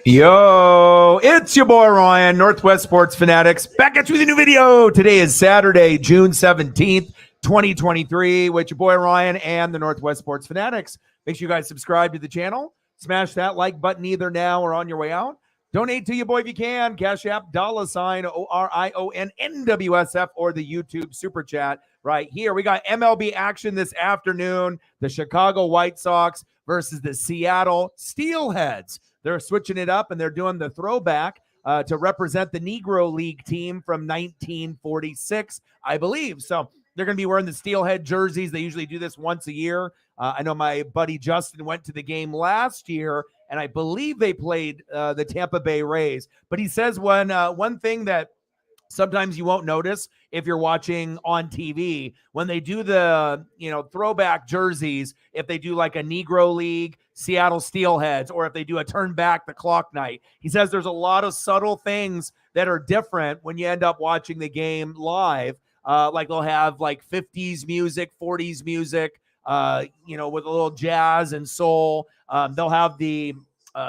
Yo, it's your boy Ryan, Northwest Sports Fanatics, back at you with a new video. Today is Saturday, June 17th, 2023, with your boy Ryan and the Northwest Sports Fanatics. Make sure you guys subscribe to the channel. Smash that like button either now or on your way out. Donate to your boy if you can. Cash App, $, ORION, or the YouTube Super Chat right here. We got MLB action this afternoon. The Chicago White Sox versus the Seattle Steelheads. They're switching it up, and they're doing the throwback to represent the Negro League team from 1946, I believe. So they're going to be wearing the Steelhead jerseys. They usually do this once a year. I know my buddy Justin went to the game last year, and I believe they played the Tampa Bay Rays. But he says one thing that sometimes you won't notice if you're watching on TV, when they do the, throwback jerseys, if they do like a Negro League, Seattle Steelheads, or if they do a turn back the clock night, he says there's a lot of subtle things that are different when you end up watching the game live. Like they'll have like 50s music, 40s music, with a little jazz and soul. They'll have the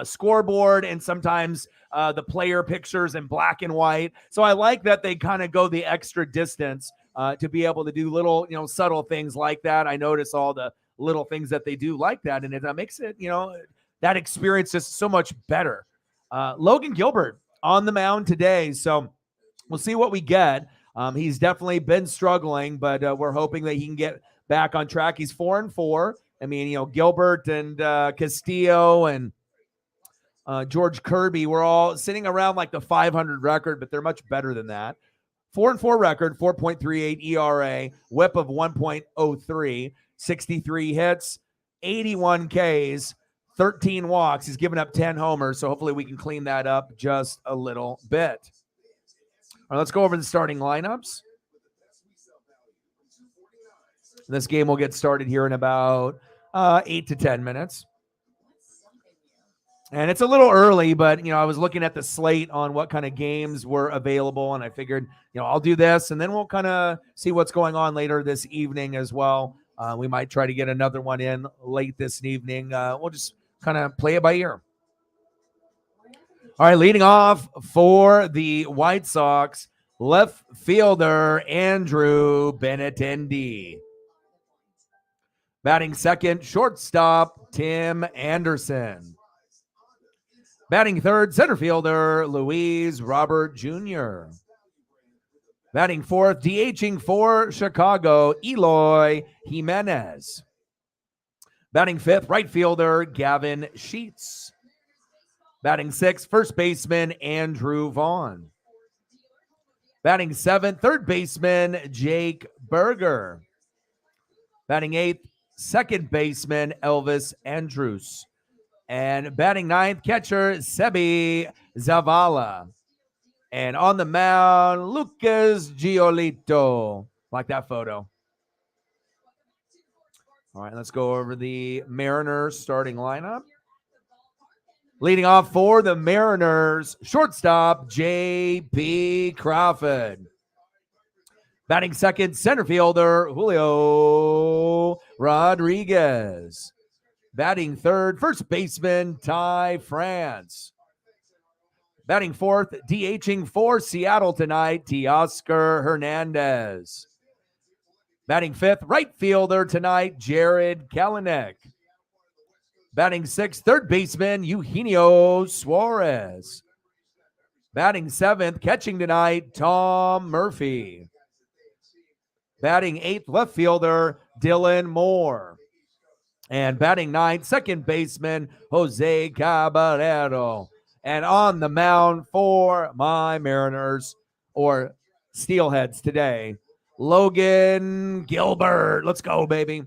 scoreboard and sometimes the player pictures in black and white. So I like that they kind of go the extra distance to be able to do little, subtle things like that. I notice all the little things that they do like that, and it makes it, that experience just so much better. Logan Gilbert on the mound today, so we'll see what we get. He's definitely been struggling, but we're hoping that he can get back on track. He's 4-4. I mean, Gilbert and Castillo and George Kirby, we're all sitting around like the 500 record, but they're much better than that. 4-4 record, 4.38 ERA, whip of 1.03, 63 hits, 81 Ks, 13 walks. He's given up 10 homers, so hopefully we can clean that up just a little bit. All right, let's go over the starting lineups. This game will get started here in about 8 to 10 minutes. And it's a little early, but, I was looking at the slate on what kind of games were available, and I figured, I'll do this, and then we'll kind of see what's going on later this evening as well. We might try to get another one in late this evening. We'll just kind of play it by ear. All right, leading off for the White Sox, left fielder Andrew Benintendi. Batting second, shortstop Tim Anderson. Batting third, center fielder Luis Robert Jr. Batting fourth, DHing for Chicago, Eloy Jimenez. Batting fifth, right fielder Gavin Sheets. Batting sixth, first baseman Andrew Vaughn. Batting seventh, third baseman Jake Burger. Batting eighth, second baseman Elvis Andrus. And batting ninth, catcher Sebi Zavala. And on the mound, Lucas Giolito. Like that photo. All right, let's go over the Mariners starting lineup. Leading off for the Mariners, shortstop J.P. Crawford. Batting second, center fielder Julio Rodriguez. Batting third, first baseman Ty France. Batting fourth, DHing for Seattle tonight, Teoscar Hernandez. Batting fifth, right fielder tonight, Jared Kalanick. Batting sixth, third baseman Eugenio Suarez. Batting seventh, catching tonight, Tom Murphy. Batting eighth, left fielder Dylan Moore. And batting ninth, second baseman Jose Caballero. And on the mound for my Mariners, or Steelheads today, Logan Gilbert. Let's go, baby.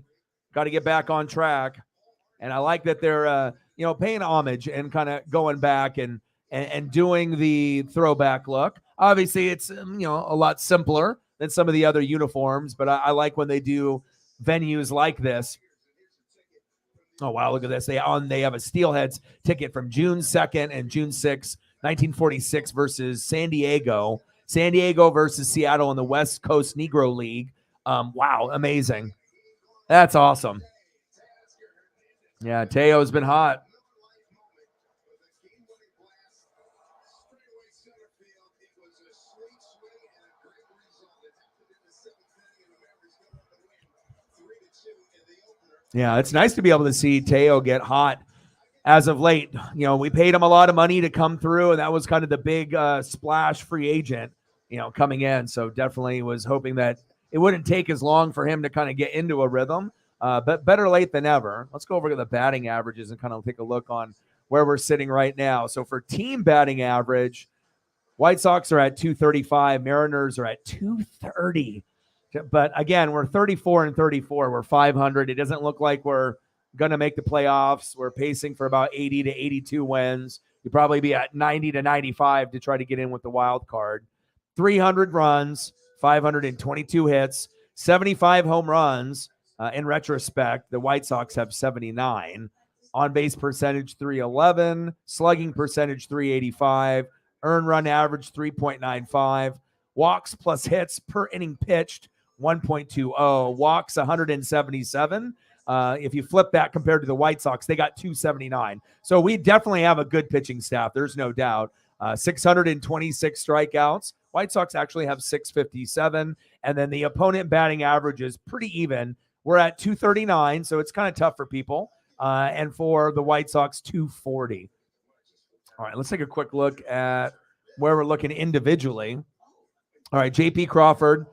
Got to get back on track. And I like that they're, paying homage and kind of going back and doing the throwback look. Obviously, it's, a lot simpler than some of the other uniforms, but I like when they do venues like this. Oh, wow, look at this. They have a Steelheads ticket from June 2nd and June 6th, 1946 versus San Diego. San Diego versus Seattle in the West Coast Negro League. Wow, amazing. That's awesome. Yeah, Teo's been hot. Yeah, it's nice to be able to see Teo get hot as of late. You know, we paid him a lot of money to come through, and that was kind of the big splash free agent, you know, coming in. So definitely was hoping that it wouldn't take as long for him to kind of get into a rhythm. But better late than never. Let's go over to the batting averages and kind of take a look on where we're sitting right now. So for team batting average, White Sox are at 235. Mariners are at 230. But again, we're 34 and 34. We're 500. It doesn't look like we're going to make the playoffs. We're pacing for about 80 to 82 wins. You'd probably be at 90 to 95 to try to get in with the wild card. 300 runs, 522 hits, 75 home runs. In retrospect, the White Sox have 79. On-base percentage, 311. Slugging percentage, 385. Earned run average, 3.95. Walks plus hits per inning pitched, 1.20. Walks, 177. If you flip that compared to the White Sox, they got 279. So we definitely have a good pitching staff. There's no doubt. 626 strikeouts. White Sox actually have 657. And then the opponent batting average is pretty even. We're at 239, so it's kind of tough for people. And for the White Sox, 240. All right, let's take a quick look at where we're looking individually. All right, J.P. Crawford,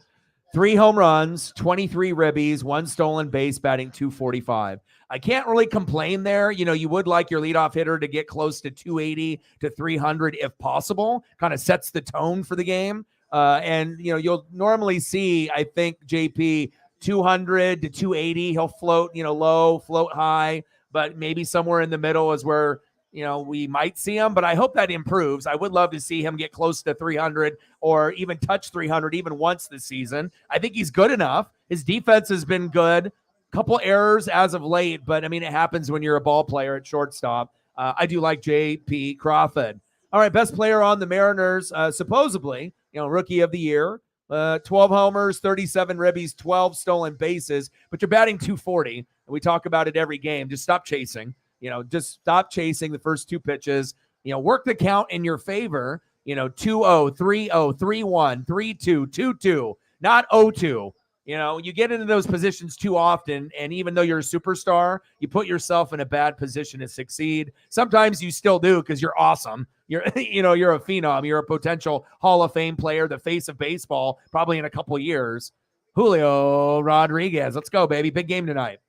3 home runs, 23 ribbies, 1 stolen base, batting 245. I can't really complain there. You know, you would like your leadoff hitter to get close to 280 to 300 if possible. Kind of sets the tone for the game. And, you know, you'll normally see, I think, JP, 200 to 280. He'll float, you know, low, float high, but maybe somewhere in the middle is where, you know, we might see him, but I hope that improves. I would love to see him get close to 300 or even touch 300 even once this season. I think he's good enough. His defense has been good. Couple errors as of late, but I mean, it happens when you're a ball player at shortstop. I do like J.P. Crawford. All right, best player on the Mariners, supposedly, you know, rookie of the year. 12 homers, 37 ribbies, 12 stolen bases, but you're batting 240. And we talk about it every game. Just stop chasing. You know, just stop chasing the first 2 pitches. You know, work the count in your favor. You know, 2-0, 3-0, 3-1, 3-2, 2-2, not 0-2. You know, you get into those positions too often, and even though you're a superstar, you put yourself in a bad position to succeed. Sometimes you still do because you're awesome. You're, you know, you're a phenom. You're a potential Hall of Fame player, the face of baseball, probably in a couple of years. Julio Rodriguez. Let's go, baby. Big game tonight.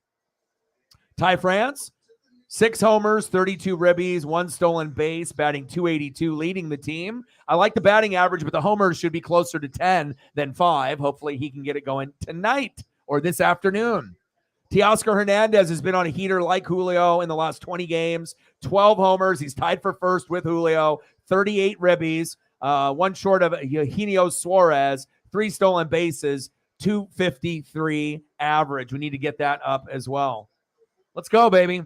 Ty France, 6 homers, 32 ribbies, 1 stolen base, batting 282, leading the team. I like the batting average, but the homers should be closer to 10 than 5. Hopefully he can get it going tonight or this afternoon. Teoscar Hernandez has been on a heater like Julio in the last 20 games, 12 homers. He's tied for first with Julio, 38 ribbies, 1 short of Eugenio Suarez, 3 stolen bases, 253 average. We need to get that up as well. Let's go, baby.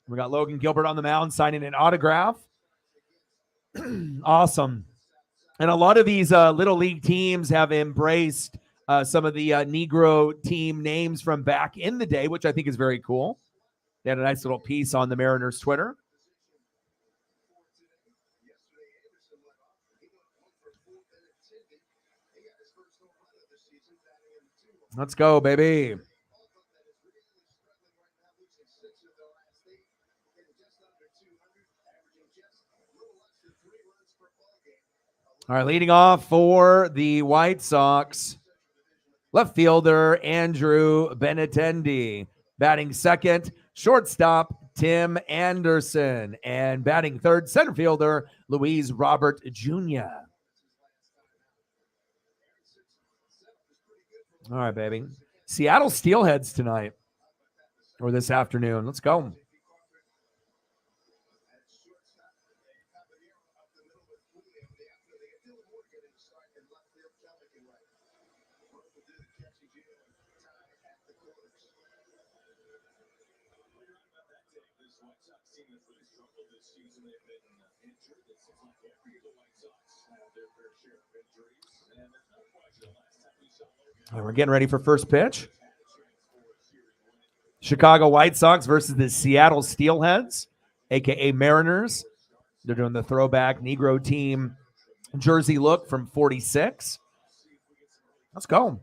We got Logan Gilbert on the mound signing an autograph. Awesome. And a lot of these little league teams have embraced some of the Negro team names from back in the day, which I think is very cool. They had a nice little piece on the Mariners Twitter. Let's go, baby. All right, leading off for the White Sox, left fielder Andrew Benintendi. Batting second, shortstop Tim Anderson. And batting third, center fielder Luis Robert Jr. All right, baby. Seattle Steelheads tonight or this afternoon. Let's go. All right, we're getting ready for first pitch. Chicago White Sox versus the Seattle Steelheads, a.k.a. Mariners. They're doing the throwback Negro team jersey look from 46. Let's go.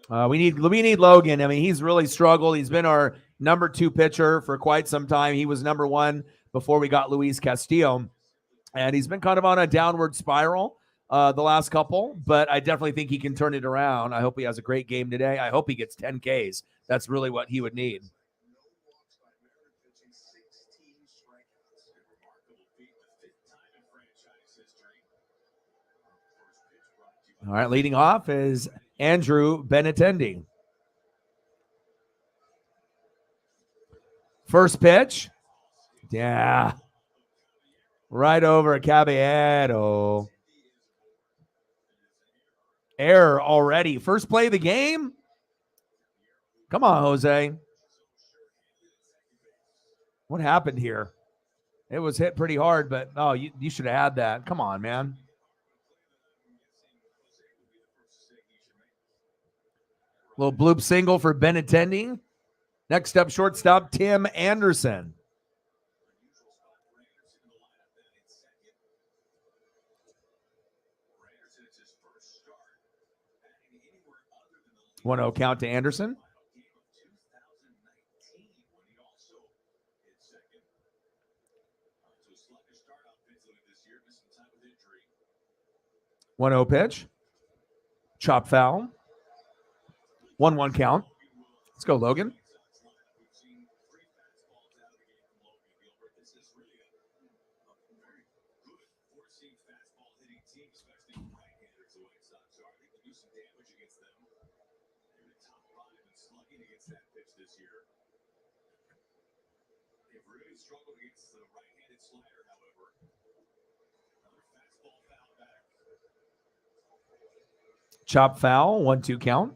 We need Logan. I mean, he's really struggled. He's been our number 2 pitcher for quite some time. He was number 1 before we got Luis Castillo, and he's been kind of on a downward spiral the last couple, but I definitely think he can turn it around. I hope he has a great game today. I hope he gets 10 Ks. That's really what he would need. All right, leading off is Andrew Benintendi. First pitch. Yeah. Right over Caballero. Error already. First play of the game? Come on, Jose. What happened here? It was hit pretty hard, but oh, you should have had that. Come on, man. Little bloop single for Benintendi. Next up, shortstop Tim Anderson. One 1-0 count to Anderson. One 1-0 pitch. Chop foul. 1-1 count. Let's go, Logan. Chop foul, 1-2 count.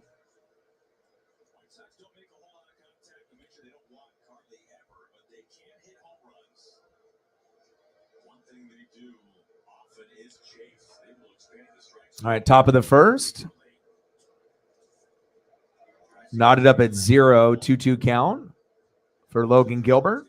All right, top of the first. Knotted up at 0, 2-2 count for Logan Gilbert.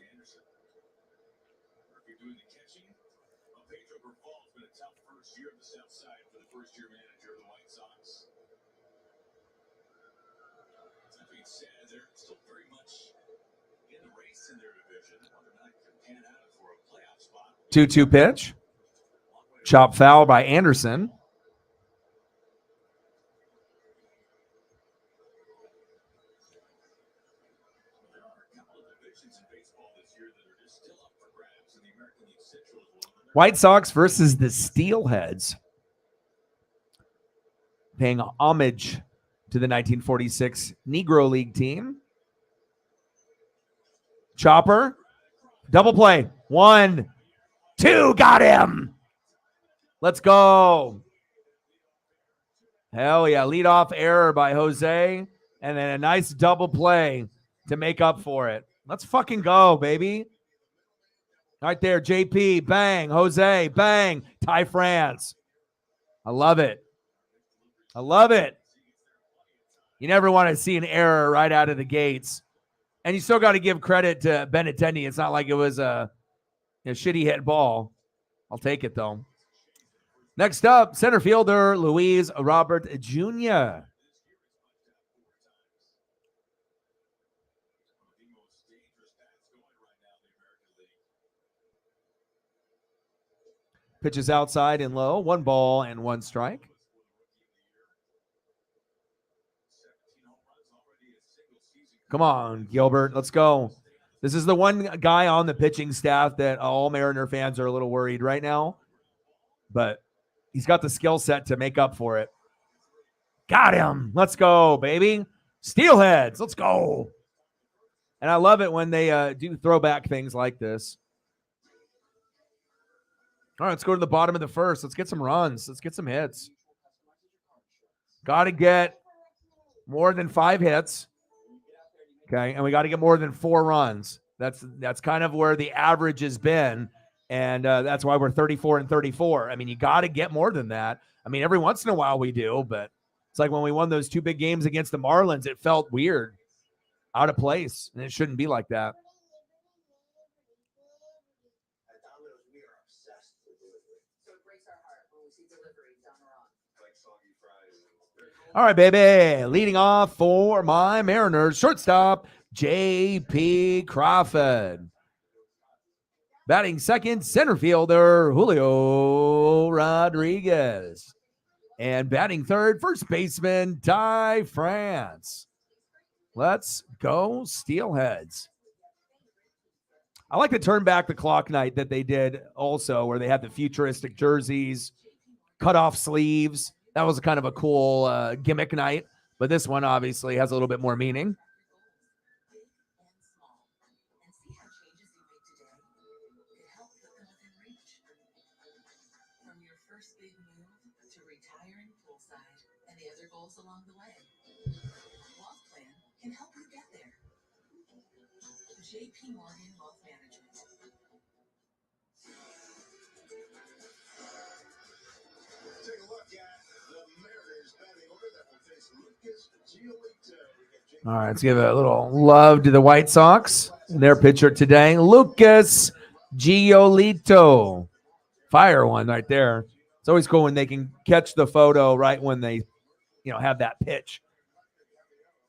Two-two pitch. Chop foul by Anderson. White Sox versus the Steelheads. Paying homage to the 1946 Negro League team. Chopper. Double play. 1, 2. Got him. Let's go. Hell yeah. Leadoff error by Jose. And then a nice double play to make up for it. Let's fucking go, baby. Right there, JP, bang. Jose, bang. Ty France. I love it. I love it. You never want to see an error right out of the gates. And you still got to give credit to Benintendi. It's not like it was a shitty hit ball. I'll take it, though. Next up, center fielder Luis Robert Jr. Pitches outside and low. 1 ball and 1 strike. Come on, Gilbert. Let's go. This is the one guy on the pitching staff that all Mariner fans are a little worried right now. But he's got the skill set to make up for it. Got him. Let's go, baby. Steelheads. Let's go. And I love it when they do throwback things like this. All right, let's go to the bottom of the first. Let's get some runs. Let's get some hits. Got to get more than 5 hits. Okay, and we got to get more than 4 runs. That's kind of where the average has been, and that's why we're 34 and 34. I mean, you got to get more than that. I mean, every once in a while we do, but it's like when we won those 2 big games against the Marlins, it felt weird, out of place, and it shouldn't be like that. All right, baby. Leading off for my Mariners, shortstop, J.P. Crawford. Batting second, center fielder, Julio Rodriguez. And batting third, first baseman, Ty France. Let's go, Steelheads. I like to turn back the clock night that they did also, where they had the futuristic jerseys, cut off sleeves. That was kind of a cool gimmick night. But this one obviously has a little bit more meaning. From your first big move to retiring poolside and the other goals along the way, Wealth Plan can help you get there. JP Morgan Wealth Management. Take a look at the Mariners batting order that will face Lucas Giolito. All right, let's give a little love to the White Sox. Their pitcher today, Lucas Giolito. Fire one right there. It's always cool when they can catch the photo right when they, have that pitch.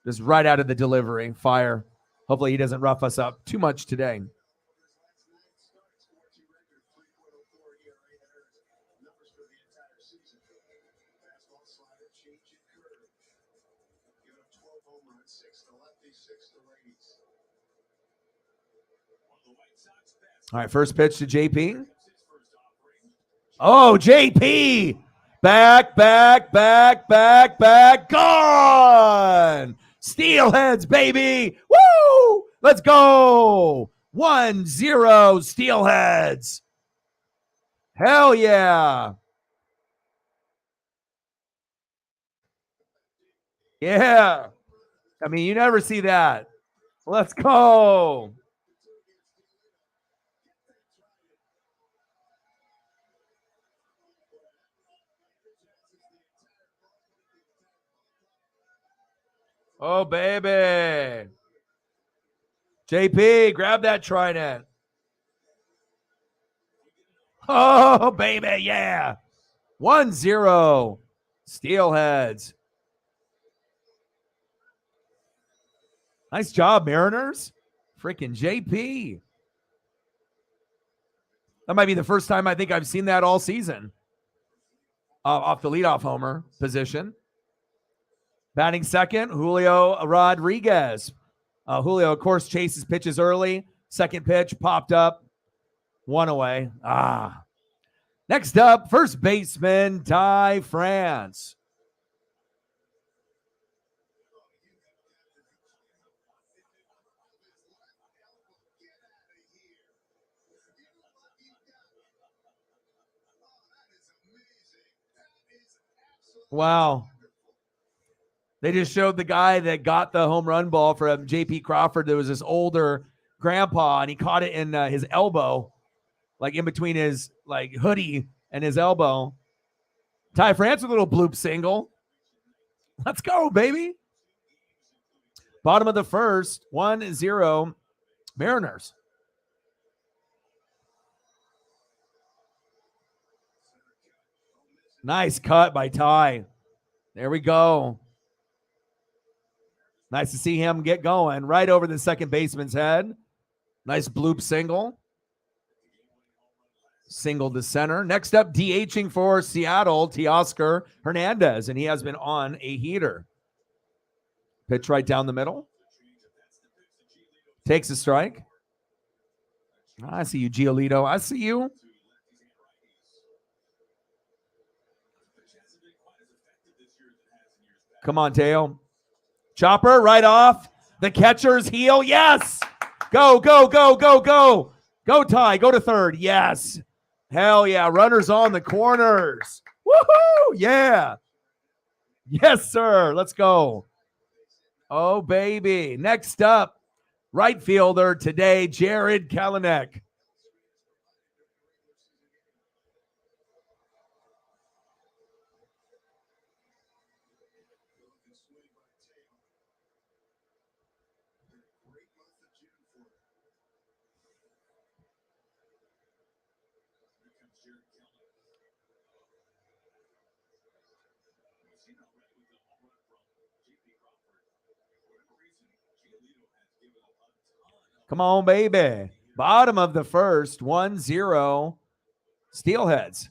Just right out of the delivery. Fire. Hopefully he doesn't rough us up too much today. All right, first pitch to JP. Oh, JP. Back, gone. Steelheads, baby. Woo! Let's go. 1-0 Steelheads. Hell yeah. Yeah. I mean, you never see that. Let's go. Oh, baby. JP, grab that trident. Oh, baby, yeah. 1-0 Steelheads. Nice job, Mariners. Freaking JP. That might be the first time I think I've seen that all season. Off the leadoff homer position. Batting second, Julio Rodriguez. Julio, of course, chases pitches early. Second pitch popped up. One away. Next up, first baseman, Ty France. Wow. They just showed the guy that got the home run ball from J.P. Crawford. There was this older grandpa, and he caught it in his elbow, like in between his hoodie and his elbow. Ty France with a little bloop single. Let's go, baby. Bottom of the first, 1-0 Mariners. Nice cut by Ty. There we go. Nice to see him get going right over the second baseman's head. Nice bloop single. Single to center. Next up, DHing for Seattle, Teoscar Hernandez, and he has been on a heater. Pitch right down the middle. Takes a strike. I see you, Giolito. I see you. Come on, Teo. Chopper right off the catcher's heel. Yes. Go, go, go, go, go. Go, Ty. Go to third. Yes. Hell yeah. Runners on the corners. Woohoo. Yeah. Yes, sir. Let's go. Oh, baby. Next up, right fielder today, Jarred Kelenic. Come on, baby. Bottom of the first, 1-0 Steelheads.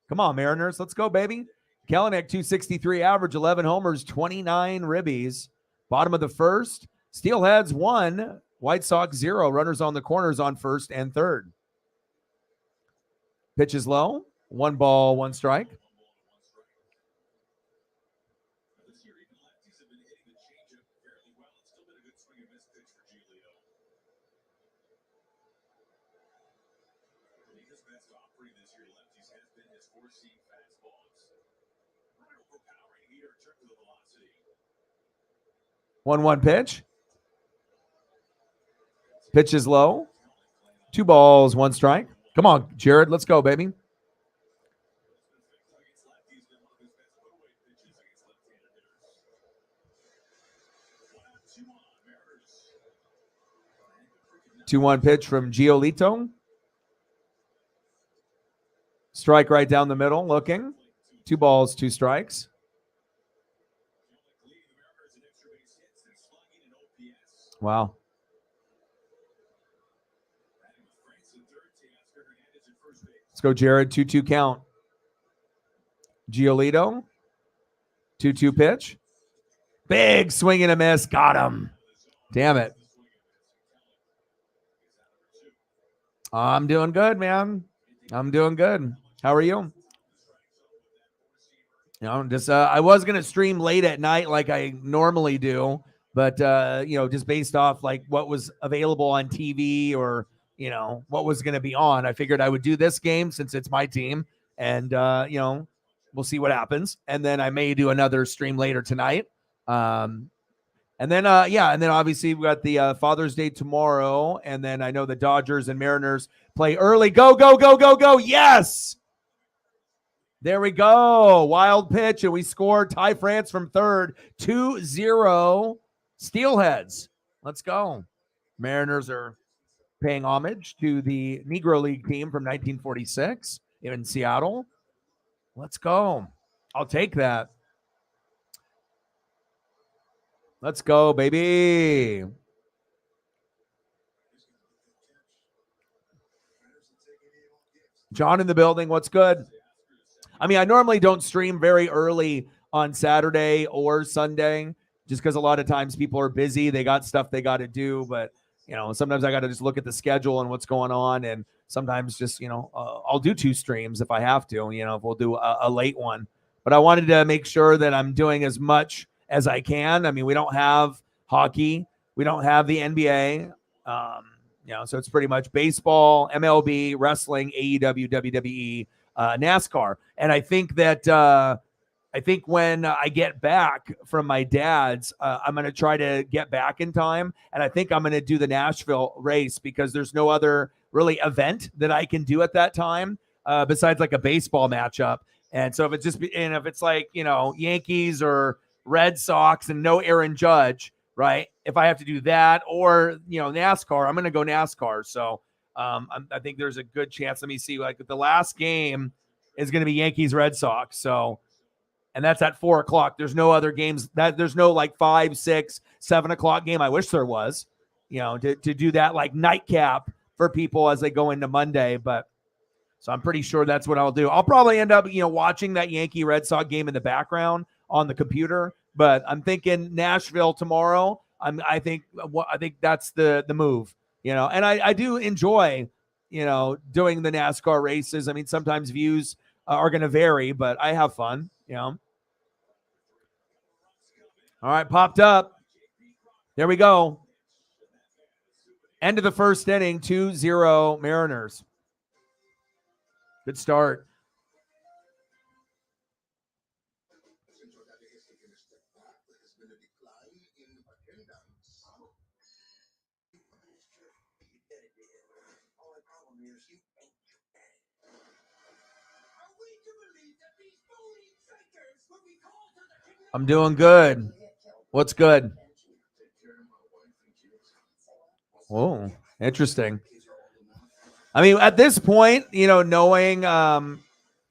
Come on, Mariners. Let's go, baby. Kelenic, 263 average, 11 homers, 29 ribbies. Bottom of the first, Steelheads 1, White Sox 0. Runners on the corners on first and third. Pitch is low. 1 ball, 1 strike. One pitch. Pitch is low. 2 balls, 1 strike. Come on, Jared. Let's go, baby. Two-one pitch from Giolito. Strike right down the middle, looking. 2 balls, 2 strikes. Wow. Let's go, Jared. 2-2 count. Giolito. 2-2 pitch. Big swing and a miss. Got him. Damn it. I'm doing good, man. I'm doing good. How are you? Just I was gonna stream late at night like I normally do, but just based off like what was available on TV or what was gonna be on, I figured I would do this game since it's my team, and we'll see what happens. And then I may do another stream later tonight. And then obviously we got the Father's Day tomorrow, and then I know the Dodgers and Mariners play early. Go, go, go, go, go. Yes. There we go. Wild pitch, and we scored. Ty France from third. 2-0 Steelheads. Let's go. Mariners are paying homage to the Negro League team from 1946 in Seattle. Let's go. I'll take that. Let's go, baby. John in the building. What's good? I mean, I normally don't stream very early on Saturday or Sunday just because a lot of times people are busy. They got stuff they got to do. But, sometimes I got to just look at the schedule and what's going on. And sometimes just, I'll do 2 streams if I have to, if we'll do a late one. But I wanted to make sure that I'm doing as much as I can. I mean, we don't have hockey. We don't have the NBA. So it's pretty much baseball, MLB, wrestling, AEW, WWE, NASCAR. And I think that when I get back from my dad's, I'm going to try to get back in time. And I think I'm going to do the Nashville race because there's no other really event that I can do at that time besides like a baseball matchup. And so if it's like, Yankees or Red Sox and no Aaron Judge, right? If I have to do that or, NASCAR, I'm going to go NASCAR. So I think there's a good chance. Let me see, like the last game is going to be Yankees Red Sox. So, and that's at 4:00. There's no other games there's no like 5, 6, 7 o'clock game. I wish there was, to do that like nightcap for people as they go into Monday. But so I'm pretty sure that's what I'll do. I'll probably end up, watching that Yankee Red Sox game in the background on the computer, but I'm thinking Nashville tomorrow. I think that's the move, and I do enjoy, doing the NASCAR races. I mean, sometimes views are going to vary, but I have fun, All right, popped up. There we go. End of the first inning, 2-0 Mariners. Good start. I'm doing good. What's good? Oh, interesting. I mean, at this point, knowing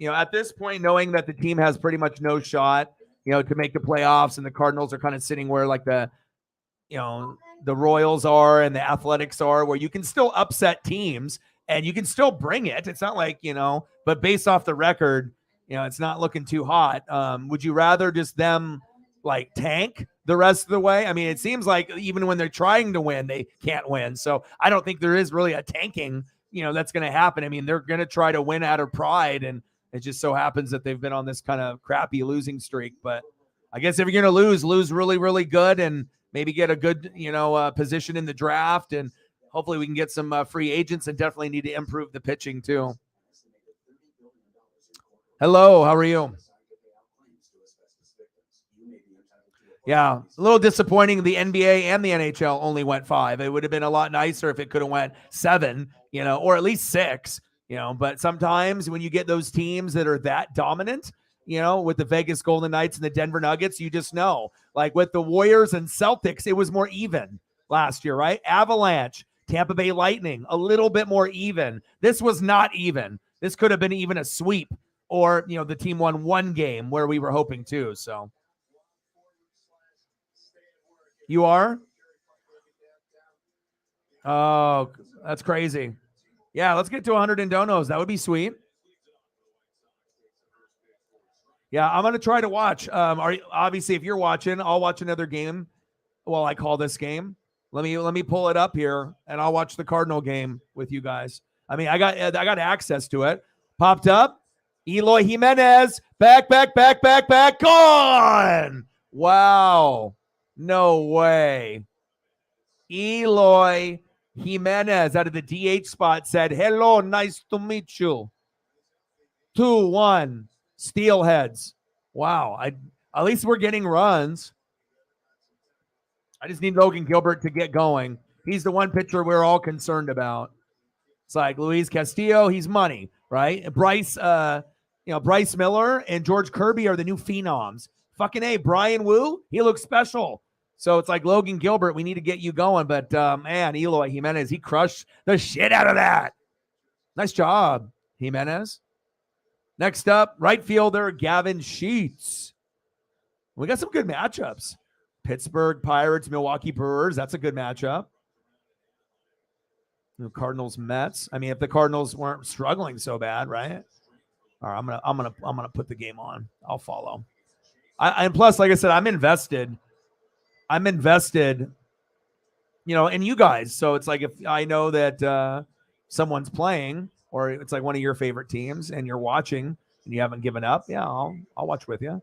at this point, knowing that the team has pretty much no shot, to make the playoffs, and the Cardinals are kind of sitting where like the Royals are and the Athletics are, where you can still upset teams and you can still bring it. It's not like, but based off the record, it's not looking too hot. Would you rather just them like tank the rest of the way? I mean, it seems like even when they're trying to win, they can't win. So I don't think there is really a tanking, that's going to happen. I mean, they're going to try to win out of pride, and it just so happens that they've been on this kind of crappy losing streak. But I guess if you're going to lose really, really good, and maybe get a good, position in the draft, and hopefully we can get some free agents, and definitely need to improve the pitching too. Hello, how are you? Yeah, a little disappointing. The NBA and the NHL only went 5. It would have been a lot nicer if it could have went 7, or at least 6, But sometimes when you get those teams that are that dominant, with the Vegas Golden Knights and the Denver Nuggets, you just know. Like with the Warriors and Celtics, it was more even last year, right? Avalanche, Tampa Bay Lightning, a little bit more even. This was not even. This could have been even a sweep, or, the team won 1 game where we were hoping to. So you are? Oh, that's crazy. Yeah, let's get to 100 in donos. That would be sweet. Yeah, I'm gonna try to watch. Obviously, if you're watching, I'll watch another game while I call this game. Let me pull it up here, and I'll watch the Cardinal game with you guys. I mean, I got access to it. Popped up. Eloy Jimenez, back, gone. Wow, no way. Eloy Jimenez out of the DH spot said, "Hello, nice to meet you." 2-1. Steelheads. Wow. At least we're getting runs. I just need Logan Gilbert to get going. He's the one pitcher we're all concerned about. It's like Luis Castillo, he's money, right? Bryce Miller and George Kirby are the new phenoms. Fucking A, Brian Wu, he looks special. So it's like Logan Gilbert, we need to get you going. But man, Eloy Jimenez, he crushed the shit out of that. Nice job, Jimenez. Next up, right fielder Gavin Sheets. We got some good matchups. Pittsburgh Pirates, Milwaukee Brewers. That's a good matchup. Cardinals Mets. I mean, if the Cardinals weren't struggling so bad, right? All right, I'm gonna put the game on. I'll follow. And plus, like I said, I'm invested. In you guys. So it's like if I know that someone's playing, or it's like one of your favorite teams, and you're watching and you haven't given up, yeah, I'll watch with you.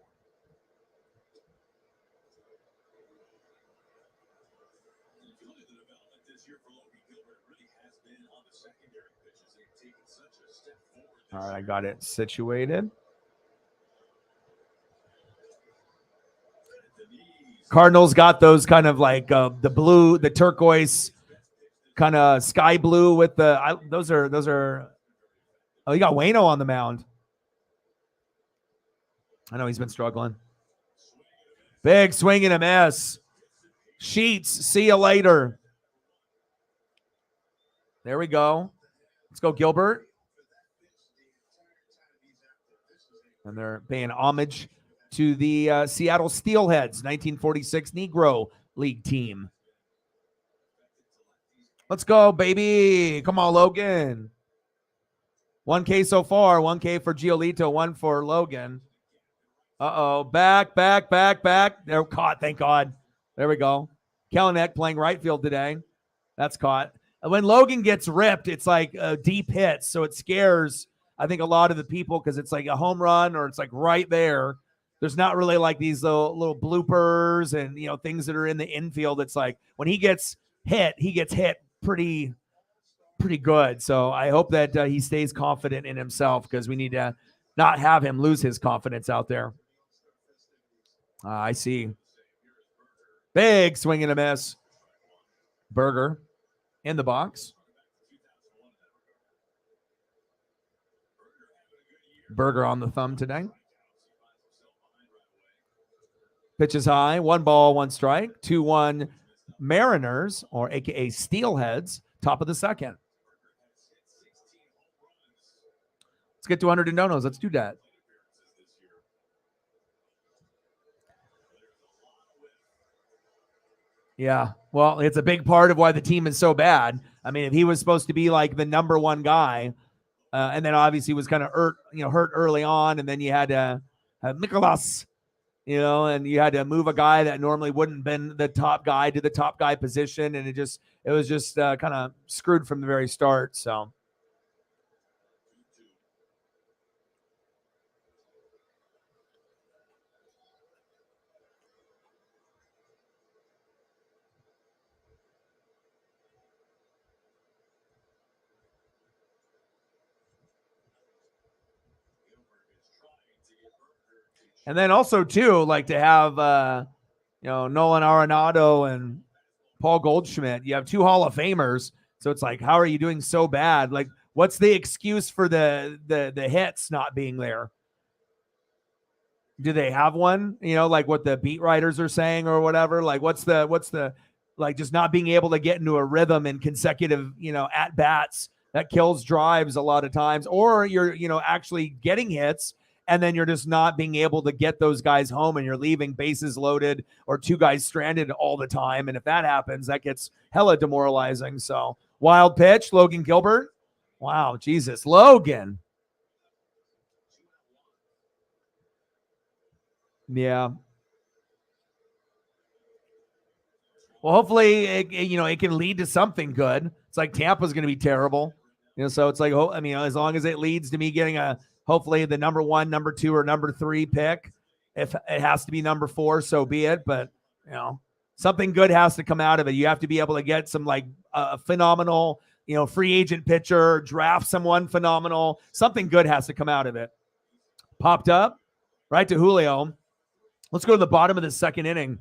All right, I got it situated. Cardinals got those kind of like the blue, the turquoise, kind of sky blue with the. Those are. Oh, you got Waino on the mound. I know he's been struggling. Big swing and a miss. Sheets, see you later. There we go. Let's go, Gilbert. And they're paying homage to the Seattle Steelheads, 1946 Negro League team. Let's go, baby. Come on, Logan. 1K so far. 1K for Giolito, 1 for Logan. Uh-oh. Back. They're caught, thank God. There we go. Kelenic playing right field today. That's caught. When Logan gets ripped, it's like a deep hit, so it scares, I think, a lot of the people, because it's like a home run, or it's like right there. There's not really like these little bloopers and, things that are in the infield. It's like when he gets hit pretty good. So I hope that he stays confident in himself, because we need to not have him lose his confidence out there. I see. Big swing and a miss. Burger in the box. Burger on the thumb today. Pitch is high. 1 ball, 1 strike. 2-1 Mariners, or AKA Steelheads, top of the second. Let's get to 100 no-nos. Let's do that. Yeah, well, it's a big part of why the team is so bad. I mean, if he was supposed to be like the number one guy, and then obviously was kind of hurt early on, and then you had to have Nicolas, and you had to move a guy that normally wouldn't have been the top guy to the top guy position, and it was just kind of screwed from the very start. So. And then also too, like to have Nolan Arenado and Paul Goldschmidt. You have two Hall of Famers, so it's like, how are you doing so bad? Like, what's the excuse for the hits not being there? Do they have one? Like what the beat writers are saying or whatever. Like, what's the like just not being able to get into a rhythm and consecutive at bats that kills drives a lot of times, or you're actually getting hits and then you're just not being able to get those guys home and you're leaving bases loaded or two guys stranded all the time. And if that happens, that gets hella demoralizing. So wild pitch, Logan Gilbert. Wow, Jesus, Logan. Yeah. Well, hopefully, it can lead to something good. It's like Tampa's going to be terrible, so it's like, as long as it leads to me getting hopefully the number 1, number 2, or number 3 pick. If it has to be number 4, so be it. But something good has to come out of it. You have to be able to get some like a phenomenal, free agent pitcher, draft someone phenomenal. Something good has to come out of it. Popped up right to Julio. Let's go to the bottom of the second inning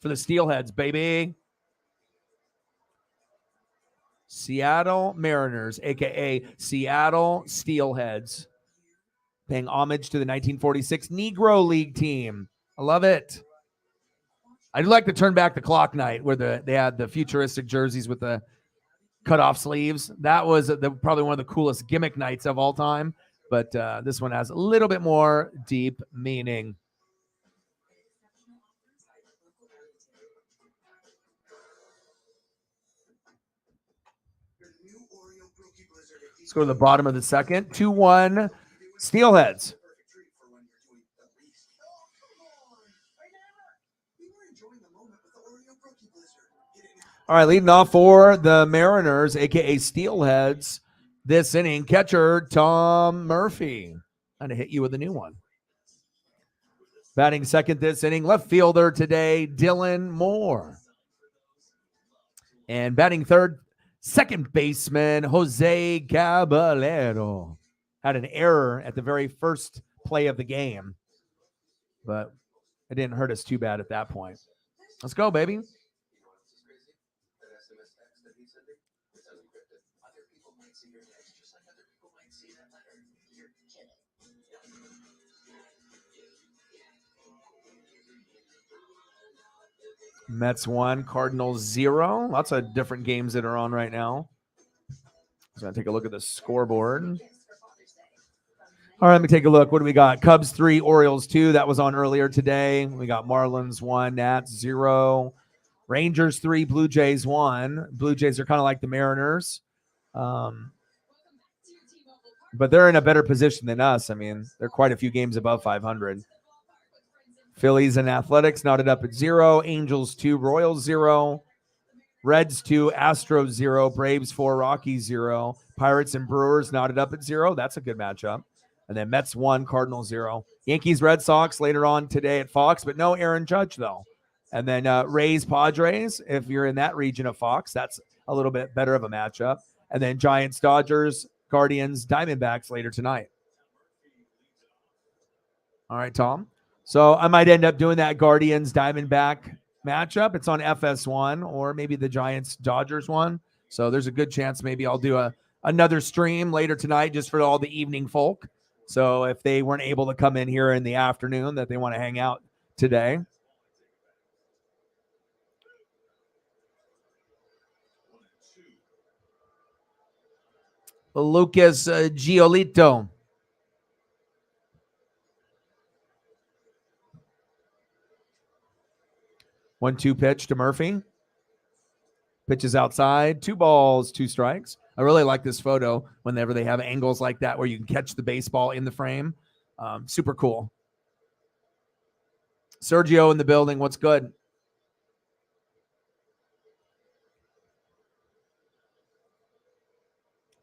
for the Steelheads, baby. Seattle Mariners, a.k.a. Seattle Steelheads, paying homage to the 1946 Negro League team. I love it. I'd like to turn back the clock night where they had the futuristic jerseys with the cut-off sleeves. That was probably one of the coolest gimmick nights of all time. But this one has a little bit more deep meaning. Let's go to the bottom of the second. 2-1 Steelheads. All right, leading off for the Mariners, a.k.a. Steelheads, this inning, catcher Tom Murphy. I'm going to hit you with a new one. Batting second this inning, left fielder today, Dylan Moore. And batting third, second baseman, Jose Caballero. Had an error at the very first play of the game, but it didn't hurt us too bad at that point. Let's go, baby. Mets 1, Cardinals 0. Lots of different games that are on right now. So I'm going to take a look at the scoreboard. All right, let me take a look. What do we got? Cubs 3, Orioles 2. That was on earlier today. We got Marlins 1, Nats 0. Rangers 3, Blue Jays 1. Blue Jays are kind of like the Mariners. But they're in a better position than us. I mean, they're quite a few games above 500. Phillies and Athletics knotted up at 0. Angels 2, Royals 0. Reds 2, Astros 0. Braves 4, Rockies 0. Pirates and Brewers knotted up at 0. That's a good matchup. And then Mets 1, Cardinals 0. Yankees, Red Sox later on today at Fox, but no Aaron Judge, though. And then Rays, Padres, if you're in that region of Fox, that's a little bit better of a matchup. And then Giants, Dodgers, Guardians, Diamondbacks later tonight. All right, Tom. So I might end up doing that Guardians Diamondback matchup. It's on FS1 or maybe the Giants Dodgers one. So there's a good chance maybe I'll do another stream later tonight just for all the evening folk. So if they weren't able to come in here in the afternoon that they want to hang out today. Lucas Giolito. One-two pitch to Murphy. Pitches outside. 2 balls, 2 strikes. I really like this photo whenever they have angles like that where you can catch the baseball in the frame. Super cool. Sergio in the building. What's good?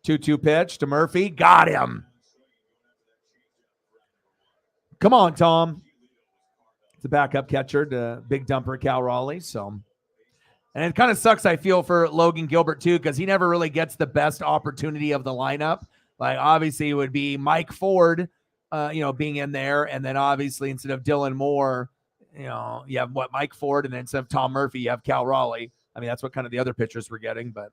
Two-two pitch to Murphy. Got him. Come on, Tom. It's a backup catcher to big dumper Cal Raleigh. So, and it kind of sucks, I feel, for Logan Gilbert too, because he never really gets the best opportunity of the lineup. Like obviously it would be Mike Ford, being in there, and then obviously instead of Dylan Moore, you have Mike Ford, and then instead of Tom Murphy, you have Cal Raleigh. I mean, that's what kind of the other pitchers we're getting. But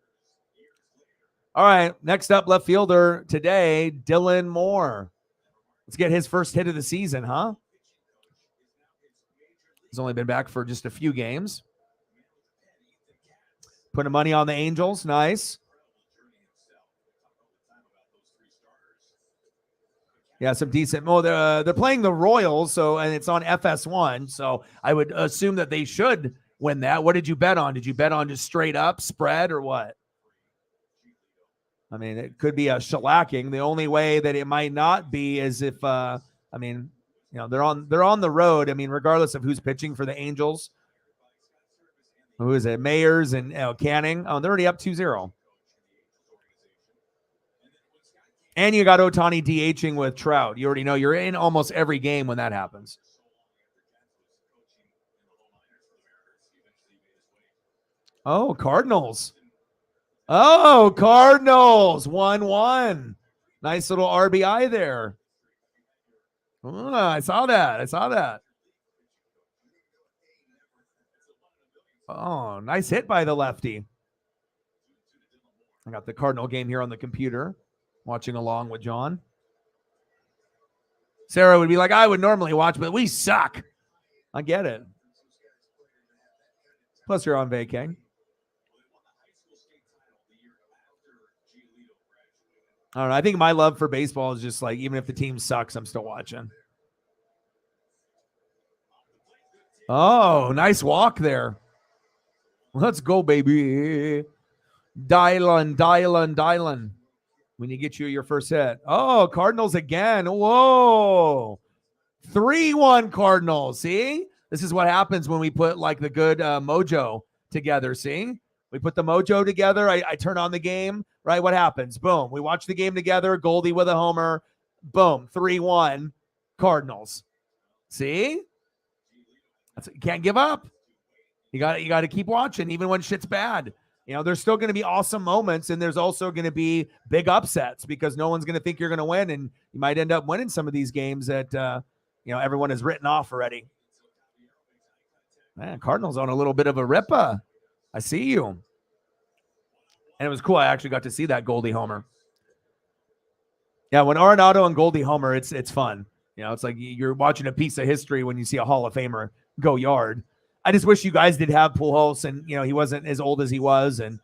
all right, next up, left fielder today, Dylan Moore. Let's get his first hit of the season, huh? He's only been back for just a few games. Putting money on the Angels. Nice. Yeah, some decent. Well, they're playing the Royals, and it's on FS1. So I would assume that they should win that. What did you bet on? Did you bet on just straight up spread or what? I mean, it could be a shellacking. The only way that it might not be is if, they're on the road. I mean, regardless of who's pitching for the Angels. Who is it? Mayers and Canning. Oh, they're already up 2-0. And you got Ohtani DHing with Trout. You already know you're in almost every game when that happens. Oh, Cardinals. Oh, Cardinals. 1-1. Nice little RBI there. Oh, I saw that. Oh, nice hit by the lefty. I got the Cardinal game here on the computer, watching along with John. Sarah would be like, I would normally watch, but we suck. I get it. Plus, you're on vacay. I don't know. I think my love for baseball is just like, even if the team sucks, I'm still watching. Oh, nice walk there. Let's go, baby. Dylan. When you get your first hit. Oh, Cardinals again. Whoa. 3-1 Cardinals. See? This is what happens when we put like the good mojo together. See? We put the mojo together. I turn on the game, right? What happens? Boom. We watch the game together. Goldie with a homer. Boom. 3-1 Cardinals. See? You can't give up. You got to keep watching even when shit's bad. There's still going to be awesome moments, and there's also going to be big upsets because no one's going to think you're going to win, and you might end up winning some of these games that everyone has written off already. Man, Cardinals on a little bit of a ripper. I see you. And it was cool. I actually got to see that Goldie homer. Yeah, when Arenado and Goldie homer, it's fun. It's like you're watching a piece of history when you see a Hall of Famer go yard. I just wish you guys did have Pujols, and he wasn't as old as he was, and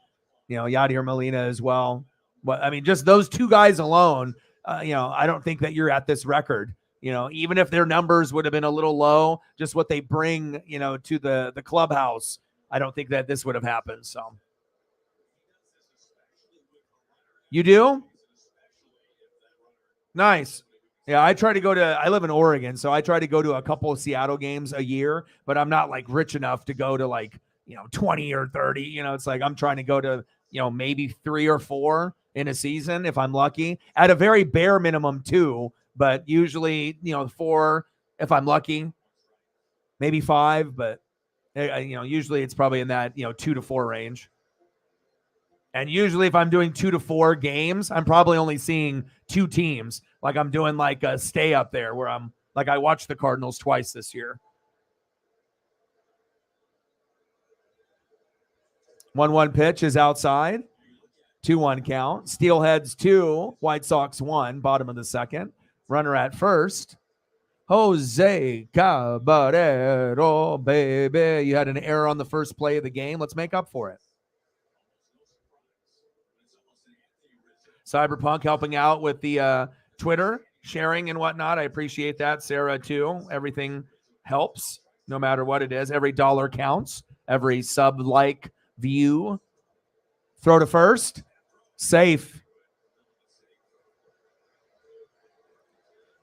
Yadier Molina as well. But I mean, just those two guys alone, I don't think that you're at this record. Even if their numbers would have been a little low, just what they bring, to the clubhouse, I don't think that this would have happened. So, you do? Nice. Yeah, I live in Oregon, so I try to go to a couple of Seattle games a year, but I'm not like rich enough to go to like, 20 or 30. It's like I'm trying to go to, maybe 3 or 4 in a season if I'm lucky, at a very bare minimum 2, but usually, 4 if I'm lucky, maybe 5, but usually it's probably in that, 2 to 4 range. And usually if I'm doing 2 to 4 games, I'm probably only seeing 2 teams. Like I'm doing like a stay up there where I'm like, I watched the Cardinals twice this year. 1-1 pitch is outside. 2-1 count. Steelheads 2, White Sox 1, bottom of the second. Runner at first. Jose Caballero, baby. You had an error on the first play of the game. Let's make up for it. Cyberpunk helping out with the Twitter sharing and whatnot. I appreciate that. Sarah too. Everything helps no matter what it is. Every dollar counts. Every sub, like, view. Throw to first. Safe.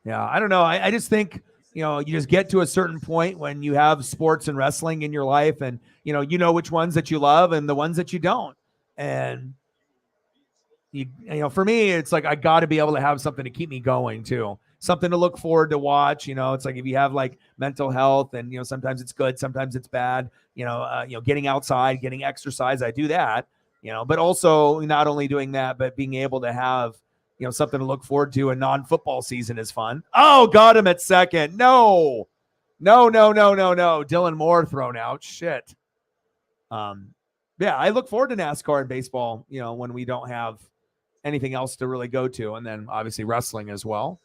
Yeah, I don't know. I just think, you just get to a certain point when you have sports and wrestling in your life, and you know which ones that you love and the ones that you don't. And for me, it's like I got to be able to have something to keep me going too, something to look forward to watch. It's like if you have like mental health, and sometimes it's good, sometimes it's bad. Getting outside, getting exercise, I do that. But also not only doing that, but being able to have something to look forward to. A non-football season is fun. Oh, got him at second. No. Dylan Moore thrown out. Shit. Yeah, I look forward to NASCAR and baseball, when we don't have anything else to really go to. And then obviously wrestling as well.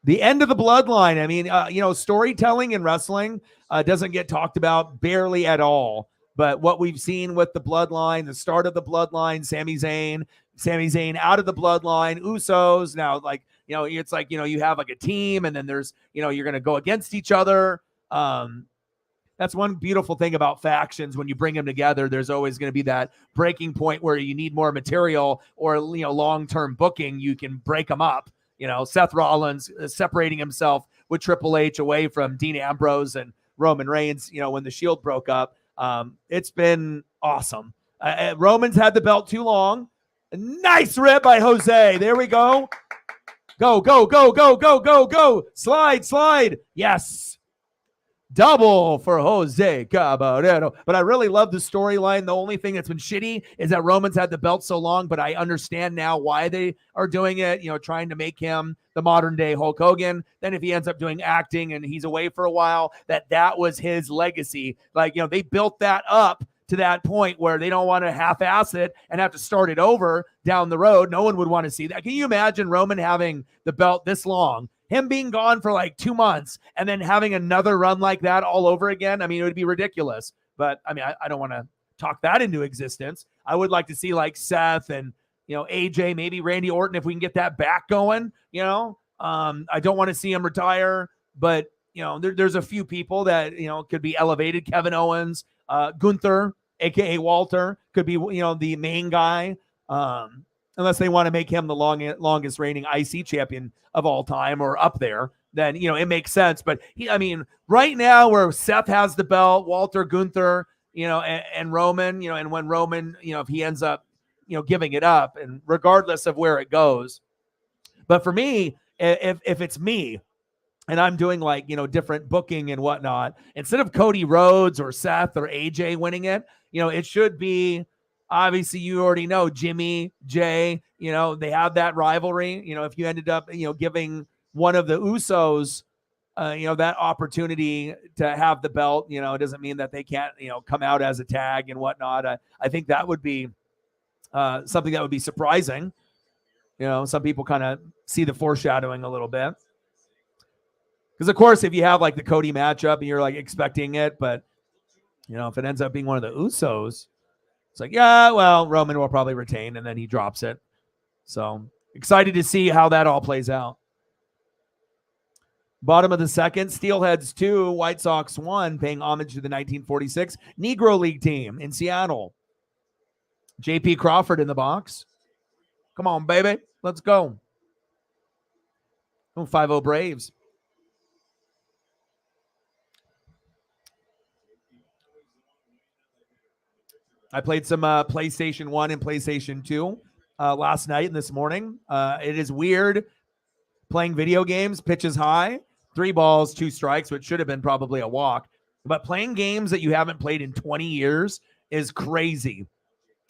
The end of the bloodline. I mean, storytelling in wrestling doesn't get talked about barely at all. But what we've seen with the bloodline, the start of the bloodline, Sami Zayn out of the bloodline, Usos. Now, it's like, you have like a team, and then there's, you're going to go against each other. That's one beautiful thing about factions. When you bring them together, there's always going to be that breaking point where you need more material or, long-term booking. You can break them up. Seth Rollins separating himself with Triple H away from Dean Ambrose and Roman Reigns, when the Shield broke up. It's been awesome. Roman's had the belt too long. Nice rip by Jose. There we go. Go. Slide. Yes. Double for Jose Caballero. But I really love the storyline. The only thing that's been shitty is that Roman's had the belt so long, but I understand now why they are doing it, trying to make him the modern day Hulk Hogan. Then if he ends up doing acting and he's away for a while, that was his legacy. They built that up to that point where they don't want to half-ass it and have to start it over down the road. No one would want to see that. Can you imagine Roman having the belt this long, him being gone for like 2 months, and then having another run like that all over again? I mean, it would be ridiculous. But I mean, I don't want to talk that into existence. I would like to see like Seth and, AJ, maybe Randy Orton, if we can get that back going. I don't want to see him retire, but there's a few people that, could be elevated. Kevin Owens, Gunther, aka Walter, could be, the main guy. Unless they want to make him the longest reigning IC champion of all time or up there, then, it makes sense. But right now where Seth has the belt, Walter, Gunther, and Roman, and when Roman, if he ends up, giving it up, and regardless of where it goes. But for me, if it's me, and I'm doing like, different booking and whatnot, instead of Cody Rhodes or Seth or AJ winning it, it should be, obviously, you already know, Jimmy, Jay, they have that rivalry. If you ended up, giving one of the Usos, that opportunity to have the belt, it doesn't mean that they can't, come out as a tag and whatnot. I think that would be something that would be surprising. Some people kind of see the foreshadowing a little bit. Because, of course, if you have like the Cody matchup and you're like expecting it, but, if it ends up being one of the Usos, it's like, yeah, well, Roman will probably retain, and then he drops it. So excited to see how that all plays out. Bottom of the second, Steelheads 2, White Sox 1, paying homage to the 1946 Negro League team in Seattle. J.P. Crawford in the box. Come on, baby. Let's go. Oh, 5-0 Braves. I played some PlayStation 1 and PlayStation 2 last night and this morning. It is weird playing video games, pitches high, 3 balls, 2 strikes, which should have been probably a walk. But playing games that you haven't played in 20 years is crazy.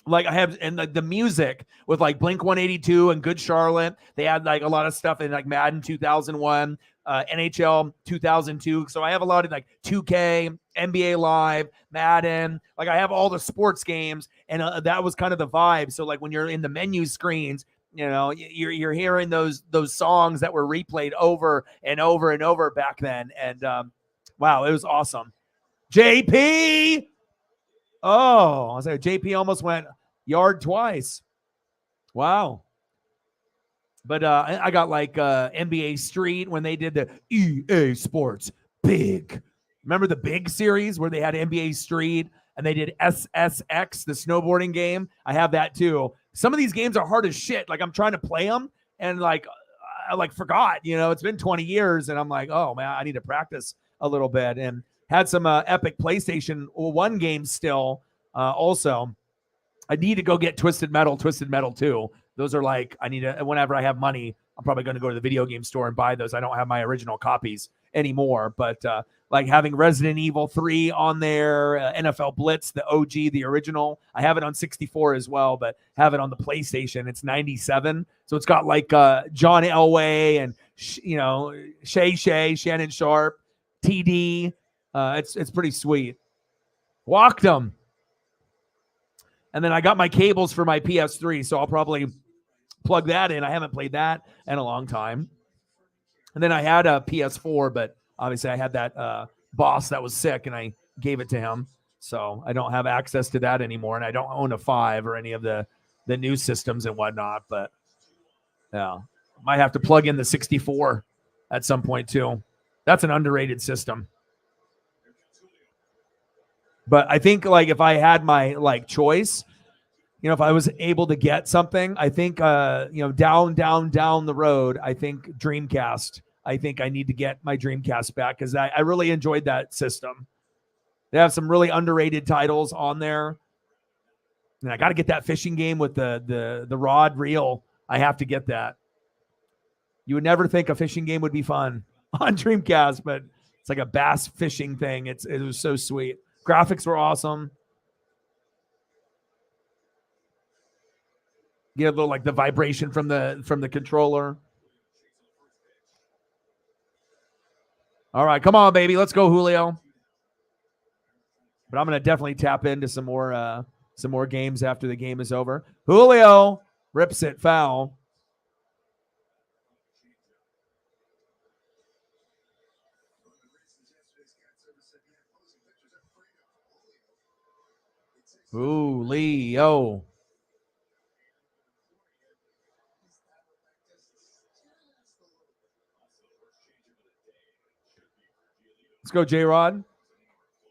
Like I have, and the music with like Blink-182 and Good Charlotte, they had like a lot of stuff in like Madden 2001, NHL 2002. So I have a lot of like 2K, NBA Live, Madden. Like I have all the sports games, and that was kind of the vibe. So like when you're in the menu screens, you're hearing those songs that were replayed over and over and over back then. And wow, it was awesome. JP. Oh, I was like, JP almost went yard twice. Wow. But I got like NBA Street when they did the EA Sports Big. Remember the Big series where they had NBA Street and they did SSX, the snowboarding game? I have that too. Some of these games are hard as shit. Like I'm trying to play them and like I like forgot, it's been 20 years and I'm like, oh man, I need to practice a little bit. And had some epic PlayStation 1 games still. Also, I need to go get Twisted Metal 2. Those are like, I need to, whenever I have money, I'm probably going to go to the video game store and buy those. I don't have my original copies anymore, but like having Resident Evil 3 on there, NFL Blitz, the OG, the original. I have it on 64 as well, but have it on the PlayStation. It's 97. So it's got like John Elway and, Shannon Sharp, TD. It's pretty sweet. Walked them. And then I got my cables for my PS3, so I'll probably plug that in. I haven't played that in a long time. And then I had a PS4, but obviously I had that boss that was sick, and I gave it to him. So I don't have access to that anymore, and I don't own a 5 or any of the new systems and whatnot. But yeah, might have to plug in the 64 at some point too. That's an underrated system. But I think like if I had my like choice, if I was able to get something, I think, down the road, I think Dreamcast. I think I need to get my Dreamcast back because I really enjoyed that system. They have some really underrated titles on there. And I got to get that fishing game with the rod reel. I have to get that. You would never think a fishing game would be fun on Dreamcast, but it's like a bass fishing thing. It was so sweet. Graphics were awesome. Get a little like the vibration from the controller. All right, come on, baby. Let's go, Julio. But I'm going to definitely tap into some more games after the game is over. Julio rips it foul. Ooh, Leo. Let's go, J-Rod.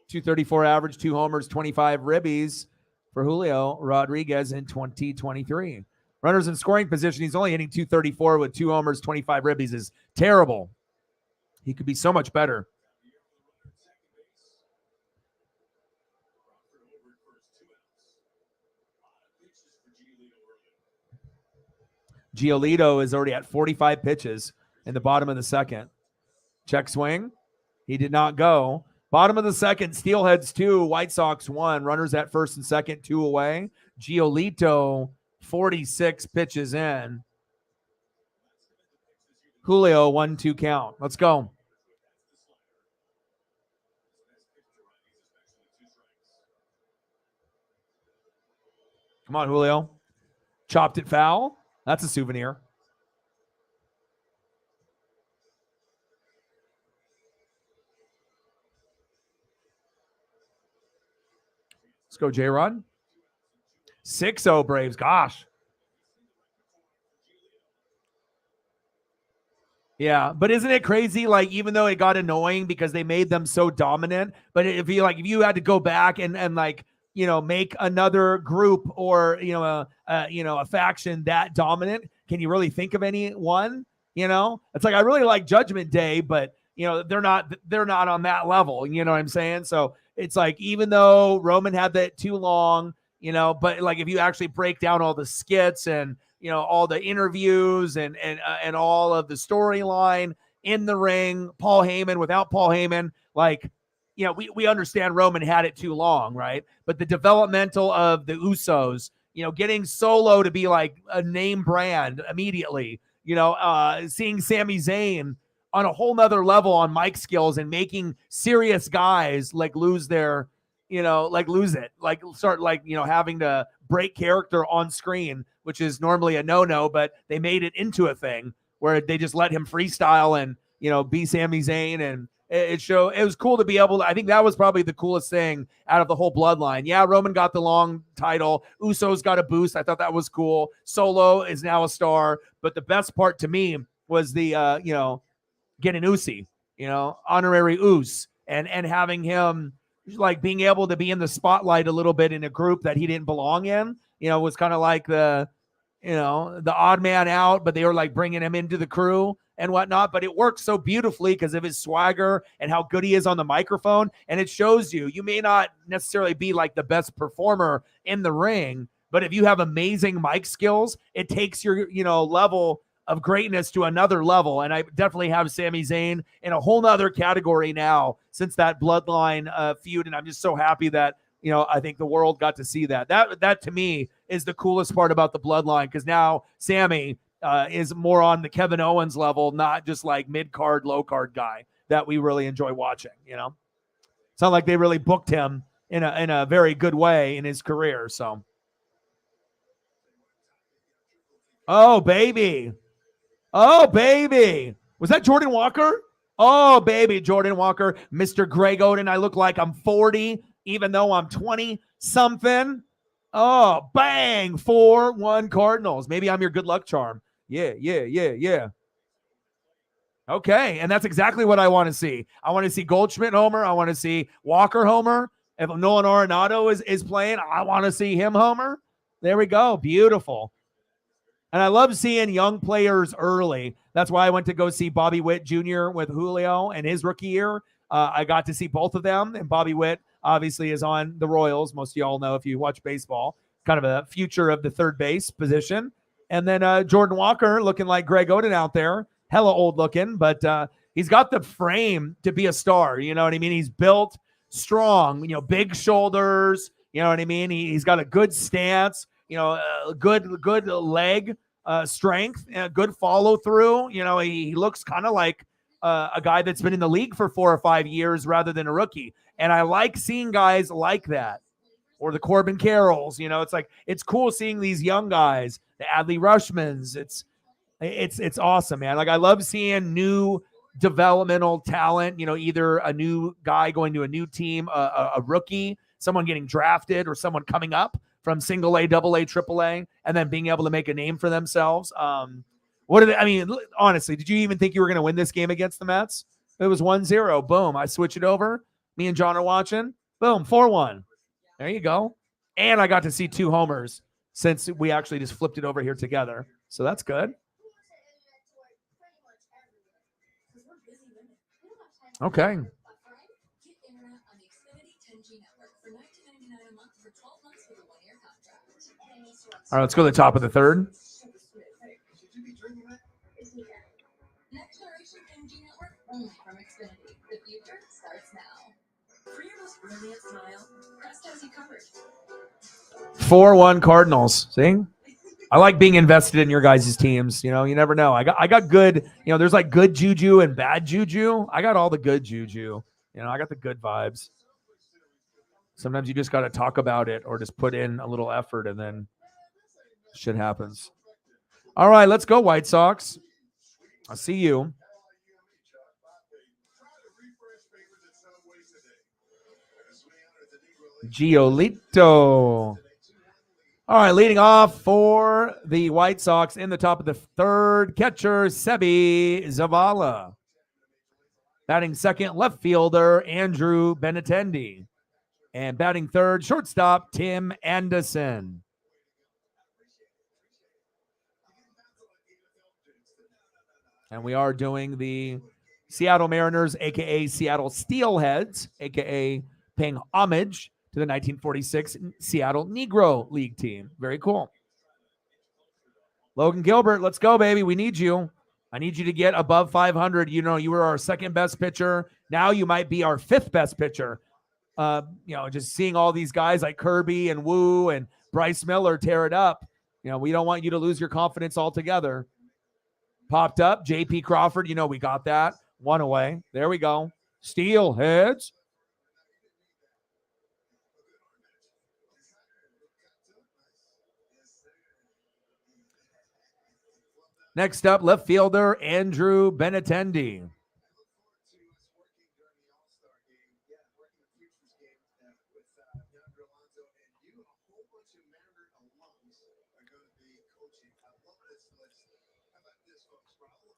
234 average, 2 homers, 25 ribbies for Julio Rodriguez in 2023. Runners in scoring position. He's only hitting 234 with 2 homers, 25 ribbies is terrible. He could be so much better. Giolito is already at 45 pitches in the bottom of the second. Check swing. He did not go. Bottom of the second, Steelheads 2, White Sox 1. Runners at first and second, 2 away. Giolito, 46 pitches in. Julio, 1-2 count. Let's go. Come on, Julio. Chopped it foul. That's a souvenir. Let's go, J-Rod. 6-0 Braves. Gosh. Yeah, but isn't it crazy? Like, even though it got annoying because they made them so dominant, but if you had to go back and like, make another group or a faction that dominant, can you really think of any one? It's like I really like Judgment Day, but they're not on that level. You know what I'm saying? So it's like even though Roman had that too long, but like if you actually break down all the skits and all the interviews and all of the storyline in the ring, Paul Heyman without Paul Heyman, like. We understand Roman had it too long, right? But the developmental of the Usos, getting Solo to be like a name brand immediately, seeing Sami Zayn on a whole nother level on mic skills and making serious guys like lose their, lose it, like start having to break character on screen, which is normally a no-no, but they made it into a thing where they just let him freestyle and, be Sami Zayn and, It was cool to be able to, I think that was probably the coolest thing out of the whole bloodline. Yeah, Roman got the long title. Usos got a boost. I thought that was cool. Solo is now a star. But the best part to me was the, getting Usi, honorary Us, and having him like being able to be in the spotlight a little bit in a group that he didn't belong in, was kind of like the odd man out, but they were like bringing him into the crew and whatnot. But it works so beautifully because of his swagger and how good he is on the microphone. And it shows you may not necessarily be like the best performer in the ring, but if you have amazing mic skills, it takes your, level of greatness to another level. And I definitely have Sami Zayn in a whole nother category now since that bloodline feud. And I'm just so happy that, I think the world got to see that. That to me is the coolest part about the bloodline, because now Sami is more on the Kevin Owens level, not just like mid-card, low-card guy that we really enjoy watching, It's not like they really booked him in a very good way in his career, so. Oh, baby. Oh, baby. Was that Jordan Walker? Oh, baby, Jordan Walker. Mr. Greg Oden, I look like I'm 40, even though I'm 20-something. Oh, bang, 4-1 Cardinals. Maybe I'm your good luck charm. Yeah. Okay, and that's exactly what I want to see. I want to see Goldschmidt homer. I want to see Walker homer. If Nolan Arenado is playing, I want to see him homer. There we go. Beautiful. And I love seeing young players early. That's why I went to go see Bobby Witt Jr. with Julio in his rookie year. I got to see both of them. And Bobby Witt obviously is on the Royals. Most of y'all know if you watch baseball, kind of a future of the third base position. And then Jordan Walker looking like Greg Oden out there. Hella old looking, but he's got the frame to be a star. You know what I mean? He's built strong, big shoulders. You know what I mean? He's got a good stance, good leg strength, good follow through. He looks kind of like a guy that's been in the league for 4 or 5 years rather than a rookie. And I like seeing guys like that, or the Corbin Carrolls. It's cool seeing these young guys, the Adley Rushmans. It's awesome, man. Like, I love seeing new developmental talent, either a new guy going to a new team, a rookie, someone getting drafted, or someone coming up from single A, double A, triple A, and then being able to make a name for themselves. Honestly, did you even think you were going to win this game against the Mets? It was 1-0. Boom. I switch it over. Me and John are watching. Boom. 4-1. There you go. And I got to see 2 homers since we actually just flipped it over here together. So that's good. Okay. All right, let's go to the top of the third. Next generation 10G network only from Xfinity. The future starts now. For your most brilliant smile, Crest has you covered. 4-1 Cardinals. See? I like being invested in your guys' teams. You never know. I got good, there's like good juju and bad juju. I got all the good juju. I got the good vibes. Sometimes you just got to talk about it or just put in a little effort and then shit happens. All right, let's go, White Sox. I'll see you. Giolito. All right, leading off for the White Sox in the top of the third, catcher Sebi Zavala. Batting second, left fielder Andrew Benintendi. And batting third, shortstop Tim Anderson. And we are doing the Seattle Mariners, a.k.a. Seattle Steelheads, a.k.a. paying homage to the 1946 Seattle Negro League team. Very cool. Logan Gilbert, let's go, baby. We need you. I need you to get above 500. You were our second best pitcher. Now you might be our 5th best pitcher. Just seeing all these guys like Kirby and Woo and Bryce Miller tear it up. We don't want you to lose your confidence altogether. Popped up. J.P. Crawford, we got that. 1 away. There we go. Steelheads. Next up, left fielder Andrew Benintendi.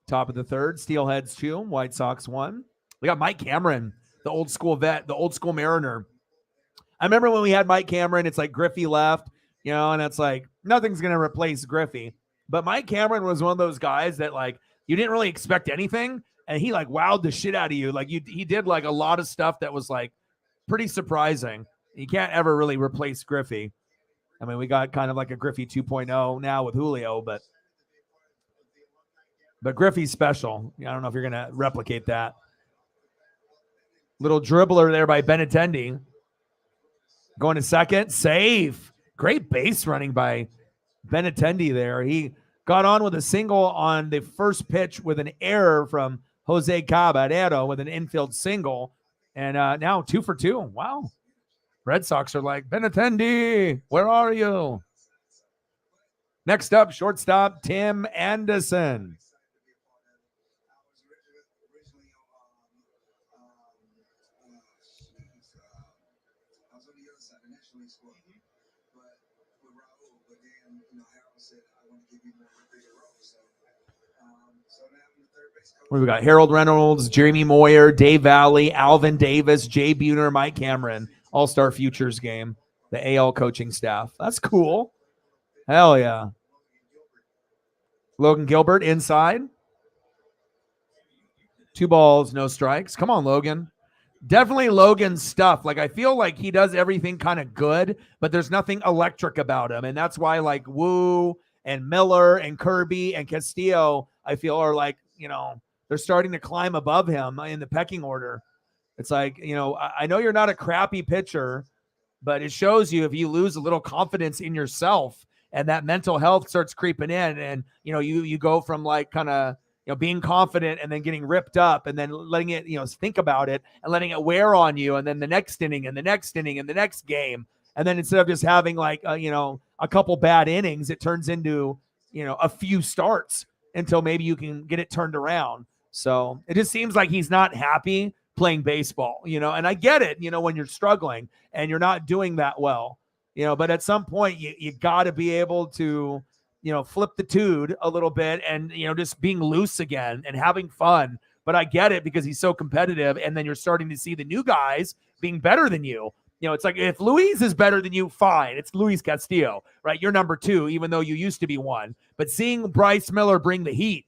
Top of the third, Steelheads 2, White Sox 1. We got Mike Cameron, the old school vet, the old school Mariner. I remember when we had Mike Cameron, it's like Griffey left, and it's like nothing's going to replace Griffey. But Mike Cameron was one of those guys that like you didn't really expect anything, and he like wowed the shit out of you. Like he did like a lot of stuff that was like pretty surprising. You can't ever really replace Griffey. I mean, we got kind of like a Griffey 2.0 now with Julio, but Griffey's special. I don't know if you're going to replicate that. Little dribbler there by Benintendi. Going to second. Save. Great base running by Benintendi there. He got on with a single on the first pitch with an error from Jose Caballero with an infield single. And now 2 for 2. Wow. Red Sox are like, Benintendi, where are you? Next up, shortstop Tim Anderson. We got Harold Reynolds, Jeremy Moyer, Dave Valley, Alvin Davis, Jay Buhner, Mike Cameron. All-Star Futures game. The AL coaching staff. That's cool. Hell yeah. Logan Gilbert inside. 2 balls, no strikes. Come on, Logan. Definitely Logan's stuff. Like, I feel like he does everything kind of good, but there's nothing electric about him. And that's why, like, Wu and Miller and Kirby and Castillo, I feel are like, they're starting to climb above him in the pecking order. It's like, I know you're not a crappy pitcher, but it shows you if you lose a little confidence in yourself and that mental health starts creeping in and, you go from like kind of, being confident and then getting ripped up and then letting it, think about it and letting it wear on you. And then the next inning and the next inning and the next game. And then instead of just having like, a couple bad innings, it turns into, a few starts until maybe you can get it turned around. So it just seems like he's not happy playing baseball, and I get it, when you're struggling and you're not doing that well, but at some point you got to be able to, flip the tude a little bit and, just being loose again and having fun. But I get it because he's so competitive. And then you're starting to see the new guys being better than you. It's like if Luis is better than you, fine. It's Luis Castillo, right? You're number 2, even though you used to be 1. But seeing Bryce Miller bring the heat,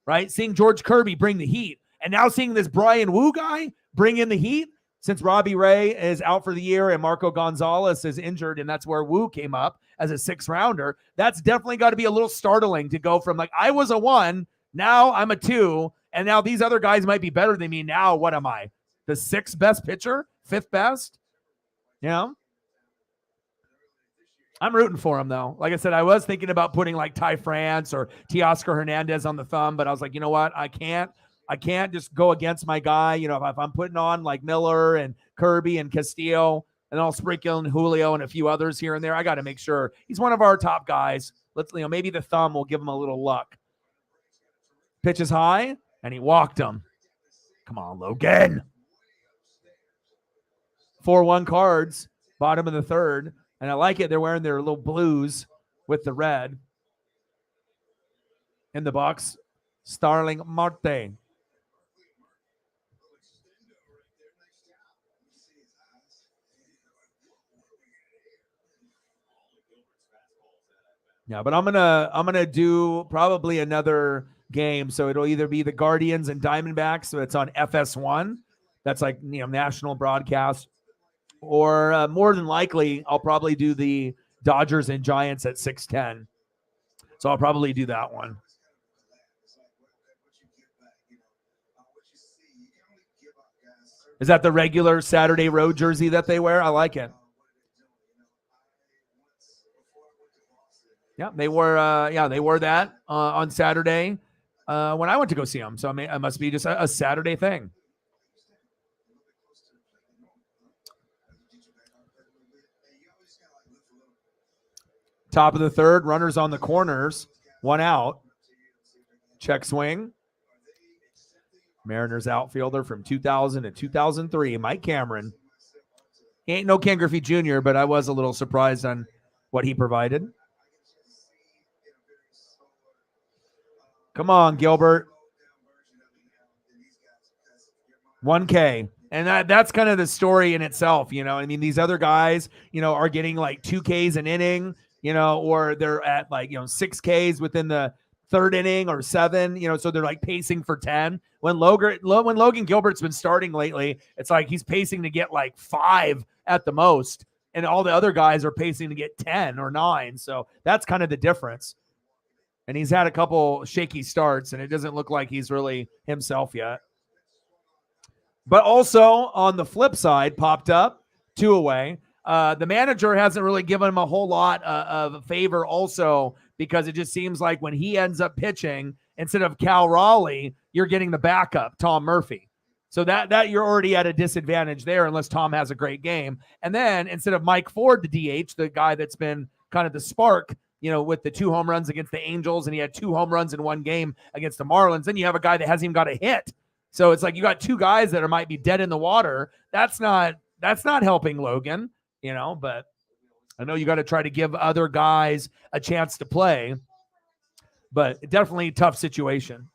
right? Seeing George Kirby bring the heat. And now seeing this Brian Wu guy bring in the heat since Robbie Ray is out for the year and Marco Gonzalez is injured, and that's where Wu came up as a 6th-rounder. That's definitely got to be a little startling to go from like, I was a 1, now I'm a 2, and now these other guys might be better than me. Now what am I? The 6th best pitcher? 5th best? I'm rooting for him, though. Like I said, I was thinking about putting like Ty France or Teoscar Hernandez on the thumb, but I was like, you know what? I can't just go against my guy. If I'm putting on like Miller and Kirby and Castillo, and I'll sprinkle in Julio and a few others here and there, I got to make sure he's one of our top guys. Let's, maybe the thumb will give him a little luck. Pitch is high, and he walked him. Come on, Logan. 4-1 Cards, bottom of the 3rd. And I like it. They're wearing their little blues with the red. In the box, Starling Marte. Yeah, but I'm gonna do probably another game. So it'll either be the Guardians and Diamondbacks, so it's on FS1. That's like national broadcast. Or more than likely, I'll probably do the Dodgers and Giants at 6:10. So I'll probably do that one. Is that the regular Saturday road jersey that they wear? I like it. Yeah, they wore that on Saturday when I went to go see them. So I mean, it must be just a Saturday thing. Top of the 3rd, runners on the corners, 1 out. Check swing. Mariners outfielder from 2000 to 2003, Mike Cameron. He ain't no Ken Griffey Jr., but I was a little surprised on what he provided. Come on, Gilbert. 1K. And that's kind of the story in itself, you know. I mean, these other guys, you know, are getting like 2Ks an inning, you know, or they're at like, you know, 6Ks within the third inning or 7, you know, so they're like pacing for 10. When Logan Gilbert's been starting lately, it's like he's pacing to get like 5 at the most, and all the other guys are pacing to get 10 or 9. So that's kind of the difference. And he's had a couple shaky starts, and it doesn't look like he's really himself yet. But also on the flip side, popped up 2 away. The manager hasn't really given him a whole lot of favor also, because it just seems like when he ends up pitching, instead of Cal Raleigh, you're getting the backup, Tom Murphy. So that you're already at a disadvantage there unless Tom has a great game. And then instead of Mike Ford, the DH, the guy that's been kind of the spark, you know, with the 2 home runs against the Angels, and he had 2 home runs in 1 game against the Marlins, then you have a guy that hasn't even got a hit. So it's like you got 2 guys that might be dead in the water. That's not helping Logan, you know, but I know you got to try to give other guys a chance to play, but definitely a tough situation.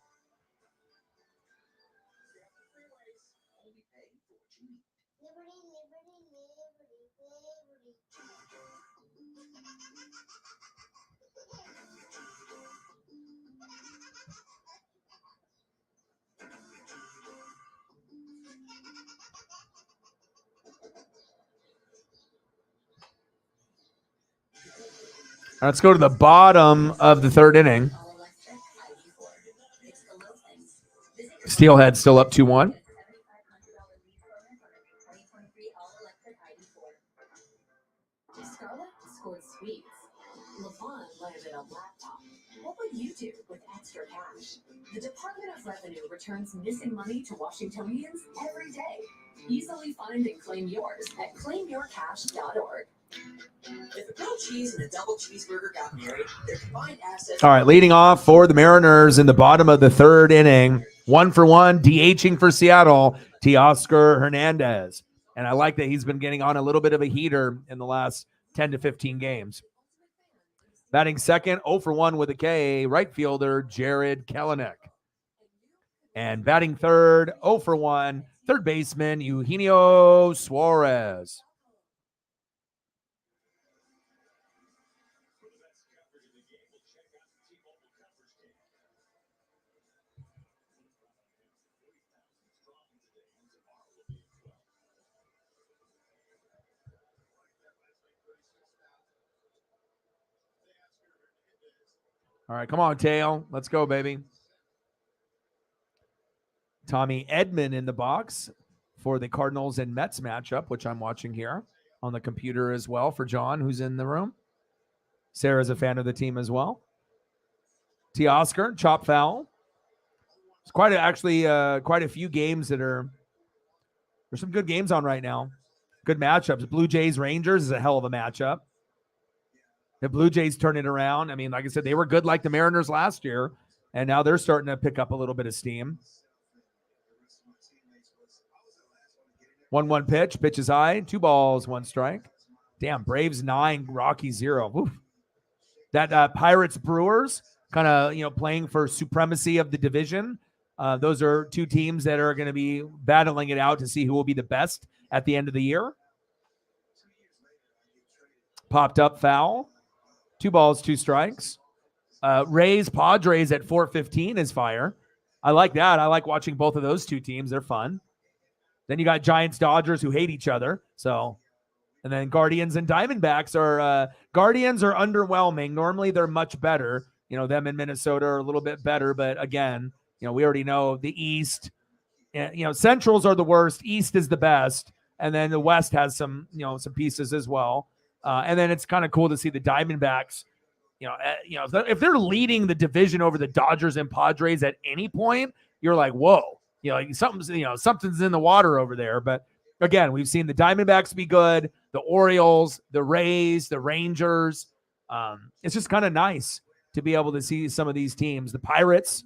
Let's go to the bottom of the 3rd inning. Steelhead still up 2-1. Scarlett scored sweets. LaVon landed a laptop. What would you do with extra cash? The Department of Revenue returns missing money to Washingtonians every day. Easily find and claim yours at claimyourcash.org. If a grilled cheese and a double cheeseburger got married, their combined assets. All right, leading off for the Mariners in the bottom of the 3rd inning, 1-for-1, DHing for Seattle, Teoscar Hernandez. And I like that he's been getting on a little bit of a heater in the last 10 to 15 games. Batting second, 0-for-1 with a K, right fielder Jared Kelenic. And batting third, 0-for-1, third baseman Eugenio Suarez. All right, come on, Tail. Let's go, baby. Tommy Edman in the box for the Cardinals and Mets matchup, which I'm watching here on the computer as well for John, who's in the room. Sarah's a fan of the team as well. Teoscar, chop foul. It's quite a few games that are – there's some good games on right now. Good matchups. Blue Jays Rangers is a hell of a matchup. The Blue Jays turn it around. I mean, like I said, they were good like the Mariners last year, and now they're starting to pick up a little bit of steam. 1-1 pitch. Pitch is high. 2 balls, 1 strike. Damn, Braves 9, Rocky 0. Oof. That Pirates Brewers kind of, playing for supremacy of the division. Those are 2 teams that are going to be battling it out to see who will be the best at the end of the year. Popped up foul. 2 balls, 2 strikes. Rays, Padres at 4:15 is fire. I like that. I like watching both of those 2 teams. They're fun. Then you got Giants, Dodgers who hate each other. So, and then Guardians and Diamondbacks are Guardians are underwhelming. Normally they're much better. Them in Minnesota are a little bit better, but again, we already know the East. Centrals are the worst. East is the best, and then the West has some pieces as well. And then it's kind of cool to see the Diamondbacks. If they're leading the division over the Dodgers and Padres at any point, you're like, whoa, something's in the water over there. But again, we've seen the Diamondbacks be good, the Orioles, the Rays, the Rangers. It's just kind of nice to be able to see some of these teams. The Pirates.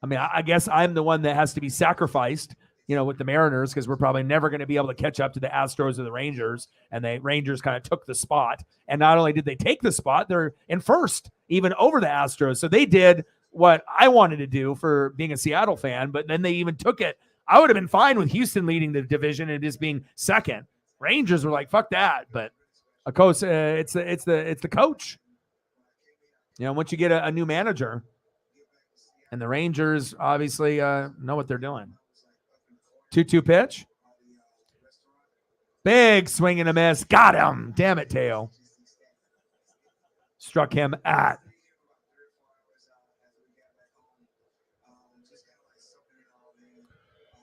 I mean, I guess I'm the one that has to be sacrificed, with the Mariners, because we're probably never going to be able to catch up to the Astros or the Rangers. And the Rangers kind of took the spot. And not only did they take the spot, they're in first, even over the Astros. So they did what I wanted to do for being a Seattle fan, but then they even took it. I would have been fine with Houston leading the division and just being second. Rangers were like, fuck that. But of course, it's the coach. You know, once you get a new manager, and the Rangers obviously know what they're doing. 2-2 pitch. Big swing and a miss. Got him. Damn it, Teo. Struck him at.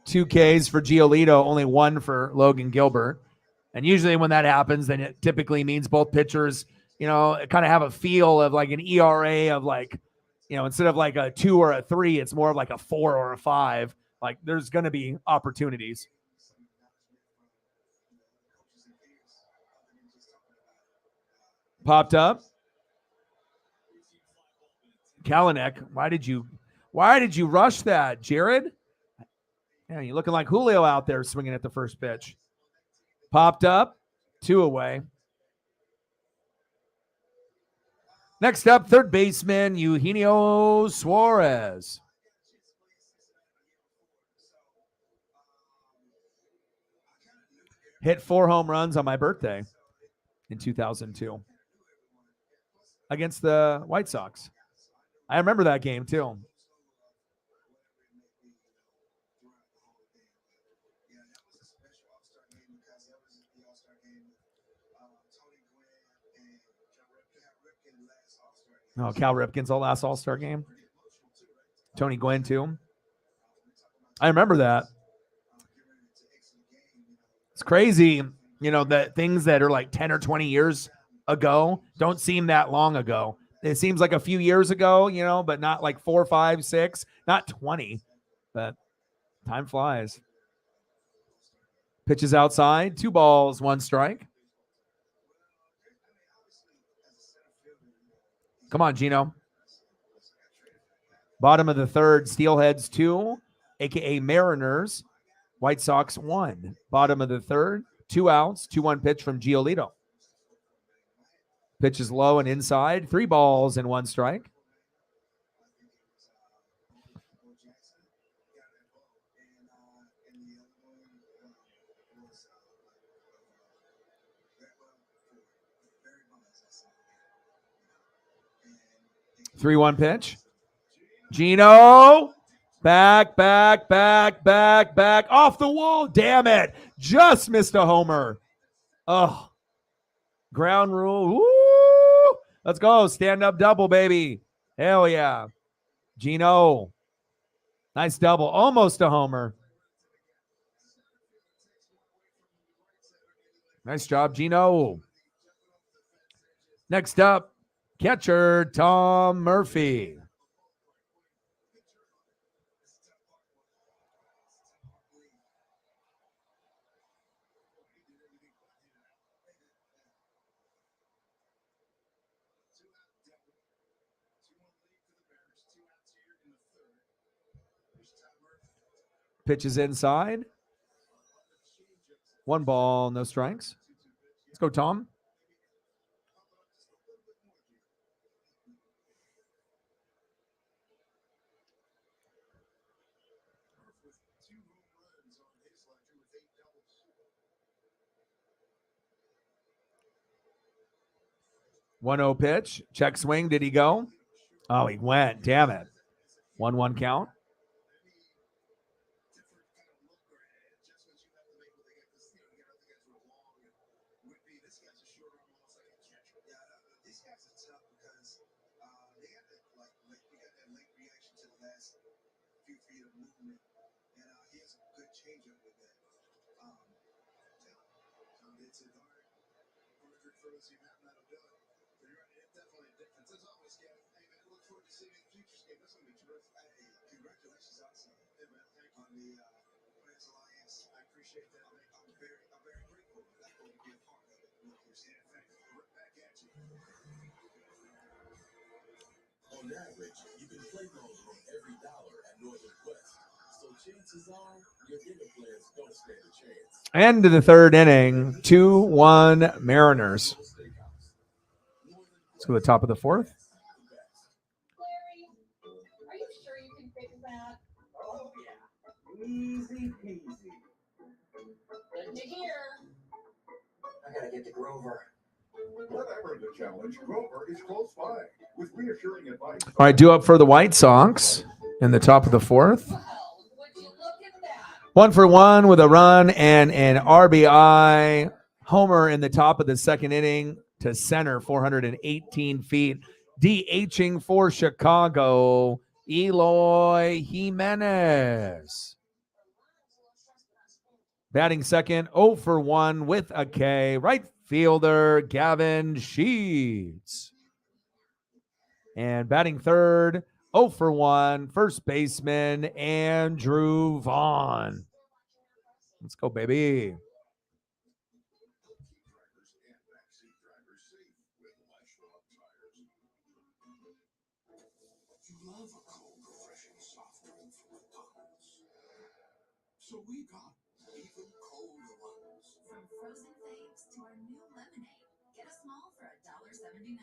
Two Ks for Giolito, only one for Logan Gilbert. And usually when that happens, then it typically means both pitchers, you know, kind of have a feel of like an ERA of like, you know, instead of like a 2 or a 3, it's more of like a 4 or a 5. Like there's going to be opportunities. Popped up. Kalanick, why did you rush that, Jared? Yeah, you're looking like Julio out there swinging at the first pitch. Popped up, 2 away. Next up, third baseman Eugenio Suarez. Hit 4 home runs on my birthday in 2002 against the White Sox. I remember that game too. Oh, Cal Ripken's last All-Star game. Tony Gwynn too. I remember that. It's crazy, you know, that things that are like 10 or 20 years ago don't seem that long ago. It seems like a few years ago, you know, but not like 4, 5, 6, not 20. But time flies. Pitches outside, 2 balls, 1 strike. Come on, Gino. Bottom of the third, Steelheads 2, a.k.a. Mariners. White Sox 1. Bottom of the third, 2 outs, 2-1 pitch from Giolito. Pitch is low and inside, 3 balls and 1 strike. Three 1 pitch. Gino. Back. Off the wall. Damn it. Just missed a homer. Oh. Ground rule. Woo! Let's go. Stand up double, baby. Hell yeah. Gino. Nice double. Almost a homer. Nice job, Gino. Next up, catcher Tom Murphy. Pitches inside. 1 ball, no strikes. Let's go, Tom. One 0 pitch. Check swing. Did he go? Oh, he went. Damn it. 1-1 count. On average, you can play goals from every dollar at Northern Quest. So chances are your bigger players don't stand a chance. End of the third inning. 2-1 Mariners. Let's go to the top of the fourth. that? Oh, yeah. Easy peasy. Good to hear. I gotta get to Grover. Whatever the challenge, Grover is close by with reassuring advice. All right, due up for the White Sox in the top of the fourth. Well, would you look at that? 1-for-1 with a run and an RBI. Homer in the top of the second inning to center, 418 feet. DHing for Chicago, Eloy Jimenez. Batting second, 0-for-1 with a K. Right fielder, Gavin Sheets. And batting third, 0-for-1, first baseman, Andrew Vaughn. Let's go, baby. You love a cold, refreshing, soft drink from McDonald's. So we got even colder ones. From frozen faves to our new lemonade. Get a small for $1.79.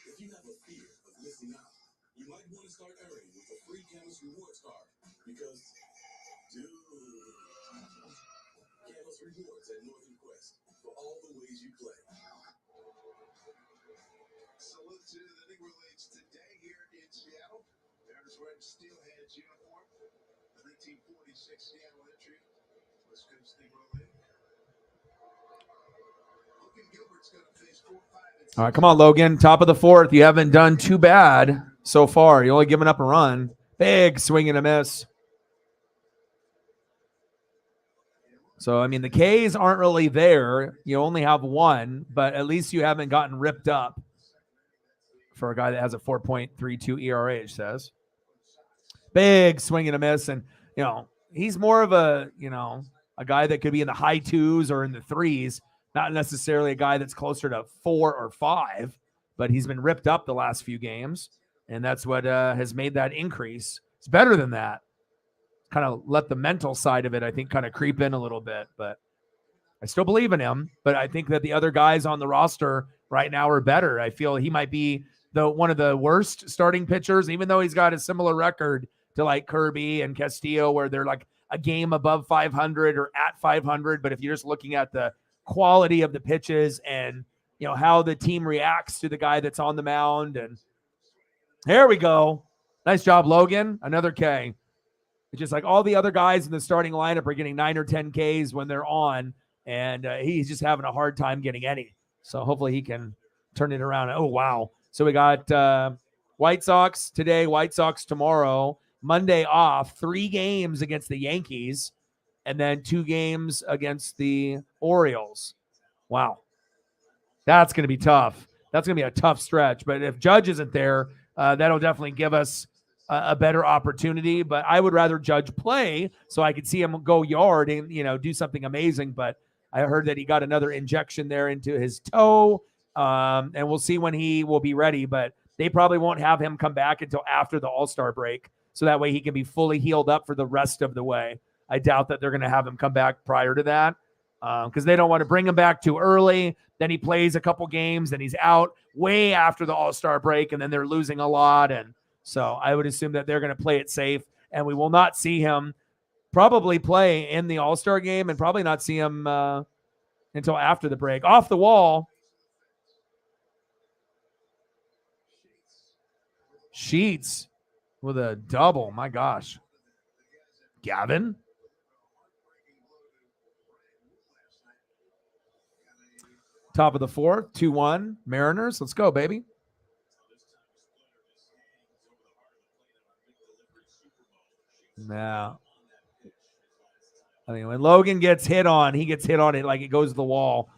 If you have a fear of missing out, you might want to start earning with a free Camus Rewards card. Because, dude, Camus Rewards at Northern Quest for all the ways you play. Salute to the Negro Leagues today here in Seattle. There's wearing Steelheads uniform, the 1946 Seattle entry, West Coast Negro League. Logan Gilbert's going to face 4, 5, and 6. All right, come on, Logan. Top of the fourth. You haven't done too bad so far. You're only giving up a run. Big swing and a miss. So, I mean, the Ks aren't really there. You only have one, but at least you haven't gotten ripped up for a guy that has a 4.32 ERA, it says. Big swing and a miss. And, he's more of a guy that could be in the high 2s or in the 3s, not necessarily a guy that's closer to 4 or 5, but he's been ripped up the last few games. And that's what has made that increase. It's better than that. Kind of let the mental side of it, I think, kind of creep in a little bit. But I still believe in him. But I think that the other guys on the roster right now are better. I feel he might be one of the worst starting pitchers, even though he's got a similar record to like Kirby and Castillo, where they're like a game above 500 or at 500. But if you're just looking at the quality of the pitches and, how the team reacts to the guy that's on the mound. And there we go. Nice job, Logan. Another K. It's just like all the other guys in the starting lineup are getting 9 or 10 Ks when they're on, and he's just having a hard time getting any. So hopefully he can turn it around. Oh, wow. So we got White Sox today, White Sox tomorrow, Monday off, 3 games against the Yankees, and then 2 games against the Orioles. Wow. That's going to be tough. That's going to be a tough stretch. But if Judge isn't there, that'll definitely give us a better opportunity. But I would rather Judge play so I could see him go yard and, do something amazing. But I heard that he got another injection there into his toe. And we'll see when he will be ready. But they probably won't have him come back until after the All-Star break. So that way he can be fully healed up for the rest of the way. I doubt that they're going to have him come back prior to that because they don't want to bring him back too early. Then he plays a couple games and he's out way after the All-Star break, and then they're losing a lot. And so I would assume that they're going to play it safe, and we will not see him probably play in the All-Star game and probably not see him until after the break. Off the wall. Sheets with a double. My gosh. Gavin. Top of the fourth, 2-1. Mariners. Let's go, baby. Now, I mean, when Logan gets hit on, he gets hit on it like it goes to the wall.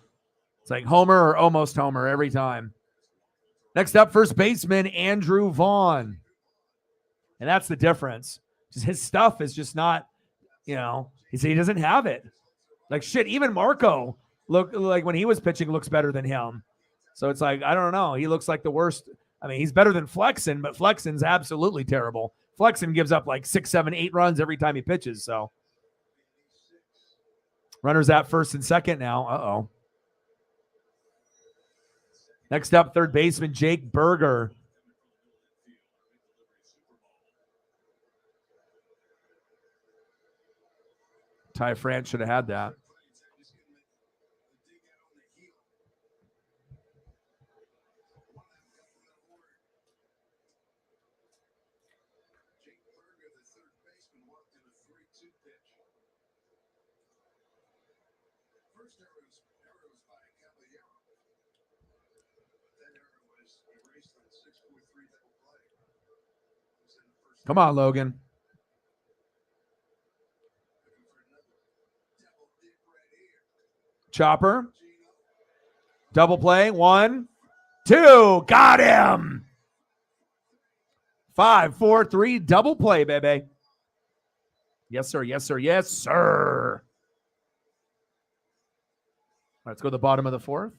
It's like Homer or almost Homer every time. Next up, first baseman, Andrew Vaughn. And that's the difference. Just his stuff is just not, he doesn't have it. Like shit, even Marco look like when he was pitching looks better than him. So it's like, I don't know. He looks like the worst. I mean, he's better than Flexen, but Flexen's absolutely terrible. Flexen gives up like 6, 7, 8 runs every time he pitches. So runners at first and second now. Uh-oh. Next up, third baseman Jake Berger. Ty France should have had that. Come on, Logan. Chopper. Double play. 1, 2. Got him. 5, 4, 3. Double play, baby. Yes, sir. Yes, sir. Yes, sir. Let's go to the bottom of the fourth.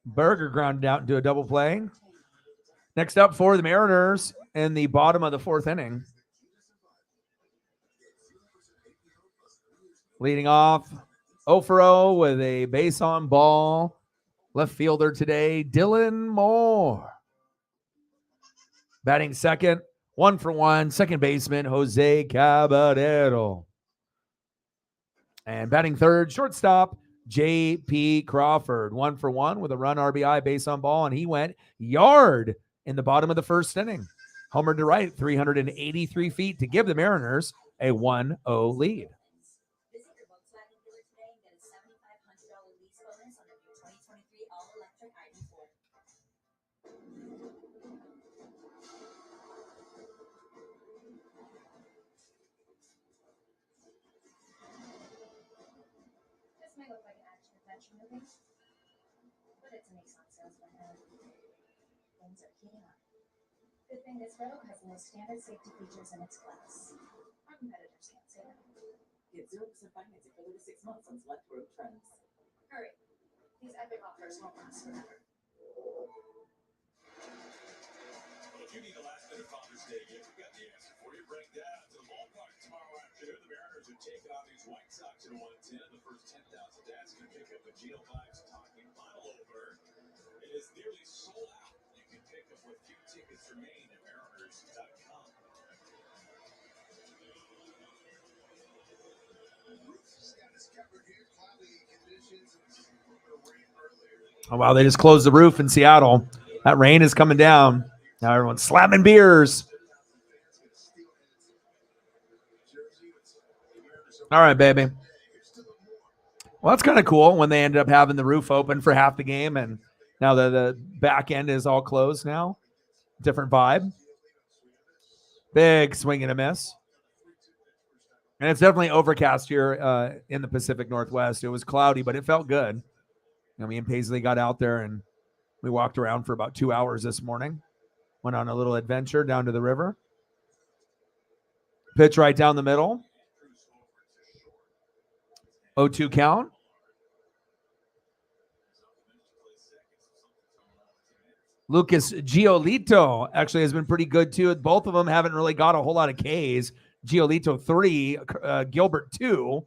Berger grounded out into a double play. Next up for the Mariners in the bottom of the fourth inning. Leading off, 0 for 0 with a base on ball. Left fielder today, Dylan Moore. Batting second, 1 for 1, second baseman, Jose Caballero. And batting third, shortstop, J.P. Crawford. 1 for 1 with a run RBI base on ball, and he went yard in the bottom of the first inning. Homer to right, 383 feet to give the Mariners a 1-0 lead. Visit your Volkswagen dealer today and get a $7,500 lease bonus on the new 2023 all-electric ID4. This may look like an action-adventure movie, but it's a Nissan salesman. Things are heating up. Good thing this Rogue has the most standard safety features in its class. Our competitors can't say that. Get 0% financing for 36 months on select Rogue trends. Hurry. These epic offers won't last forever. If you need a last-minute Father's Day gift, we've got the answer for you. Bring Dad to the ballpark tomorrow afternoon. The Mariners are taking on these White Sox in 110. The first 10,000 dads can pick up a Geo Vibes talking final over. It is nearly sold out. You can pick up what few tickets remain at Mariners.com. Oh, wow, they just closed the roof in Seattle. That rain is coming down. Now everyone's slamming beers. All right, baby. Well, that's kind of cool when they ended up having the roof open for half the game, and now the back end is all closed now. Different vibe. Big swing and a miss. And it's definitely overcast here in the Pacific Northwest. It was cloudy, but it felt good. Me and Paisley got out there, and we walked around for about 2 hours this morning. Went on a little adventure down to the river. Pitch right down the middle. 0-2 count. Lucas Giolito actually has been pretty good too. Both of them haven't really got a whole lot of Ks. Giolito 3, Gilbert 2.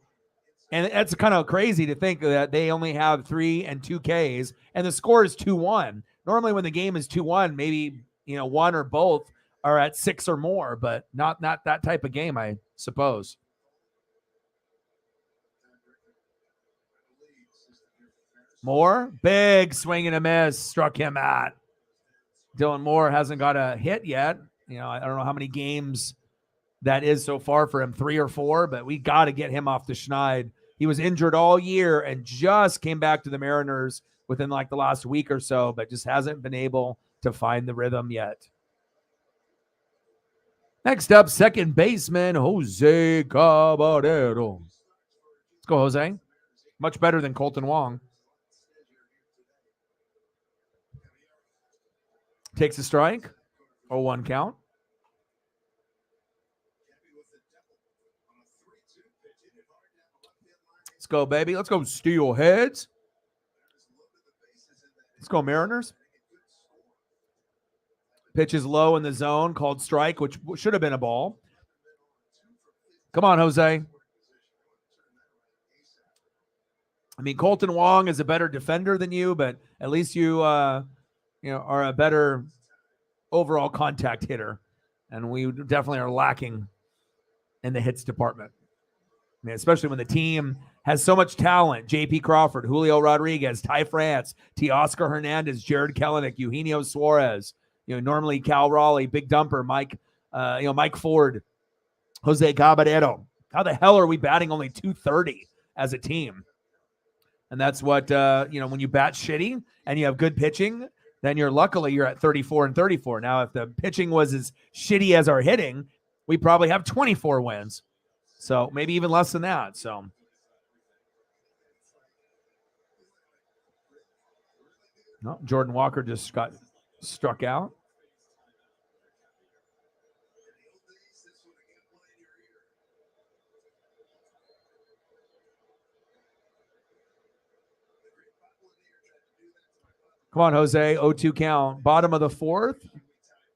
And that's kind of crazy to think that they only have 3 and 2 Ks, and the score is 2-1. Normally when the game is 2-1, maybe, one or both are at 6 or more, but not that type of game, I suppose. Moore, big swing and a miss, struck him out. Dylan Moore hasn't got a hit yet. I don't know how many games that is so far for him, 3 or 4, but we got to get him off the schneid. He was injured all year and just came back to the Mariners within like the last week or so, but just hasn't been able to find the rhythm yet. Next up, second baseman, Jose Caballero. Let's go, Jose. Much better than Colton Wong. Takes a strike. 0-1 count. Let's go, baby. Let's go, Steelheads. Let's go Mariners. Pitch is low in the zone, called strike, which should have been a ball. Come on, Jose. I mean, Colton Wong is a better defender than you, but at least you, are a better overall contact hitter, and we definitely are lacking in the hits department. I mean, especially when the team has so much talent: J.P. Crawford, Julio Rodriguez, Ty France, Teoscar Hernandez, Jared Kelenic, Eugenio Suarez. Normally Cal Raleigh, Big Dumper, Mike Ford, Jose Caballero. How the hell are we batting only 230 as a team? And that's what, when you bat shitty and you have good pitching, then you're at 34 and 34. Now, if the pitching was as shitty as our hitting, we probably have 24 wins. So maybe even less than that. So no, Jordan Walker just got struck out. Come on, Jose. 0-2 count. Bottom of the fourth.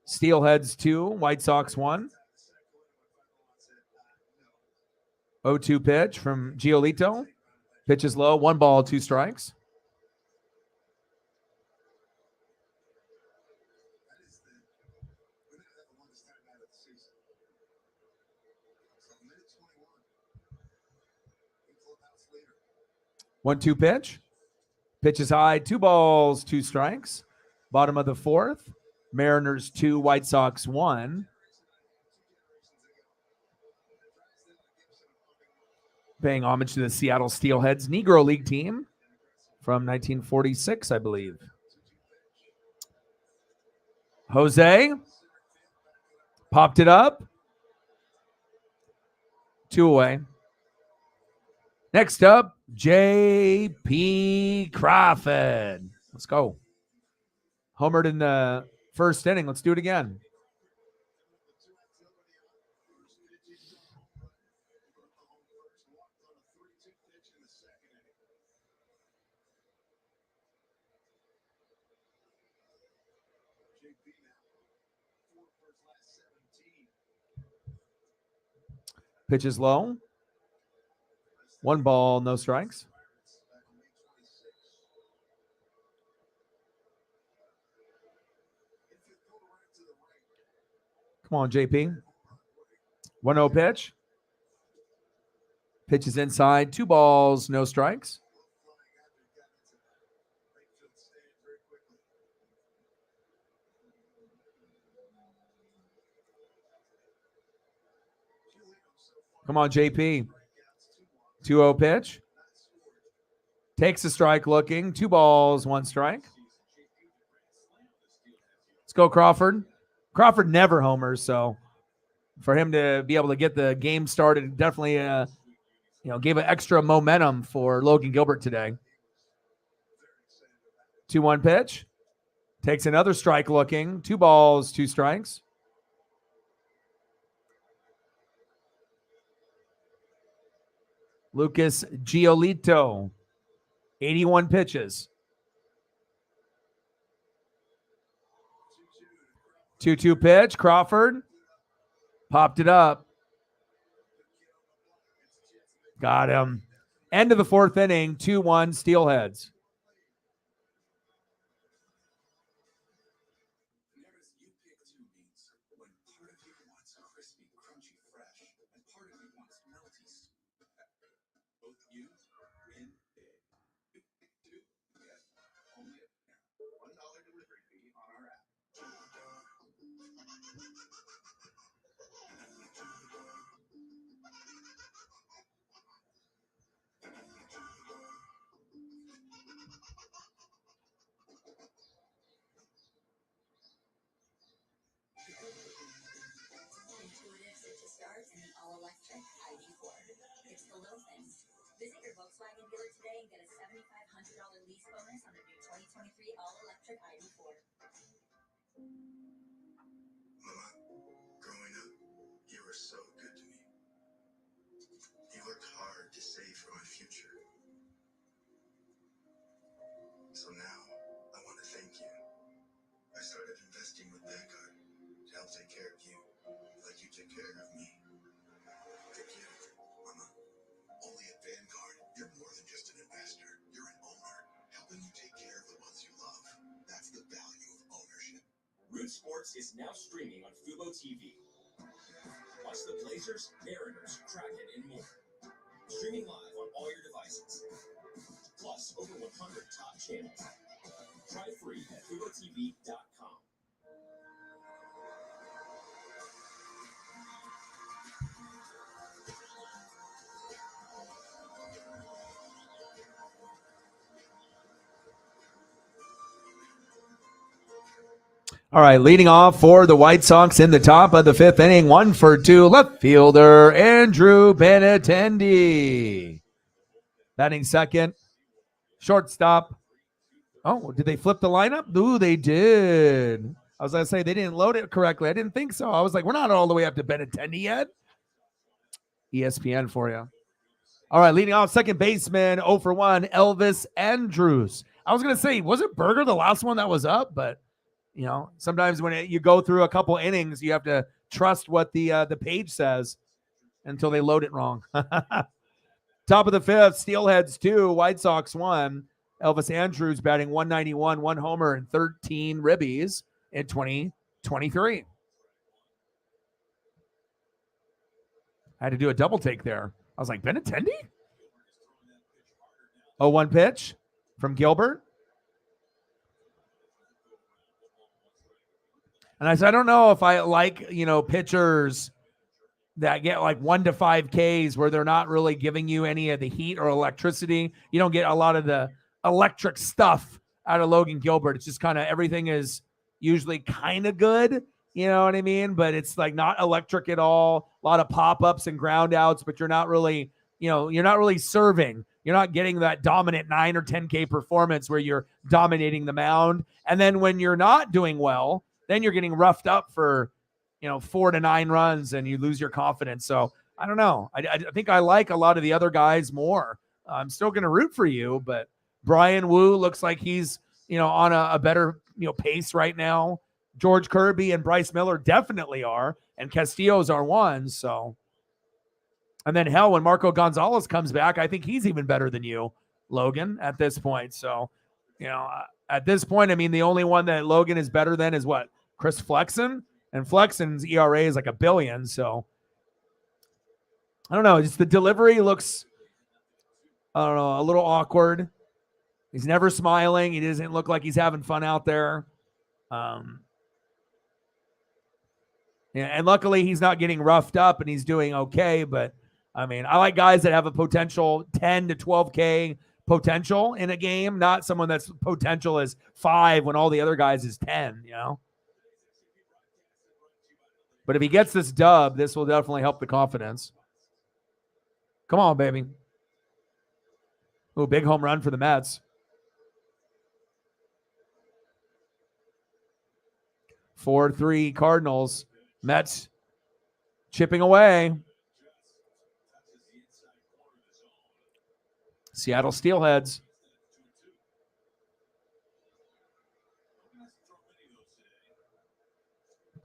Steelheads 2, White Sox 1. 0-2 pitch from Giolito. Pitch is low. 1 ball, 2 strikes. One, 2 pitch. Pitch is high. 2 balls, 2 strikes. Bottom of the fourth. Mariners 2, White Sox 1. Paying homage to the Seattle Steelheads Negro League team from 1946, I believe. Jose popped it up. 2 away. Next up, J.P. Crawford. Let's go. Homered in the first inning. Let's do it again. Pitch is low. 1 ball, no strikes. Come on, JP. 1-0 pitch. Pitch is inside. 2 balls, no strikes. Come on, JP. 2-0 pitch. Takes a strike looking. 2 balls, 1 strike. Let's go, Crawford. Crawford never homers, so for him to be able to get the game started, definitely gave an extra momentum for Logan Gilbert today. 2-1 pitch. Takes another strike looking. 2 balls, 2 strikes. Lucas Giolito, 81 pitches. 2-2 pitch. Crawford popped it up. Got him. End of the fourth inning, 2-1 Steelheads. Intuitive Citrus Stars and the all-electric ID4. It's the little things. Visit your Volkswagen dealer today and get a $7,500 lease bonus on the new 2023 all-electric ID4. Mama, growing up, you were so good to me. You worked hard to save for my future. So now, I want to I started investing with Vanguard to help take care of you, like you took care of me. Get it, Mama? Only at Vanguard, you're more than just an investor. You're an owner, helping you take care of the ones you love. That's the value of ownership. Root Sports is now streaming on Fubo TV. Watch the Blazers, Mariners, Kraken, and more. Streaming live on all your devices. Plus, over 100 top channels. Try free at FuboTV.com. All right, leading off for the White Sox in the top of the fifth inning, 1 for 2, left fielder Andrew Benintendi. Batting second, shortstop. Oh, did they flip the lineup? Ooh, they did. I was going to say they didn't load it correctly. I didn't think so. I was like, we're not all the way up to Benintendi yet. ESPN for you. All right, leading off, second baseman, 0 for 1, Elvis Andrus. I was going to say, wasn't Berger the last one that was up? But you know, sometimes when you go through a couple innings, you have to trust what the page says until they load it wrong. Top of the fifth, Steelheads 2, White Sox 1. Elvis Andrus batting 191, 1 homer, and 13 ribbies in 2023. I had to do a double take there. I was like, Benintendi? 0-1 pitch from Gilbert. And I said, I don't know if I like, pitchers that get like 1 to 5 Ks where they're not really giving you any of the heat or electricity. You don't get a lot of the electric stuff out of Logan Gilbert. It's just kind of everything is usually kind of good. You know what I mean? But it's like not electric at all. A lot of pop-ups and ground outs, but you're not really, you're not really serving. You're not getting that dominant 9 or 10K performance where you're dominating the mound. And then when you're not doing well, then you're getting roughed up for, 4 to 9 runs and you lose your confidence. So I don't know. I think I like a lot of the other guys more. I'm still going to root for you, but Brian Wu looks like he's, on a better, pace right now. George Kirby and Bryce Miller definitely are, and Castillo's are ones. So, and then hell, when Marco Gonzalez comes back, I think he's even better than you, Logan, at this point. So, at this point, I mean, the only one that Logan is better than is what? Chris Flexen? And Flexen's ERA is like 1 billion. So, I don't know. Just the delivery looks, I don't know, a little awkward. He's never smiling. He doesn't look like he's having fun out there. Yeah, and luckily he's not getting roughed up and he's doing okay. But I mean, I like guys that have a potential 10 to 12K potential in a game, not someone that's potential is 5 when all the other guys is 10, But if he gets this dub, this will definitely help the confidence. Come on, baby. Ooh, big home run for the Mets. 4-3 Cardinals. Mets chipping away. Seattle Steelheads.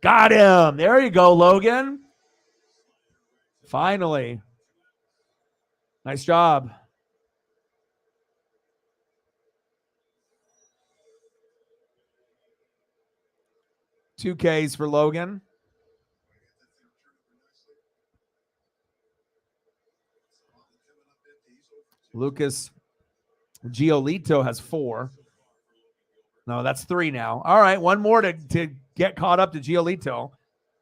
Got him. There you go, Logan. Finally. Nice job. Two Ks for Logan. Lucas Giolito has 4. No, that's 3 now. All right, one more to get caught up to Giolito.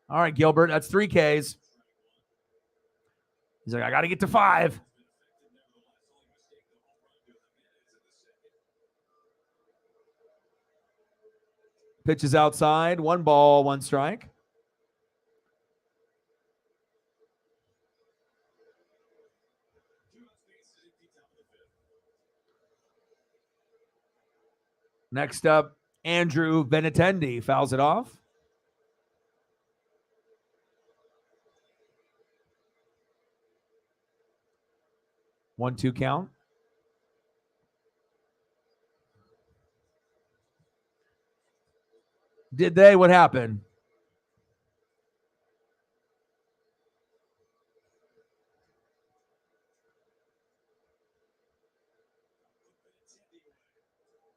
All right, Gilbert, that's 3 Ks. He's like, I got to get to 5. Pitches outside. 1 ball, 1 strike. Next up, Andrew Benintendi fouls it off. One, 2 count. Did they? What happened?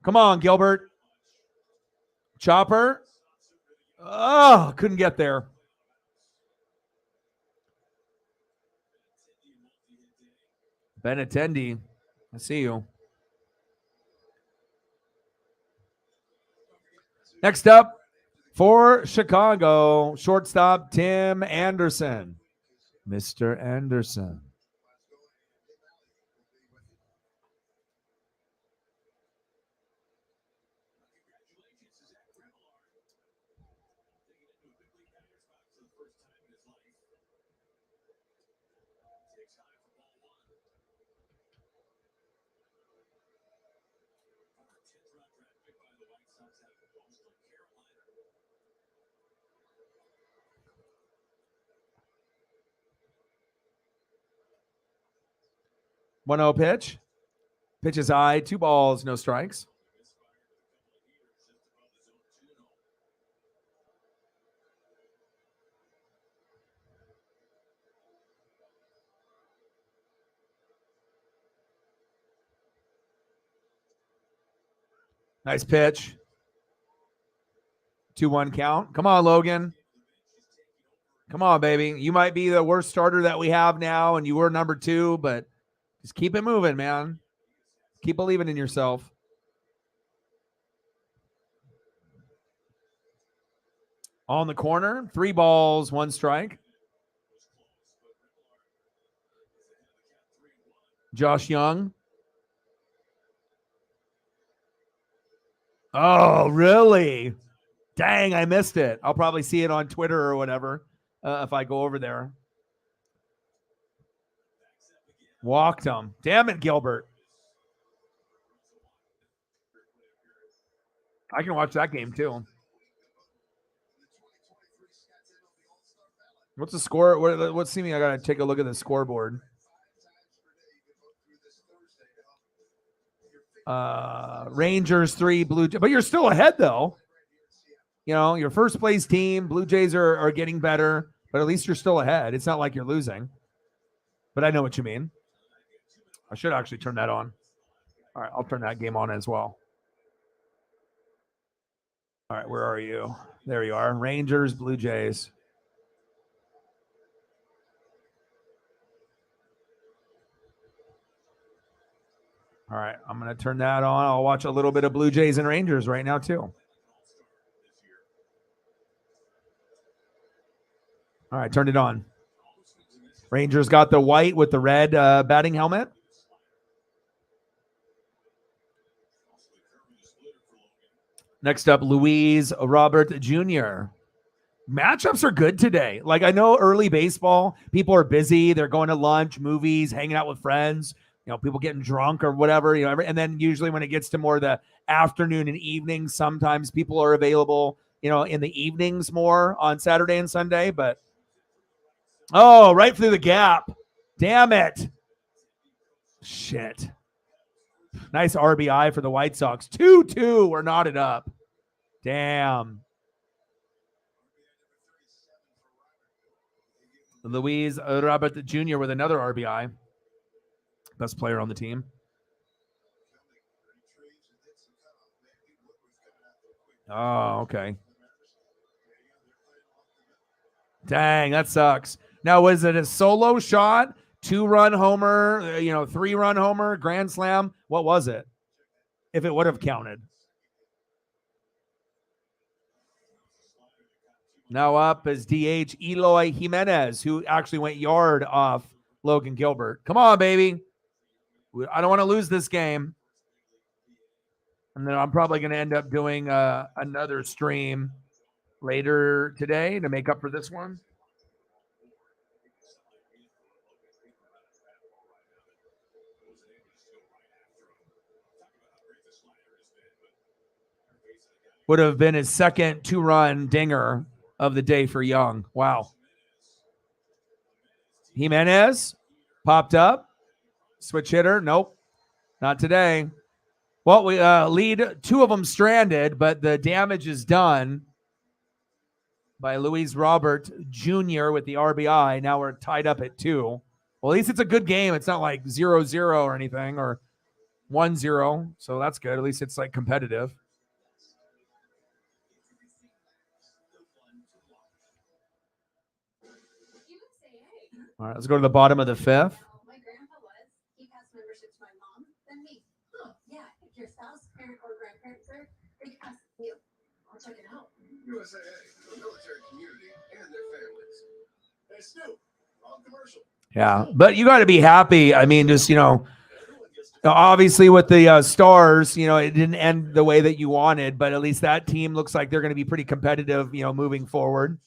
Come on, Gilbert. Chopper. Oh, couldn't get there. Benintendi. I see you. Next up for Chicago, shortstop Tim Anderson. Mr. Anderson. One 0 pitch. Pitch is high. 2 balls, no strikes. Nice pitch. 2-1 count. Come on, Logan. Come on, baby. You might be the worst starter that we have now, and you were number 2, but just keep it moving, man. Keep believing in yourself. On the corner, 3 balls, 1 strike. Josh Young. Oh, really? Dang, I missed it. I'll probably see it on Twitter or whatever if I go over there. Walked him. Damn it, Gilbert. I can watch that game too. What's the score? What's see me? I gotta take a look at the scoreboard. Rangers 3, Blue Jays, but you're still ahead though. You know, your first place team, Blue Jays are getting better, but at least you're still ahead. It's not like you're losing. But I know what you mean. I should actually turn that on. All right, I'll turn that game on as well. All right, where are you? There you are. Rangers, Blue Jays. All right, I'm going to turn that on. I'll watch a little bit of Blue Jays and Rangers right now too. All right, turned it on. Rangers got the white with the red batting helmet. Next up, Luis Robert Jr. Matchups are good today. Like, I know early baseball, people are busy. They're going to lunch, movies, hanging out with friends. You know, people getting drunk or whatever, you know, and then usually when it gets to more the afternoon and evening, sometimes people are available, you know, in the evenings more on Saturday and Sunday, but oh, right through the gap. Damn it. Shit. Nice RBI for the White Sox. 2-2. We're knotted up. Damn. Luis Robert Jr. with another RBI. Best player on the team. Oh, okay. Dang, that sucks. Now, was it a solo shot, 2-run homer, 3-run homer, grand slam? What was it? If it would have counted. Now up is DH Eloy Jimenez, who actually went yard off Logan Gilbert. Come on, baby. I don't want to lose this game. And then I'm probably going to end up doing another stream later today to make up for this one. Would have been his second 2-run dinger of the day for Young. Wow. Jimenez popped up. Switch hitter. Nope. Not today. Well, we lead 2 of them stranded, but the damage is done. by Luis Robert Jr. with the RBI. Now we're tied up at 2. Well, at least it's a good game. It's not like 0-0 or anything, or 1-0. So that's good. At least it's like competitive. All right, let's go to the bottom of the 5th. My grandpa was. He passed membership to my mom, then me. Huh, yeah, if your spouse, parent, or grandparent were, they pass you. I'll check it out. USAA, the military community and their families. Hey, Snoop, on commercial. Yeah, but you got to be happy. I mean, just, obviously with the Stars, it didn't end the way that you wanted, but at least that team looks like they're going to be pretty competitive, moving forward.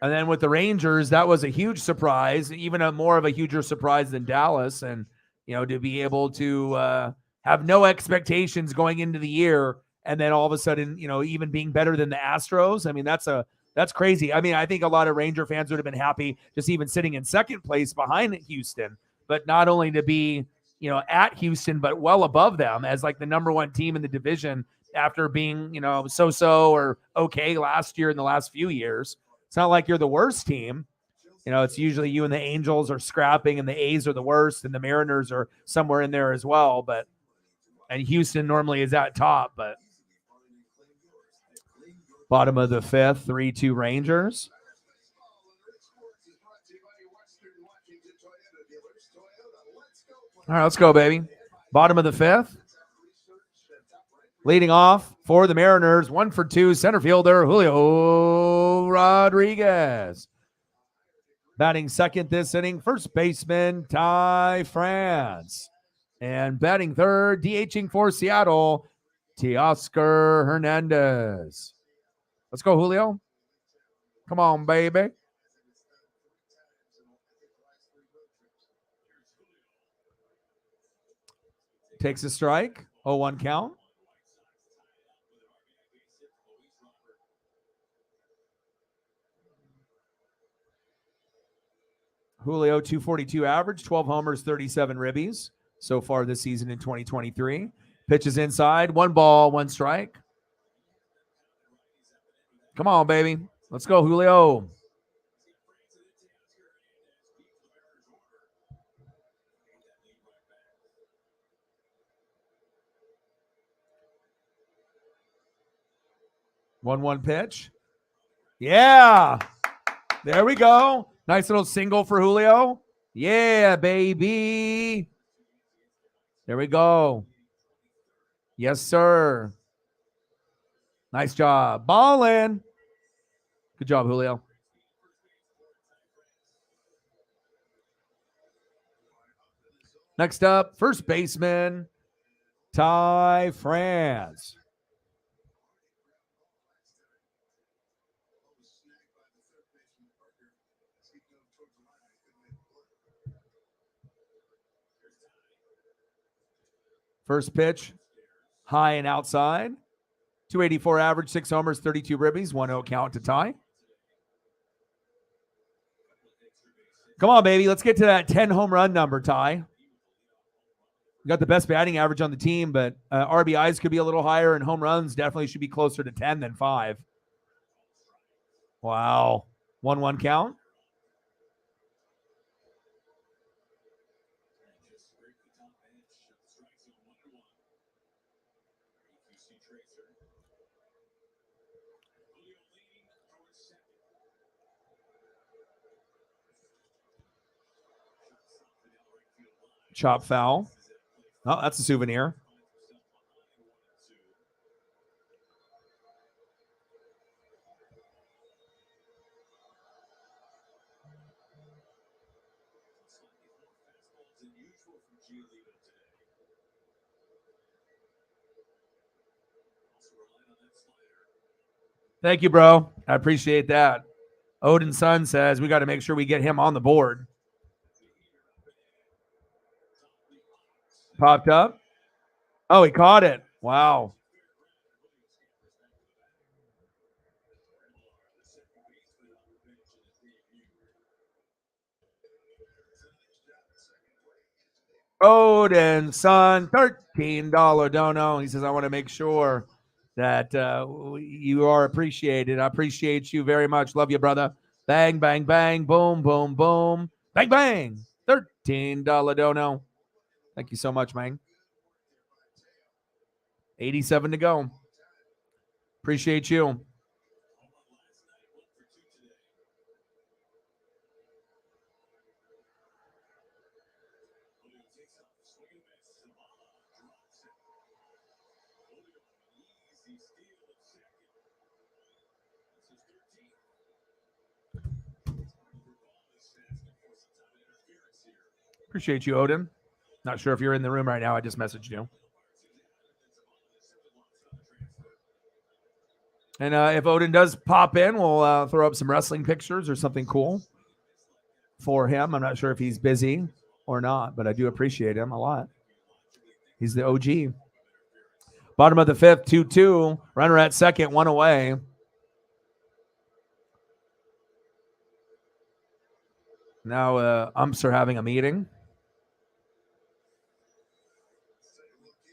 And then with the Rangers, that was a huge surprise, even more of a huger surprise than Dallas. And, to be able to have no expectations going into the year, and then all of a sudden, even being better than the Astros. I mean, that's crazy. I mean, I think a lot of Ranger fans would have been happy just even sitting in second place behind Houston, but not only to be, at Houston, but well above them as like the number 1 team in the division after being, so-so or okay last year in the last few years. It's not like you're the worst team. It's usually you and the Angels are scrapping and the A's are the worst and the Mariners are somewhere in there as well. And Houston normally is at top, but bottom of the 5th, 3-2 Rangers. All right, let's go, baby. Bottom of the 5th. Leading off for the Mariners, 1 for 2, center fielder Julio Rodriguez. Batting second this inning, first baseman Ty France. And batting third, DHing for Seattle, Teoscar Hernandez. Let's go, Julio. Come on, baby. Takes a strike, 0-1 count. Julio, 242 average, 12 homers, 37 ribbies so far this season in 2023. Pitches inside, 1 ball, 1 strike. Come on, baby. Let's go, Julio. One pitch. Yeah. There we go. Nice little single for Julio. Yeah, baby. There we go. Yes, sir. Nice job. Ballin'. Good job, Julio. Next up, first baseman, Ty France. First pitch, high and outside. 284 average, 6 homers, 32 ribbies, 1-0 count to Ty. Come on, baby. Let's get to that 10 home run number, Ty. You got the best batting average on the team, but RBIs could be a little higher, and home runs definitely should be closer to 10 than 5. Wow. 1-1 count. Chop foul. Oh, that's a souvenir. Thank you, bro. I appreciate that. Odin Sun says we got to make sure we get him on the board. Popped up. Oh, he caught it. Wow. Odin Sun, $13 dono. He says, I want to make sure that you are appreciated. I appreciate you very much. Love you, brother. Bang, bang, bang, boom, boom, boom. Bang, bang. $13 dono. Thank you so much, man. 87 to go. Appreciate you. Appreciate you, Odin. Not sure if you're in the room right now. I just messaged you. And if Odin does pop in, we'll throw up some wrestling pictures or something cool for him. I'm not sure if he's busy or not, but I do appreciate him a lot. He's the OG. Bottom of the fifth, 2-2. Runner at second, one away. Now umps are having a meeting.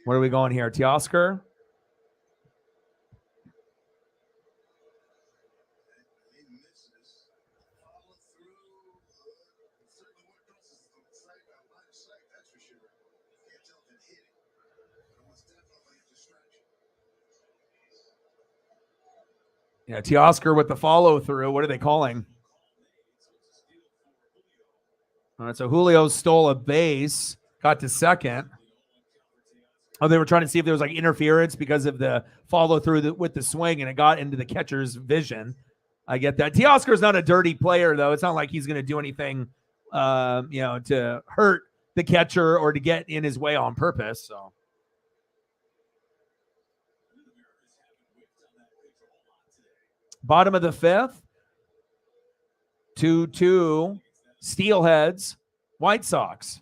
Where are we going here? Teoscar? Yeah, Teoscar with the follow through. What are they calling? All right, so Julio stole a base, got to second. Oh, they were trying to see if there was like interference because of the follow through with the swing, and it got into the catcher's vision. I get that. Teoscar's not a dirty player, though. It's not like he's going to do anything, to hurt the catcher or to get in his way on purpose. So. Bottom of the fifth, 2-2, Steelheads, White Sox.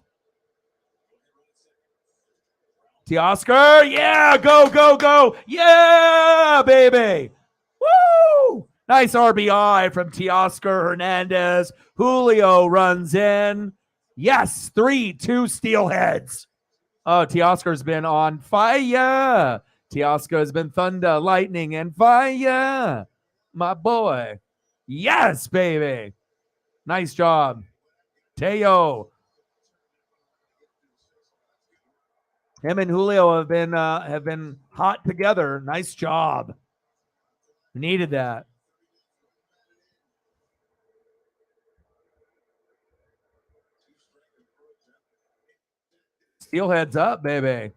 Teoscar, yeah, go, go, go. Yeah, baby. Woo! Nice RBI from Teoscar Hernandez. Julio runs in. Yes, 3-2 Steelheads. Oh, Teoscar's been on fire. Teoscar has been thunder, lightning, and fire. My boy. Yes, baby. Nice job. Teo. Him and Julio have been hot together. Nice job. Needed that. Steelheads up, baby.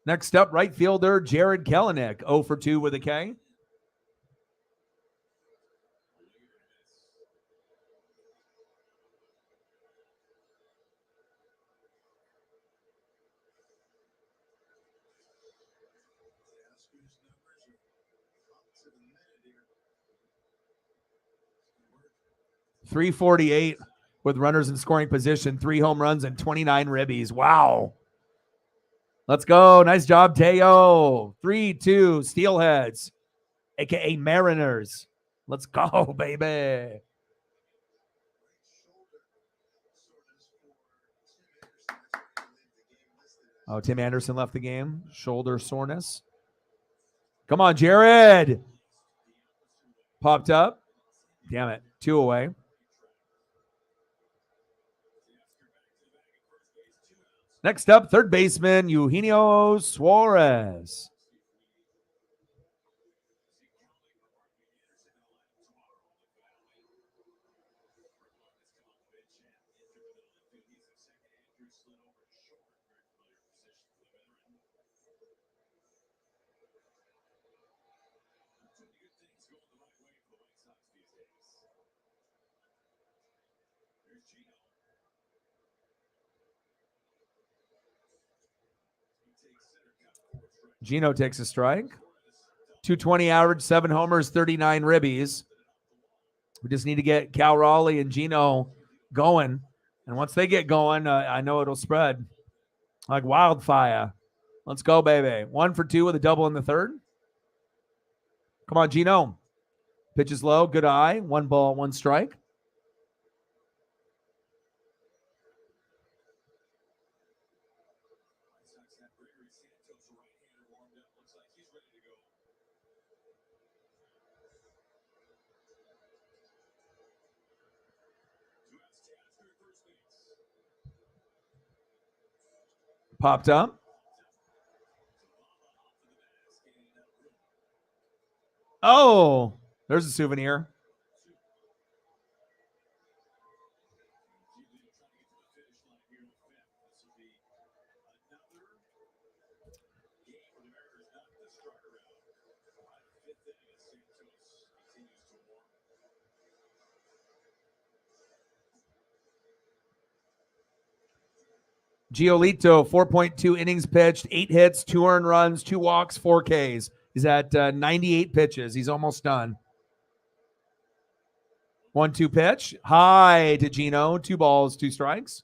Next up, right fielder Jared Kelenic, 0 for 2 with a K. .348 with runners in scoring position, 3 home runs and 29 ribbies. Wow. Let's go. Nice job, Teo. 3-2 Steelheads, a.k.a. Mariners. Let's go, baby. Oh, Tim Anderson left the game. Shoulder soreness. Come on, Jared. Popped up. Damn it. 2 away. Next up, third baseman Eugenio Suarez. Gino takes a strike. 220 average, 7 homers, 39 ribbies. We just need to get Cal Raleigh and Gino going. And once they get going, I know it'll spread like wildfire. Let's go, baby. 1 for 2 with a double in the third. Come on, Gino. Pitches low, good eye. 1 ball, 1 strike. Gregory Santos, right-hander, warmed up. Looks like he's ready to go. Two outs, Tasker at first base. Popped up. Oh, there's a souvenir. Giolito, 4.2 innings pitched, 8 hits, 2 earned runs, 2 walks, 4 Ks. He's at 98 pitches. He's almost done. 1-2 pitch. High to Gino. 2 balls, 2 strikes.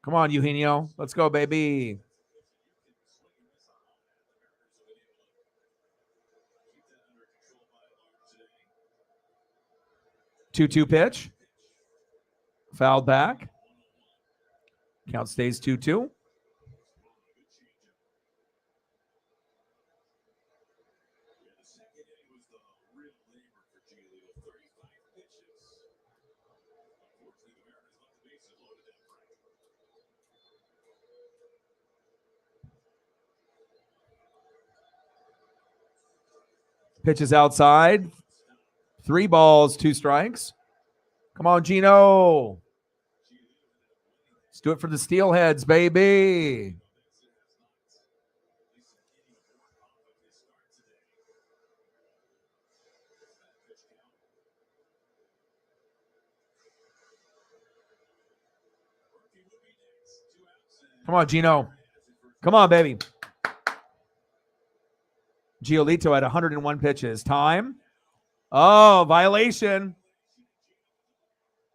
Come on, Eugenio. Let's go, baby. Two pitch. Fouled back. Count stays 2-2. Pitches outside. 3 balls, 2 strikes. Come on, Gino. Let's do it for the Steelheads, baby. Come on, Gino. Come on, baby. Giolito had 101 pitches. Time. Oh, violation.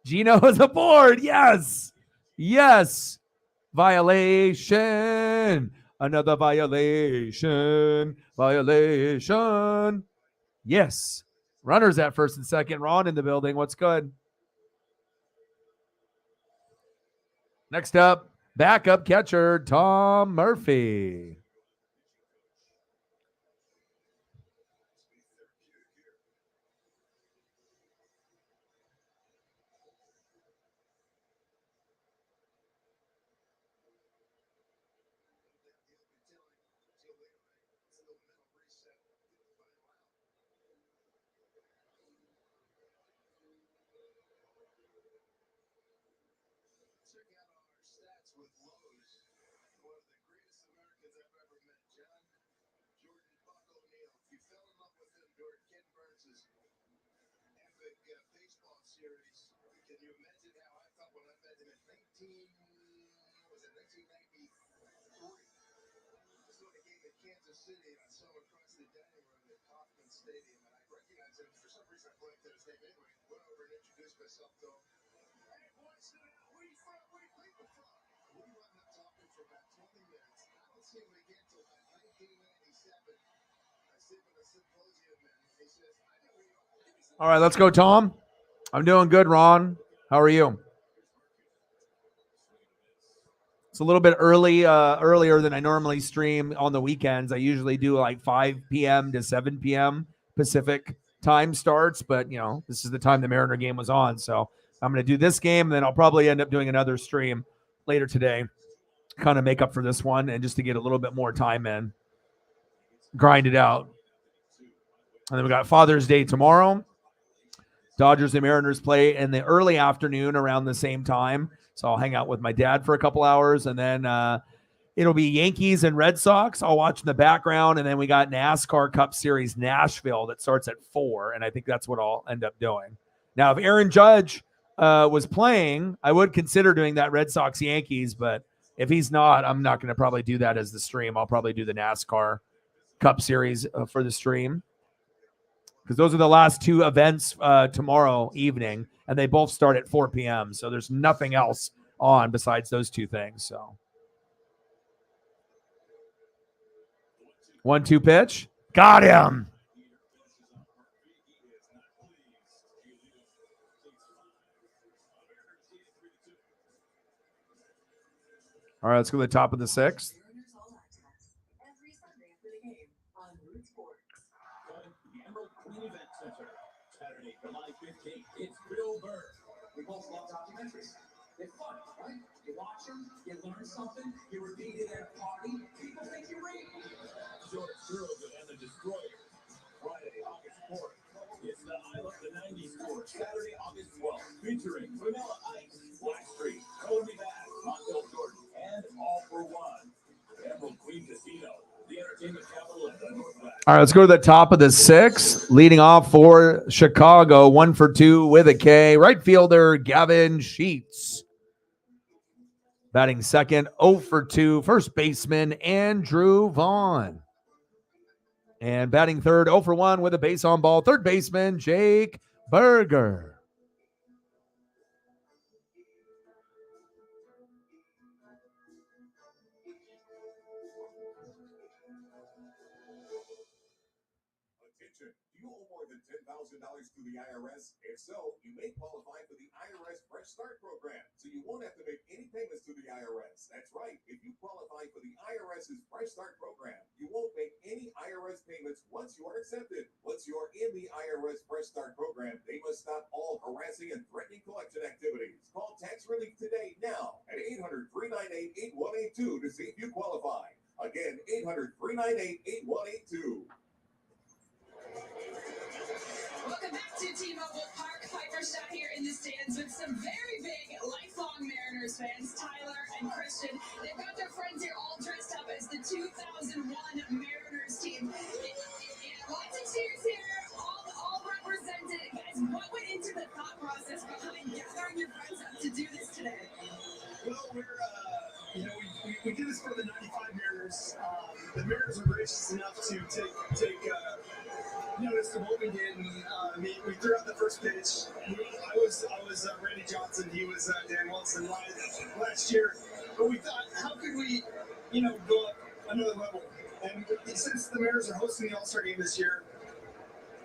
Gino is aboard. Yes. Yes. Violation. Another violation. Violation. Yes. Runners at first and second. Ron in the building. What's good? Next up, backup catcher Tom Murphy. All right, let's go, Tom. I'm doing good, Ron. How are you? It's a little bit earlier than I normally stream on the weekends. I usually do like 5 p.m. to 7 p.m. Pacific time starts, but this is the time the Mariner game was on. So I'm going to do this game, and then I'll probably end up doing another stream later today, kind of make up for this one, and just to get a little bit more time in, grind it out. And then we got Father's Day tomorrow. Dodgers and Mariners play in the early afternoon around the same time. So I'll hang out with my dad for a couple hours, and then it'll be Yankees and Red Sox. I'll watch in the background, and then we got NASCAR Cup Series Nashville that starts at 4, and I think that's what I'll end up doing. Now, if Aaron Judge was playing, I would consider doing that Red Sox Yankees, but if he's not, I'm not going to probably do that as the stream. I'll probably do the NASCAR Cup Series for the stream, because those are the last 2 events tomorrow evening, and they both start at 4 p.m. So there's nothing else on besides those 2 things. So 1-2 pitch. Got him. All right, let's go to the top of the sixth. Mariners All Access. Every Sunday after the game on Root Sports. The Emerald Queen Event Center. Saturday, July 15th. It's Bill Burr. We both love documentaries. They're fun, right? You watch them, you learn something, you repeat it at a party, people think you're real. George Thorogood and the Destroyers. Friday, August 4th. It's the I Love the 90s tour. Saturday, August 12th. Featuring Vanilla Ice, Blackstreet, Color Me Back, Montel Jordan, and All for One. Emerald Queen Casino, the entertainment capital of the Northwest. All right, let's go to the top of the sixth. Leading off for Chicago, 1 for 2 with a K. Right fielder Gavin Sheets. Batting second, 0 for 2. First baseman Andrew Vaughn. And batting third, 0 for 1 with a base on ball. Third baseman Jake Berger. Attention, do you owe more than $10,000 to the IRS? If so, you may qualify for the IRS Fresh Start program, so you won't have to make any payments to the IRS. That's right. If you qualify for the IRS's Fresh Start program, you won't make any IRS payments once you are accepted. Once you are in the IRS Fresh Start program, they must stop all harassing and threatening collection activities. Call Tax Relief today now at 800-398-8182 to see if you qualify. Again, 800-398-8182. Welcome back to T-Mobile Park. Piper Shaw here in the stands with some very big lifelong Mariners fans, Tyler and Christian. They've got their friends here all dressed up as the 2001 Mariners team. Lots of cheers here, all represented. Guys, what went into the thought process behind gathering your friends up to do this today? Well, we did this for the 95 Mariners. The Mariners were gracious enough to take notice of what we did. And, we threw out the first pitch. I was Randy Johnson. He was Dan Wilson last year. But we thought, how could we, go up another level? And since the Mariners are hosting the All-Star game this year,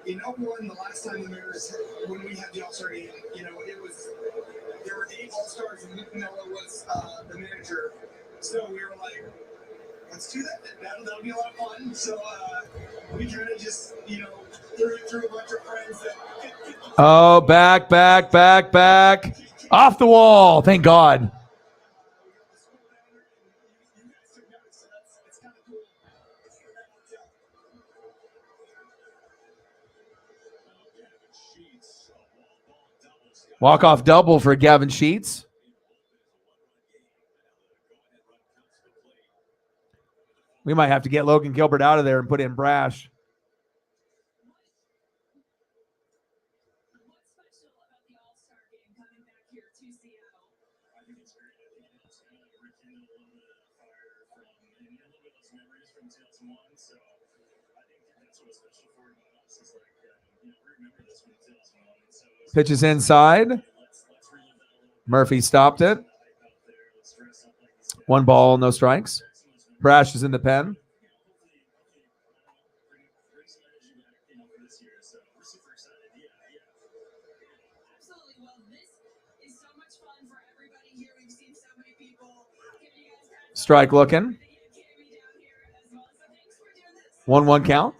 in 01, the last time the Mariners, when we had the All-Star game, there were 8 All-Stars and Nick Miller was the manager. So we were like, let's do that. That'll be a lot of fun. So we kind of just, threw a bunch of friends that. Oh, back. Off the wall. Thank God. Walk-off double for Gavin Sheets. We might have to get Logan Gilbert out of there and put in Brash. What's special about the All-Star game coming back here to Seattle? I think it's great. I think it's going to rekindle a little bit of fire and a little bit of those memories from 2001. So I think that's what's special for it about us is remember this from 2001. So Pitches inside. Murphy stopped it. 1 ball, no strikes. Brash is in the pen. Absolutely. Well, this is so much fun for everybody here. We've seen so many people giving you guys that Strike looking. the Academy down here as well. So thanks for doing this. 1-1 count. All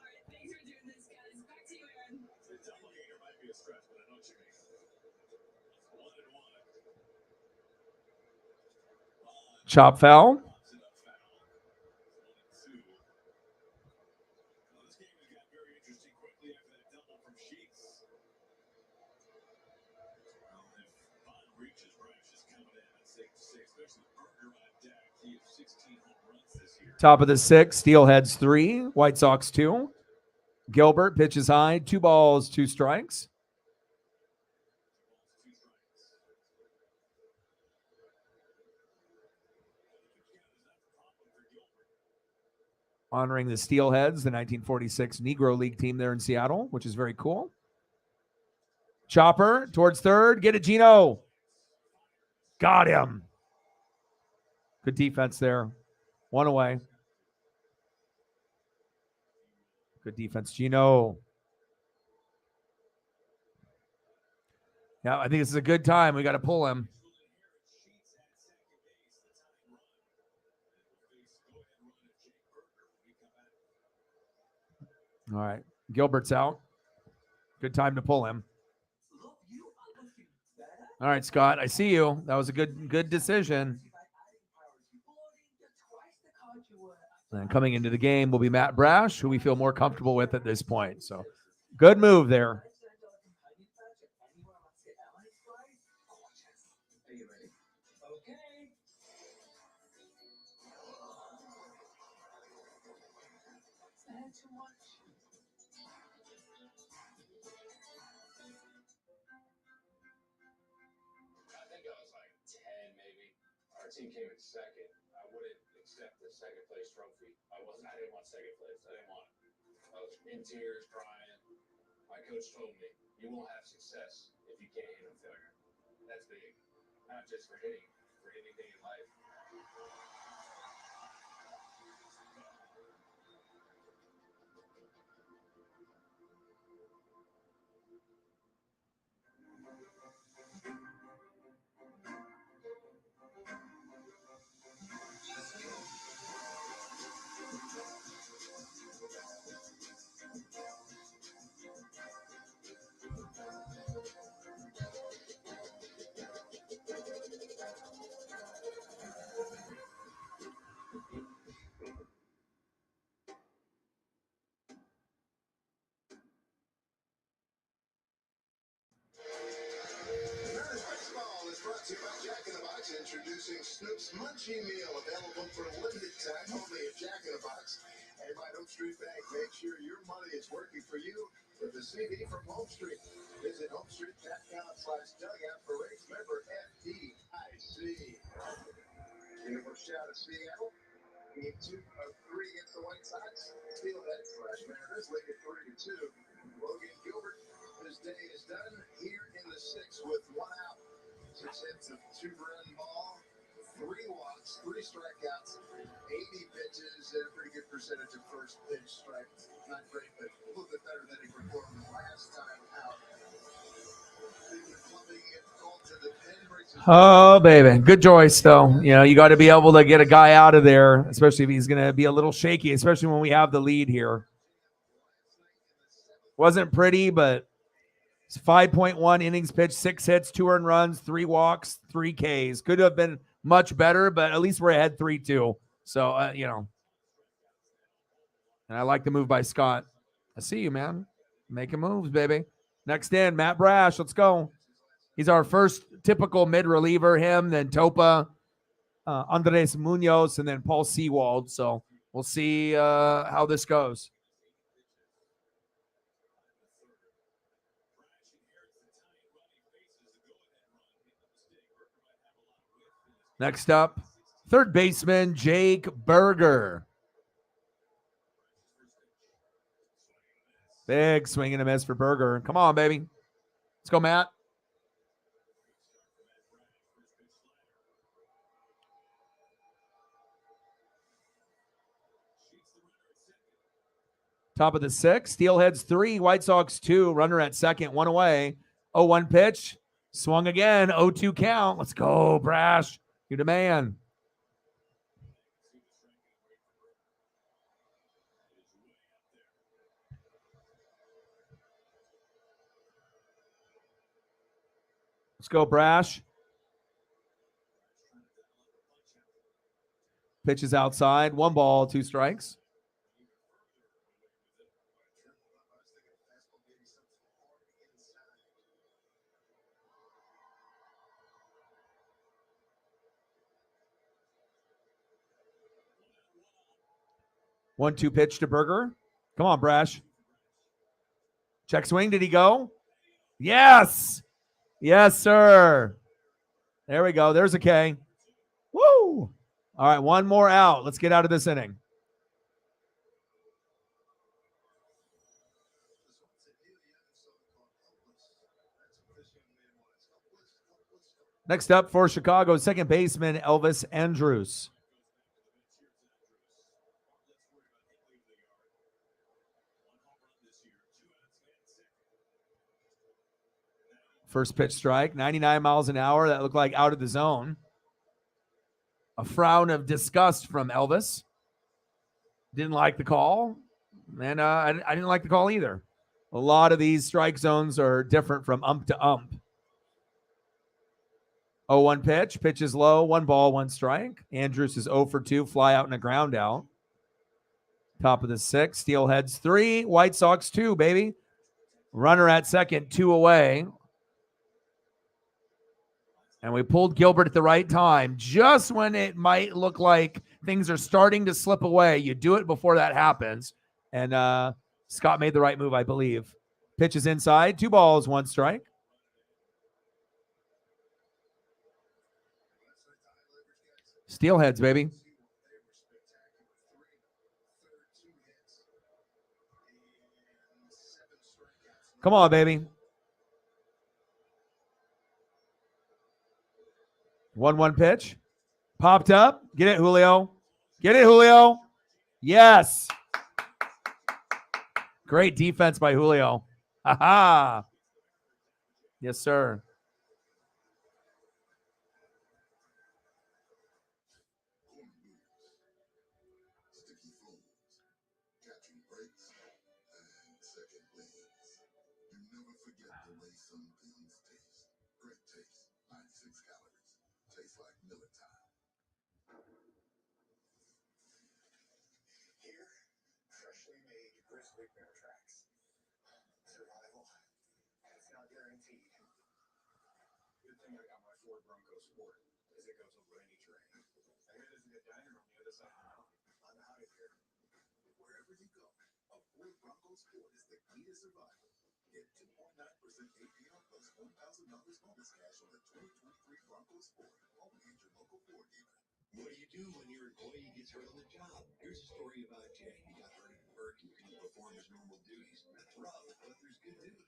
right, thanks for doing this, guys. Back to you, Aaron. Doppelganger might be a stretch, but I know what you mean. 1-1. Chop foul. This game has got very interesting quickly after that double from Sheets. Well, if Bond reaches, Brash is coming in at 6-6. There's the Berger on deck. He has 16 home runs this year. Top of the 6th. Steelheads 3. White Sox 2. Gilbert pitches high. 2 balls, 2 strikes. Honoring the Steelheads, the 1946 Negro League team there in Seattle, which is very cool. Chopper towards third. Get it, Gino. Got him. Good defense there. 1 away. Good defense, Gino. Yeah, I think this is a good time. We got to pull him. All right. Gilbert's out. Good time to pull him. All right, Scott. I see you. That was a good decision. And coming into the game will be Matt Brash, who we feel more comfortable with at this point. So good move there. I think I was like 10, maybe. Our team came in second. I wouldn't accept the second place trophy. I didn't want second place. I didn't want it. I was in tears, crying. My coach told me, you won't have success if you can't handle failure. That's big. Not just for hitting, for anything in life. Mariners Baseball is brought to you by Jack in the Box, introducing Snoop's Munchie Meal, available for a limited time only at Jack in the Box. And by Home Street Bank, make sure your money is working for you with the CD from Home Street. Visit homestreet.com/dugout for rates. Member FDIC. Universe shout of Seattle. Game 2 of 3 against the White Sox. Steelheads / Mariners lead at 3-2. Logan Gilbert, his day is done here in the 6th with 1 out. 6 hits of 2-run ball, 3 walks, 3 strikeouts, 80 pitches, and a pretty good percentage of first pitch strikes. Not great, but a little bit better than he performed last time out. Oh, baby. Good choice, though. You know, you got to be able to get a guy out of there, especially if he's going to be a little shaky, especially when we have the lead here. Wasn't pretty, but it's 5.1 innings pitched, 6 hits, 2 earned runs, 3 walks, 3 Ks. Could have been much better, but at least we're ahead 3-2. So, you know. And I like the move by Scott. I see you, man. Making moves, baby. Next in, Matt Brash. Let's go. He's our first typical mid-reliever, him, then Topa, Andres Munoz, and then Paul Sewald. So we'll see how this goes. Next up, third baseman Jake Burger. Big swing and a miss for Burger. Come on, baby. Let's go, Matt. Top of the 6th. Steelheads 3, White Sox 2. Runner at second, 1 away. 0-1 pitch. Swung again. 0-2 count. Let's go, Brash. You're the man. Let's go, Brash. Pitch is outside. 1 ball, 2 strikes. One-two pitch to Burger. Come on, Brash. Check swing. Did he go? Yes. Yes, sir. There we go. There's a K. Woo. All right, 1 more out. Let's get out of this inning. Next up for Chicago, second baseman Elvis Andrus. First pitch strike, 99 miles an hour. That looked like out of the zone. A frown of disgust from Elvis. Didn't like the call. And I didn't like the call either. A lot of these strike zones are different from ump to ump. 0-1 pitch. Pitch is low. 1 ball, 1 strike. Andrus is 0 for 2. Fly out and a ground out. Top of the 6th. Steelheads 3. White Sox 2, baby. Runner at second, 2 away. And we pulled Gilbert at the right time. Just when it might look like things are starting to slip away, you do it before that happens. And Scott made the right move, I believe. Pitch is inside. 2 balls, 1 strike. Steelheads, baby. Come on, baby. 1-1 pitch. Popped up. Get it, Julio. Get it, Julio. Yes. Great defense by Julio. Ha-ha. Yes, sir. Sticky fools, catching breaks, and second wins. You never forget the way some things taste. Great taste, 96 calories. Tastes like Miller time. Here, freshly made grizzly bear tracks. Survival, it's not guaranteed. Good thing I got my Ford Bronco Sport, as it goes over any terrain. I hear there's a good diner on the other side of the mountain. On the high here. Wherever you go, a Ford Bronco Sport is the key to survival. Get 2.9% APR plus $1,000 bonus cash on the 2023 Bronco Sport. Only at your local Ford dealer. What do you do when your employee gets hurt on the job? Here's a story about Jay. He got hurt at work and couldn't perform his normal duties. That's rough, but there's good news.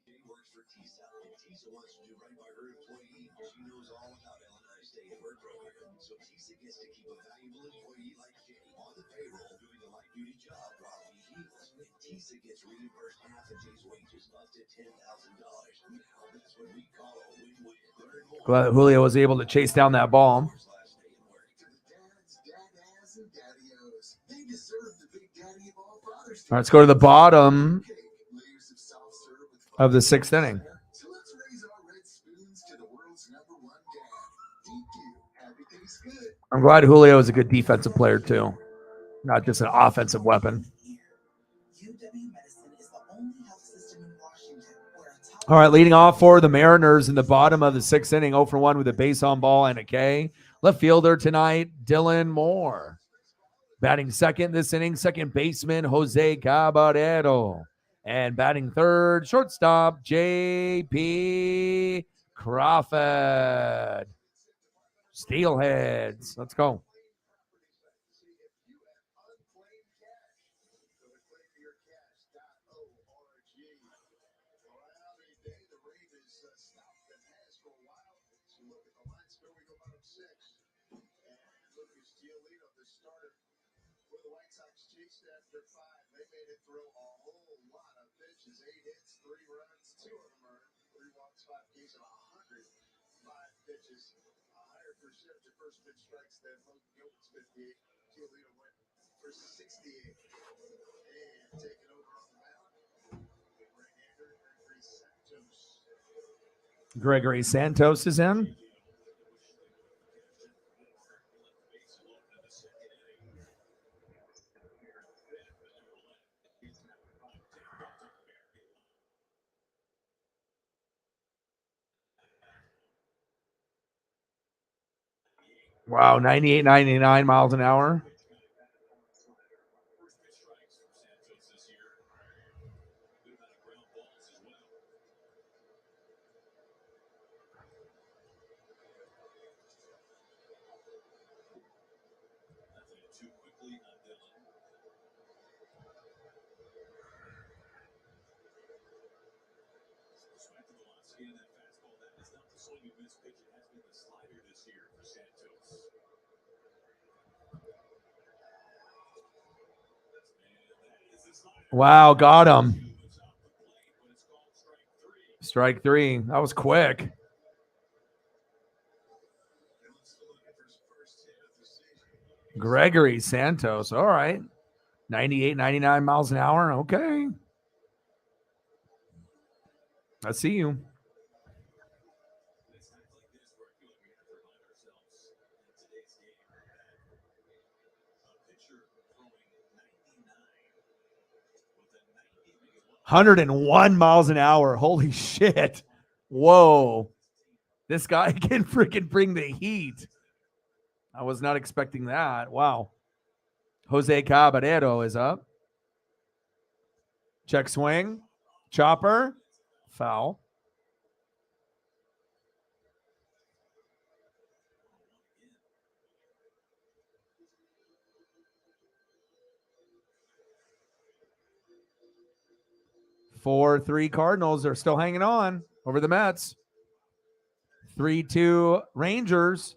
Jay works for TISA, and TISA wants to do right by her employee. She knows all about L&I Stay at Work program, so TISA gets to keep a valuable employee like Jay on the payroll doing a light-duty job while he heals. And TISA gets reimbursed half of Jay's wages, up to $10,000. Now that's what we call a win-win. Learn more. Glad that Julio was able to chase down that ball. To the dads, dad-as, and daddy-os. They deserve the big daddy of all fathers. All right, let's go to the bottom Layers of soft serve with of the 6th inning. So let's raise our red spoons to the world's #1 dad. DQ. Happy things good. I'm glad Julio is a good defensive player, too. Not just an offensive weapon. UW Medicine is the only health system in Washington where a top All right, leading off for the Mariners in the bottom of the 6th inning, 0 for 1 with a base on ball and a K. Left fielder tonight, Dylan Moore. Batting second this inning, second baseman, Jose Caballero. And batting third, shortstop, J.P. Crawford. Steelheads. Let's go. After 5, they made it through a whole lot of pitches. 8 hits, 3 runs, 2 of them earned, 3 walks, 5 Ks, and 105 pitches. A higher percentage of first pitch strikes than Logan Gilbert's 58. Giolito went for 68. And taking over on the mound, right-hander Gregory Santos. Gregory Santos is in. Wow, 98, 99 miles an hour. Wow, got him. Strike three. That was quick. Gregory Santos. All right. 98, 99 miles an hour. Okay. I see you. It's times like this where I feel like we have to remind ourselves in today's game that a pitcher throwing 99 with a 90 101 miles an hour. Holy shit. Whoa. This guy can freaking bring the heat. I was not expecting that. Wow. Jose Caballero is up. Check swing. Chopper. Foul. Four, 3 Cardinals are still hanging on over the Mets. 3-2 Rangers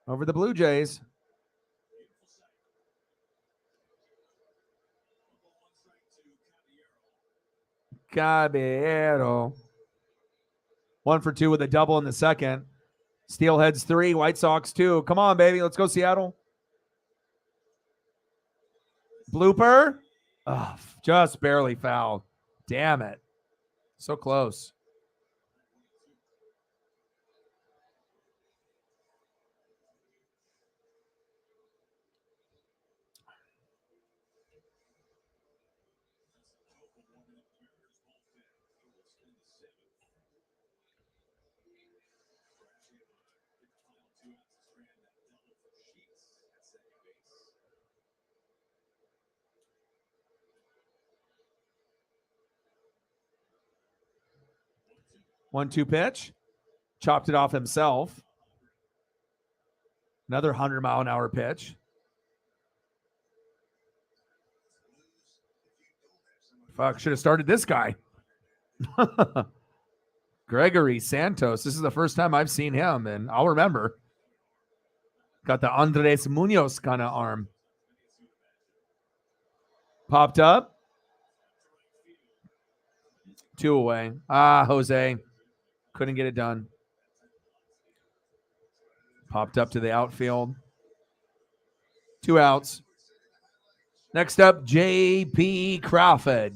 over the Blue Jays. Caballero. 1 for 2 with a double in the second. Steelheads 3, White Sox 2. Come on, baby. Let's go, Seattle. Blooper. Oh, just barely fouled. Damn it. So close. One-two pitch. Chopped it off himself. Another 100-mile-an-hour pitch. Fuck, should have started this guy. Gregory Santos. This is the first time I've seen him, and I'll remember. Got the Andres Munoz kind of arm. Popped up. 2 away. Jose. Couldn't get it done. Popped up to the outfield. 2 outs. Next up, J.P. Crawford.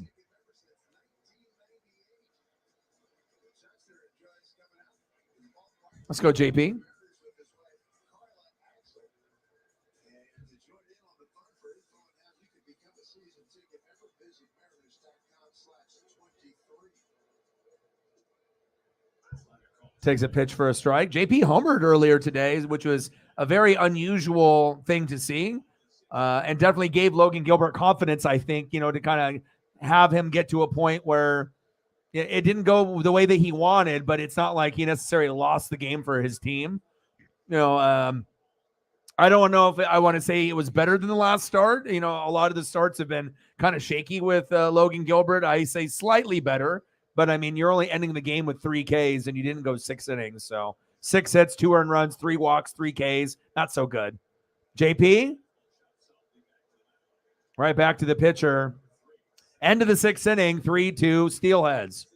Let's go, JP. Takes a pitch for a strike. JP homered earlier today, which was a very unusual thing to see, and definitely gave Logan Gilbert confidence, I think, to kind of have him get to a point where it didn't go the way that he wanted, but it's not like he necessarily lost the game for his team. I don't know if I want to say it was better than the last start. A lot of the starts have been kind of shaky with Logan Gilbert. I say slightly better. But, I mean, you're only ending the game with 3 Ks, and you didn't go 6 innings. So 6 hits, 2 earned runs, 3 walks, 3 Ks. Not so good. JP? Right back to the pitcher. End of the 6th inning, 3-2 Steelheads.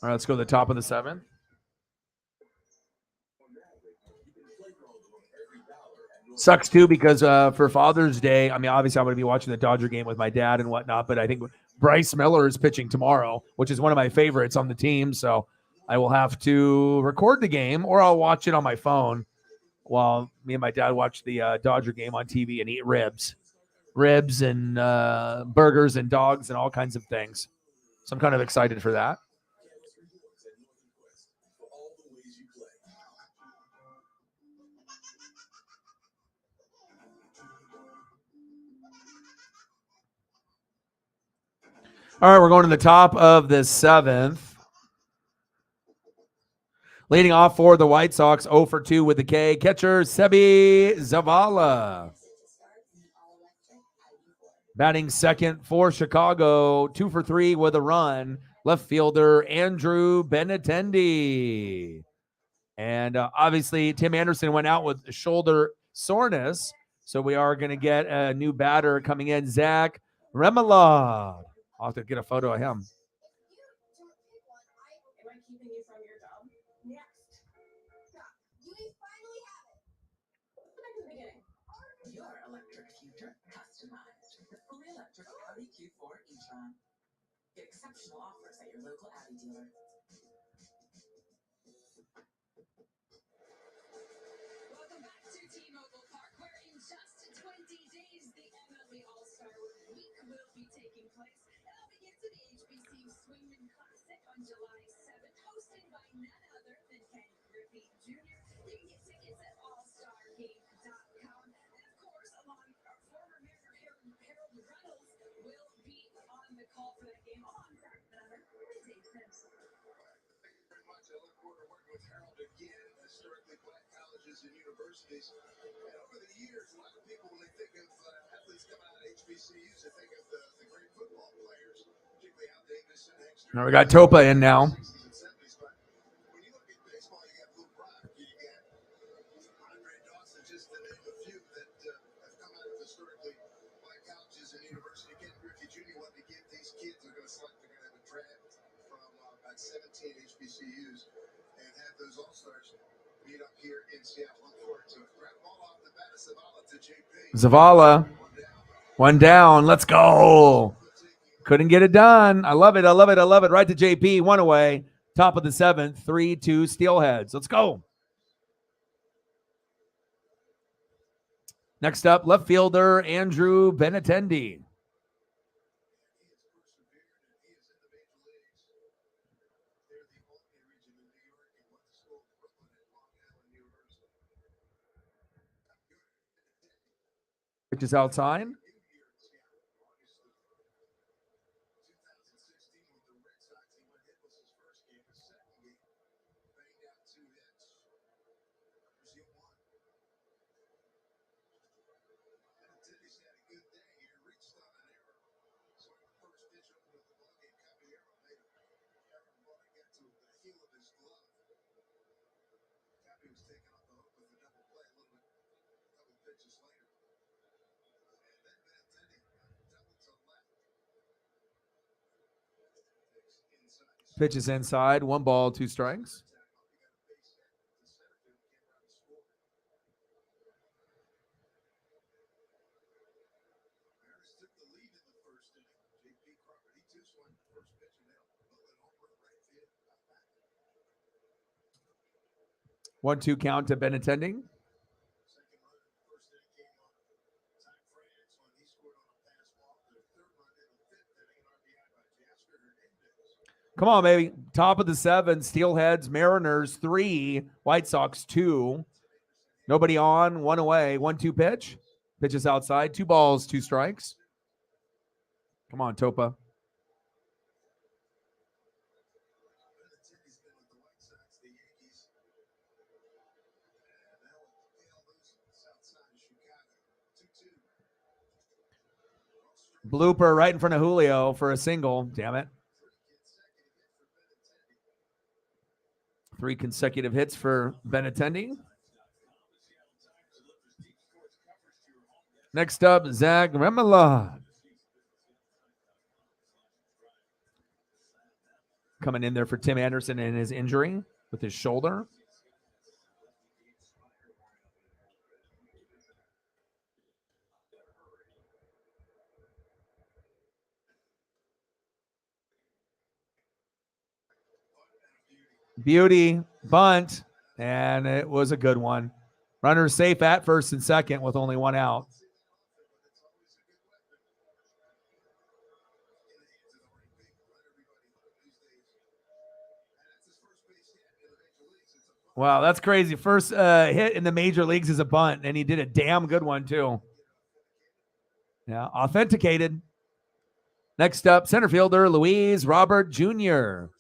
All right, let's go to the top of the 7th. Sucks, too, because for Father's Day, I mean, obviously I'm going to be watching the Dodger game with my dad and whatnot, but I think Bryce Miller is pitching tomorrow, which is one of my favorites on the team, so I will have to record the game, or I'll watch it on my phone while me and my dad watch the Dodger game on TV and eat ribs and burgers and dogs and all kinds of things. So I'm kind of excited for that. All right, we're going to the top of the 7th. Leading off for the White Sox, 0 for 2 with the K. Catcher, Sebi Zavala. Batting second for Chicago, 2 for 3 with a run. Left fielder, Andrew Benintendi. And obviously, Tim Anderson went out with shoulder soreness. So we are going to get a new batter coming in, Zach Remillard. I'll have to get a photo of him. Am I keeping you from your job? Next. Do we finally have it? Back to the beginning. Your electric future customized with the fully electric Audi Q4 e-tron. Get exceptional offers at your local Audi dealer. Welcome back to T-Mobile Park, where in just 20 days, the MLB All-Star Week will be taking place. It all begins at the HBC Swingman Classic on July 7th, hosted by none other than Ken Griffey Jr. You can get tickets at allstargame.com. And of course, along former Mariner Harold Reynolds will be on the call for that game, alongside another Dave Simpson. Thank you very much. I look forward to working with Harold again, historically black colleges and universities. And over the years, a lot of people, when they think of athletes coming out of HBCUs, they think of the great football players, particularly Al Davis and Hexter. Now we got Topa in now. 60s and 70s. But when you look at baseball, you got Luke Brock, you got Andre Dawson, just to name a few that have come out of historically black colleges and universities. Ken Griffey Jr. wanted to give these kids, they're going to have a draft from about 17 HBCUs and have those all-stars meet up here in Seattle. Look forward to it. Grab the ball off the bat of Zavala to JP. Zavala, one down. Let's go. Couldn't get it done. I love it. I love it. I love it. Right to JP. One away. Top of the 7th. 3-2 Steelheads. Let's go. Next up, left fielder Andrew Benintendi. Which is outside. Pitch is inside. 1 ball, 2 strikes. One, 2 count to Benintendi. Come on, baby. Top of the 7th. Steelheads, Mariners 3, White Sox 2. Nobody on, 1 away. 1-2 pitch. Pitch is outside. 2 balls, 2 strikes. Come on, Topa. Blooper right in front of Julio for a single. Damn it. 3 consecutive hits for Benintendi. Next up, Zach Remillard. Coming in there for Tim Anderson and his injury with his shoulder. Beauty, bunt, and it was a good one. Runner safe at first and second with only 1 out. Wow, that's crazy. First hit in the major leagues is a bunt, and he did a damn good one too. Yeah, authenticated. Next up, center fielder Luis Robert Jr.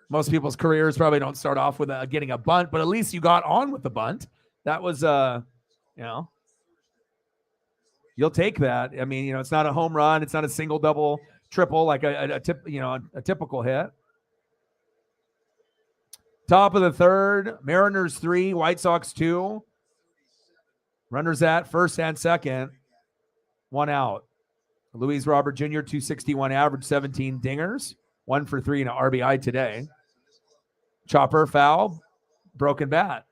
Most people's careers probably don't start off with getting a bunt, but at least you got on with the bunt. That was, you'll take that. I mean, it's not a home run. It's not a single, double, triple like a typical hit. Top of the third, Mariners 3, White Sox 2. Runners at first and second. 1 out. Luis Robert Jr., 261 average, 17 dingers. 1 for 3 and an RBI today. Chopper foul, broken bat.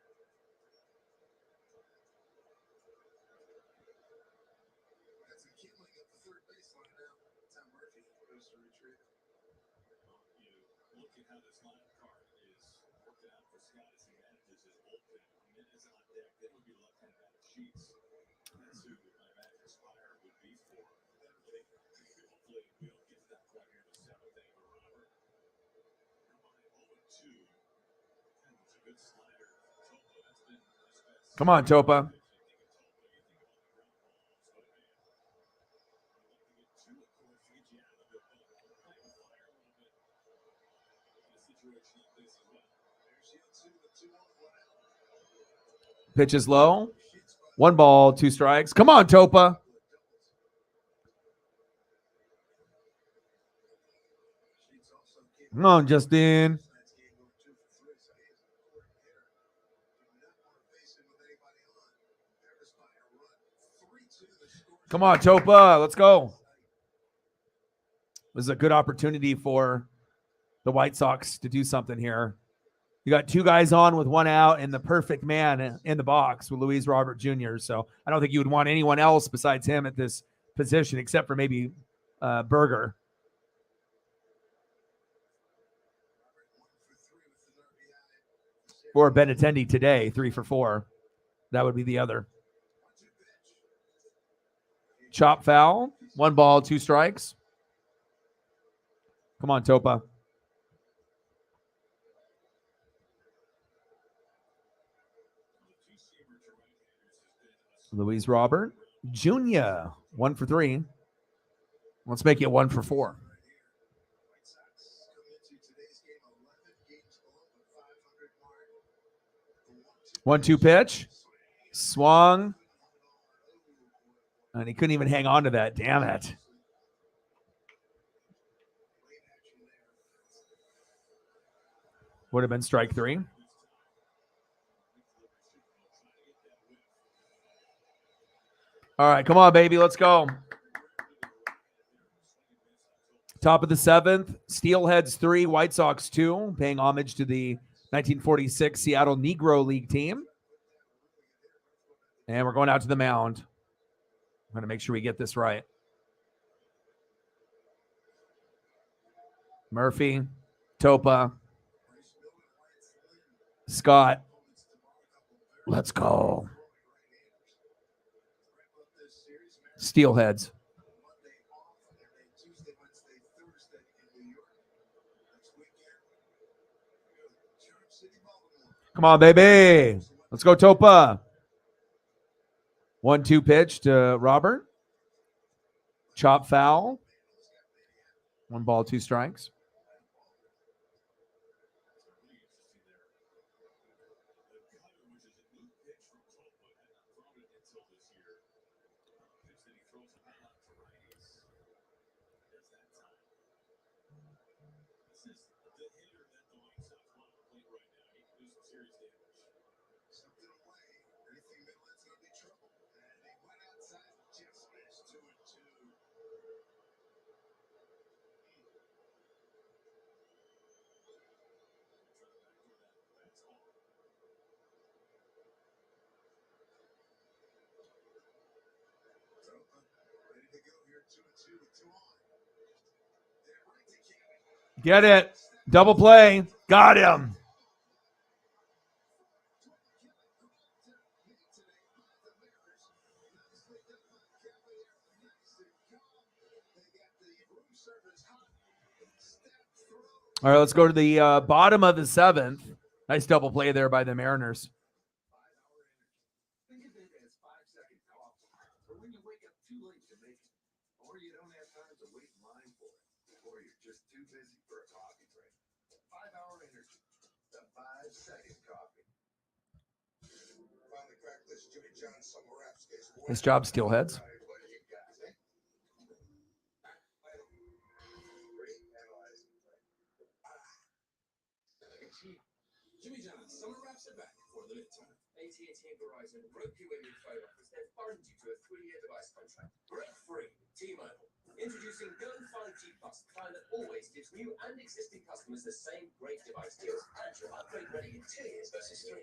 Come on, Topa. Pitch is low. 1 ball, 2 strikes. Come on, Topa. Come on, Justin. Come on, Topa. Let's go. This is a good opportunity for the White Sox to do something here. You got 2 guys on with 1 out and the perfect man in the box with Luis Robert Jr. So I don't think you would want anyone else besides him at this position, except for maybe Berger. Or Benintendi today, 3 for 4. That would be the other. Chop foul. 1 ball, 2 strikes. Come on, Topa. Luis Robert Jr., 1 for 3. Let's make it 1 for 4. 1-2 pitch. Swung. And he couldn't even hang on to that. Damn it. Would have been strike 3. All right, come on, baby. Let's go. Top of the 7th, Steelheads 3, White Sox 2, paying homage to the 1946 Seattle Negro League team. And we're going out to the mound. I'm going to make sure we get this right. Murphy, Topa, Scott. Let's go. Steelheads. Come on, baby. Let's go, Topa. 1-2 pitch to Robert. Chop foul. 1 ball, 2 strikes. Get it. Double play. Got him. All right, let's go to the bottom of the 7th. Nice double play there by the Mariners. Think of it as 5-second coffee. Or when you wake up too late to make it. Or you don't have time to wait in line for it. Or you're just too busy for a coffee break. 5-hour energy. The 5-second coffee. Finally cracked this Jimmy John summer wraps case. Nice job, Steelheads. Jimmy John's summer wraps are back for a limited time. AT&T and Verizon rope you in your phone offers. They've bound you to a 3-year device contract. Break free. T-Mobile. Introducing Go 5G Plus, the plan that always gives new and existing customers the same great device deals. And you're upgrade ready in 2 years versus 3.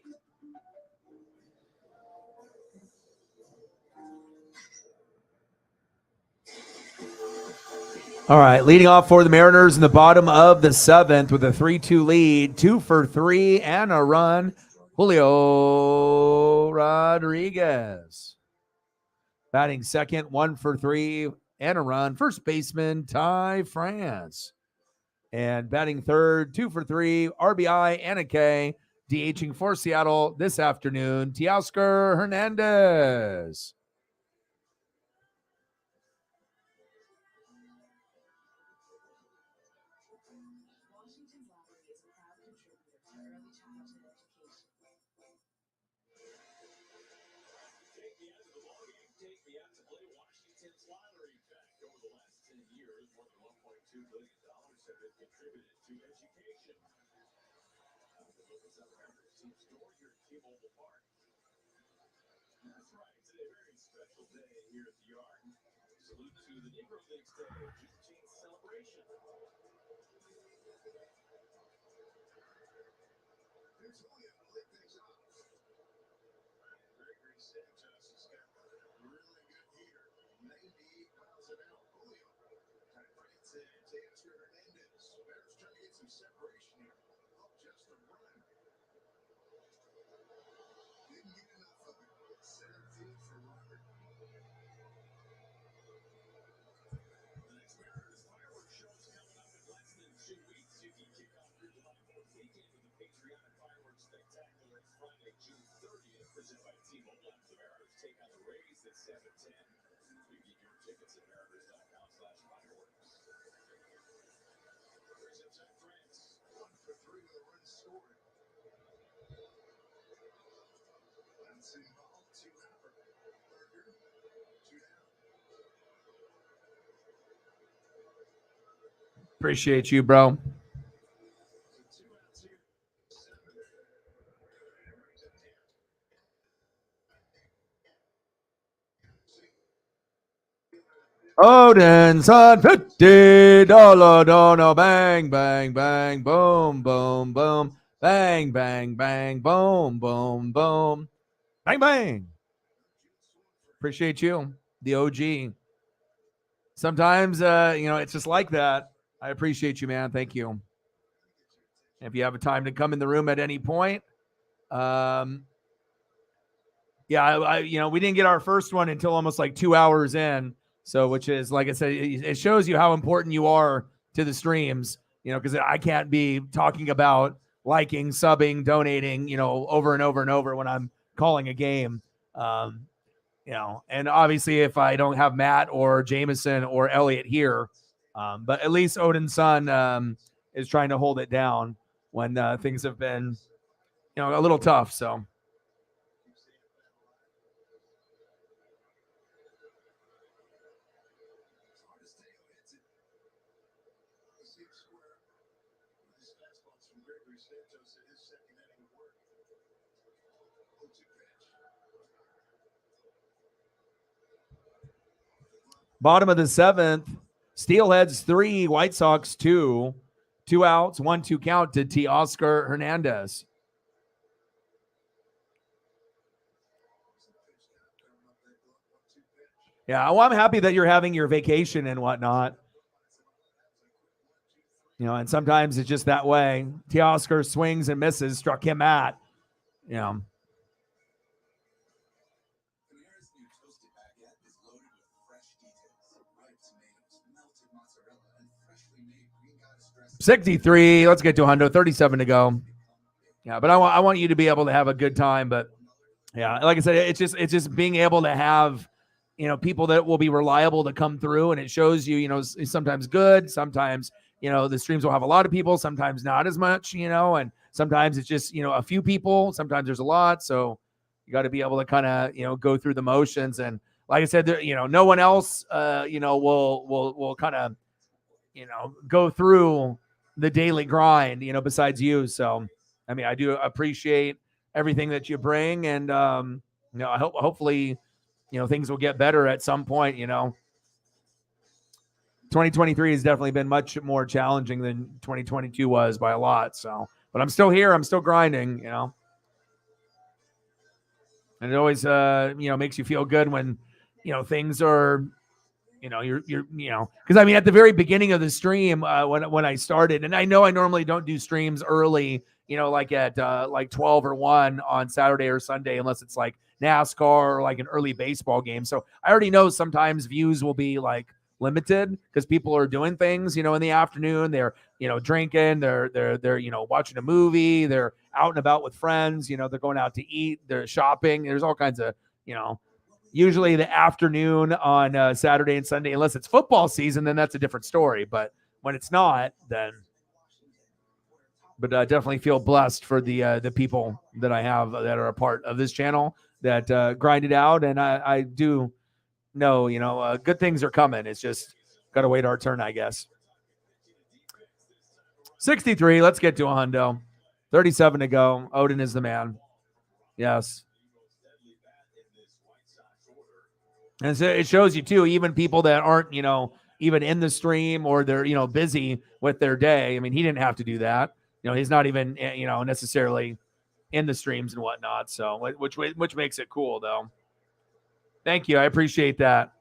All right, leading off for the Mariners in the bottom of the 7th with a 3-2 lead, 2 for 3 and a run. Julio Rodriguez. Batting second, 1 for 3 and a run. First baseman, Ty France. And batting third, 2 for 3, RBI and a K. DHing for Seattle this afternoon, Teoscar Hernandez. Washington Lottery is a proud contributor to early childhood education. Take me out to the ballgame. Take me out to play Washington's lottery pack. Over the last 10 years, more than $1.2 billion have been contributed to education. The Lucas Mariners team store your T-Mobile Park. That's right. Today, a very special day here at the Yard. Salute to the Negro Leagues Day, Juneteenth celebration. Here's Julio to lead things off. Gregory Santos has got a really good heater. 98 miles an hour. Julio. Ty France and Teoscar Hernandez. Mariners trying to get some separation here. Up just a run. Didn't get enough of it. Center field for Robert. The next Mariners fireworks show is coming up in less than 2 weeks. You can kick off your July 4th weekend with the Patriotic Fireworks Spectacular. It's Friday, June 30th, presented by T-Mobile. The Mariners take on the Rays at 7:10. You get your tickets at mariners.com/fireworks. Brings up Ty France. 1 for 3 with a run scored. Bouncing ball to Hopper. Berger. 2 down. Appreciate you, bro. So 2 outs here. 7. Brings it down. Odinson, $50 dono, bang, bang, bang, boom, boom, boom, bang, bang, bang, boom, boom, boom, bang, bang. Appreciate you, the OG. Sometimes, it's just like that. I appreciate you, man. Thank you. If you have a time to come in the room at any point, we didn't get our first one until almost like 2 hours in. So, which is, like I said, it shows you how important you are to the streams, because I can't be talking about liking, subbing, donating, over and over and over when I'm calling a game. And obviously if I don't have Matt or Jameson or Elliot here, but at least Odin's son is trying to hold it down when things have been, a little tough. So. Bottom of the 7th, Steelheads 3, White Sox 2. 2 outs, 1-2 count to Teoscar Hernandez. Yeah, well, I'm happy that you're having your vacation and whatnot. And sometimes it's just that way. Teoscar swings and misses, struck him at, Panera's new toasted baguette is loaded with fresh details, ripe tomatoes, melted mozzarella, and freshly made green goddess dressing. 63. Let's get to 100. 37 to go. Yeah, but I want you to be able to have a good time. But yeah, like I said, it's just being able to have, people that will be reliable to come through, and it shows you, sometimes good, sometimes, the streams will have a lot of people, sometimes not as much, and sometimes it's just, a few people, sometimes there's a lot. So you got to be able to kind of, go through the motions. And like I said, there, no one else, will kind of, go through the daily grind, besides you. So I mean, I do appreciate everything that you bring, and I hope hopefully, things will get better at some point. 2023 has definitely been much more challenging than 2022 was by a lot. So, but I'm still here. I'm still grinding. And it always makes you feel good when things are. You're because I mean, at the very beginning of the stream, when I started, and I know I normally don't do streams early, like at like 12 or 1 on Saturday or Sunday, unless it's like NASCAR or like an early baseball game. So I already know sometimes views will be like limited because people are doing things, in the afternoon. They're, drinking, they're watching a movie, they're out and about with friends, they're going out to eat, they're shopping. There's all kinds of, usually the afternoon on Saturday and Sunday, unless it's football season, then that's a different story. But when it's not, then. But I definitely feel blessed for the people that I have that are a part of this channel that grind it out, and I do know good things are coming. It's just got to wait our turn, I guess. 63. Let's get to a hundo. 37 to go. Odin is the man. Yes. And so it shows you too, even people that aren't, even in the stream or they're, busy with their day. I mean, he didn't have to do that. He's not even, necessarily in the streams and whatnot. So, which makes it cool though. Thank you. I appreciate that.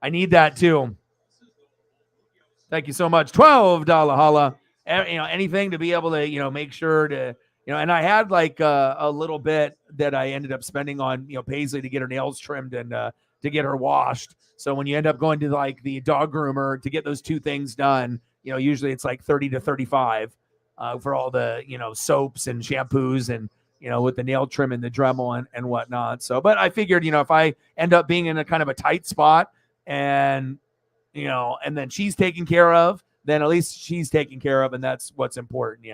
I need that too. Thank you so much. $12 holla. Anything to be able to, make sure to, and I had like a little bit that I ended up spending on, Paisley to get her nails trimmed and, to get her washed. So when you end up going to like the dog groomer to get those two things done, usually it's like 30 to 35 for all the, soaps and shampoos and, with the nail trim and the Dremel and whatnot. So, but I figured, if I end up being in a kind of a tight spot and, and then she's taken care of, then at least she's taken care of. And that's what's important,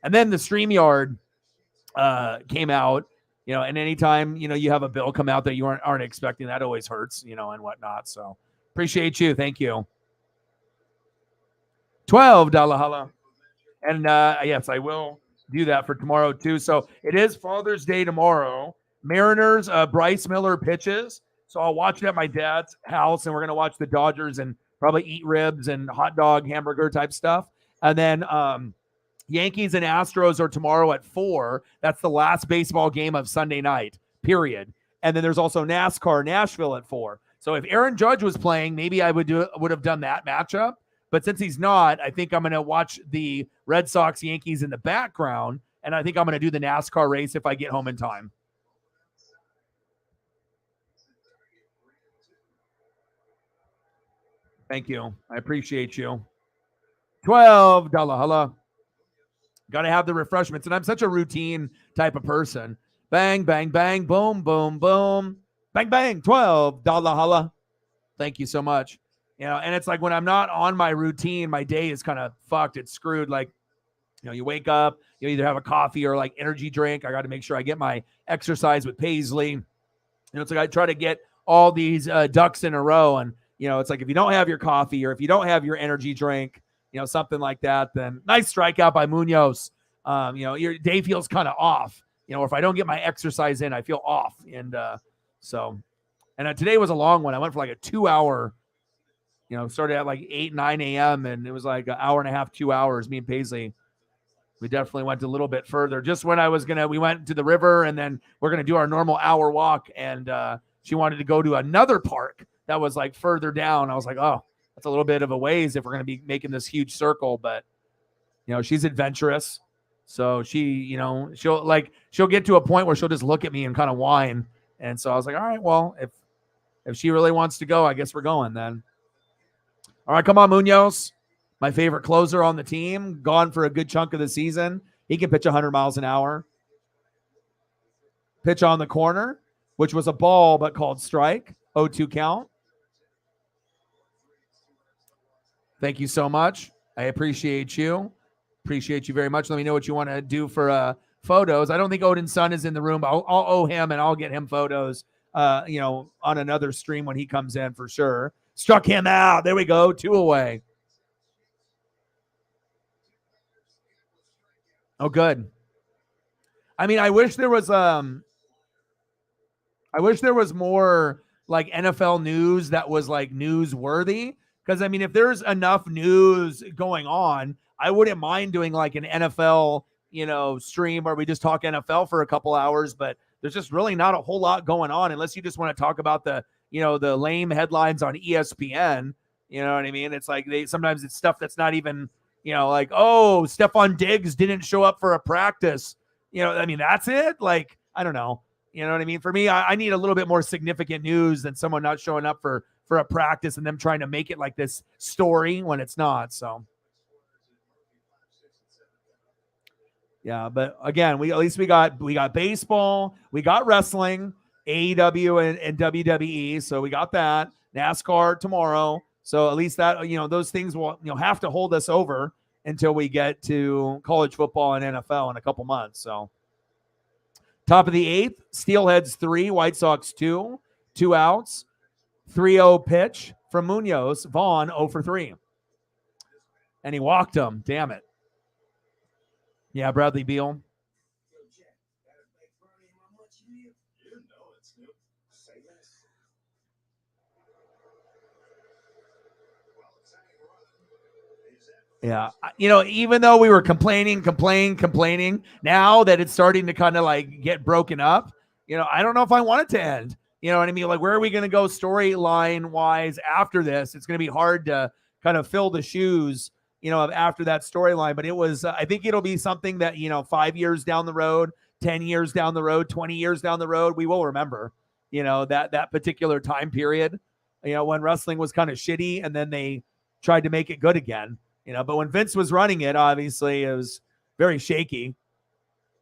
And then the StreamYard came out. And anytime, you have a bill come out that you aren't expecting, that always hurts, and whatnot. So appreciate you. Thank you. $12 holla. And yes, I will do that for tomorrow too. So it is Father's Day tomorrow. Mariners, Bryce Miller pitches. So I'll watch it at my dad's house, and we're going to watch the Dodgers and probably eat ribs and hot dog, hamburger type stuff. And then, Yankees and Astros are tomorrow at 4. That's the last baseball game of Sunday night, period. And then there's also NASCAR Nashville at 4. So if Aaron Judge was playing, maybe I would have done that matchup. But since he's not, I think I'm going to watch the Red Sox Yankees in the background, and I think I'm going to do the NASCAR race if I get home in time. Thank you. I appreciate you. $12 holla. Got to have the refreshments. And I'm such a routine type of person. Bang, bang, bang, boom, boom, boom. Bang, bang, $12 holla. Thank you so much. And it's like when I'm not on my routine, my day is kind of fucked. It's screwed. Like, you wake up, you either have a coffee or like energy drink. I got to make sure I get my exercise with Paisley. It's like I try to get all these ducks in a row. And, it's like if you don't have your coffee or if you don't have your energy drink, something like that, then nice strikeout by Munoz. Your day feels kind of off, or if I don't get my exercise in, I feel off. And today was a long one. I went for like a 2-hour, started at like 8, 9 a.m. and it was like an hour and a half, 2 hours. Me and Paisley, we definitely went a little bit further. Just when we went to the river and then we're going to do our normal hour walk. And she wanted to go to another park that was like further down. I was like, oh, that's a little bit of a ways if we're going to be making this huge circle, but she's adventurous. So she'll get to a point where she'll just look at me and kind of whine. And so I was like, all right, well, if she really wants to go, I guess we're going then. All right, come on, Munoz. My favorite closer on the team, gone for a good chunk of the season. He can pitch 100 miles an hour. Pitch on the corner, which was a ball, but called strike. 0-2 count. Thank you so much. I appreciate you. Appreciate you very much. Let me know what you want to do for photos. I don't think Odin's son is in the room, but I'll owe him and I'll get him photos, on another stream when he comes in for sure. Struck him out. There we go. 2 away. Oh, good. I mean, I wish there was more like NFL news that was like newsworthy. Because I mean, if there's enough news going on, I wouldn't mind doing like an NFL, stream where we just talk NFL for a couple hours. But there's just really not a whole lot going on unless you just want to talk about the lame headlines on ESPN. You know what I mean? It's like sometimes it's stuff that's not even, like, oh, Stephon Diggs didn't show up for a practice. I mean, that's it. Like, I don't know. You know what I mean? For me, I need a little bit more significant news than someone not showing up for a practice and them trying to make it like this story when it's not. So, yeah. But again, we got baseball, we got wrestling, AEW and WWE. So we got that. NASCAR tomorrow. So at least that, those things will have to hold us over until we get to college football and NFL in a couple months. So. Top of the 8th, Steelheads 3, White Sox 2, 2 outs, 3-0 pitch from Munoz. Vaughn 0 for 3. And he walked him. Damn it. Yeah, Bradley Beal. Yeah. Even though we were complaining, now that it's starting to kind of like get broken up, I don't know if I want it to end. You know what I mean? Like, where are we going to go storyline wise after this? It's going to be hard to kind of fill the shoes, of after that storyline. But it was, I think it'll be something that, 5 years down the road, 10 years down the road, 20 years down the road, we will remember, that particular time period, when wrestling was kind of shitty and then they tried to make it good again. But when Vince was running it, obviously it was very shaky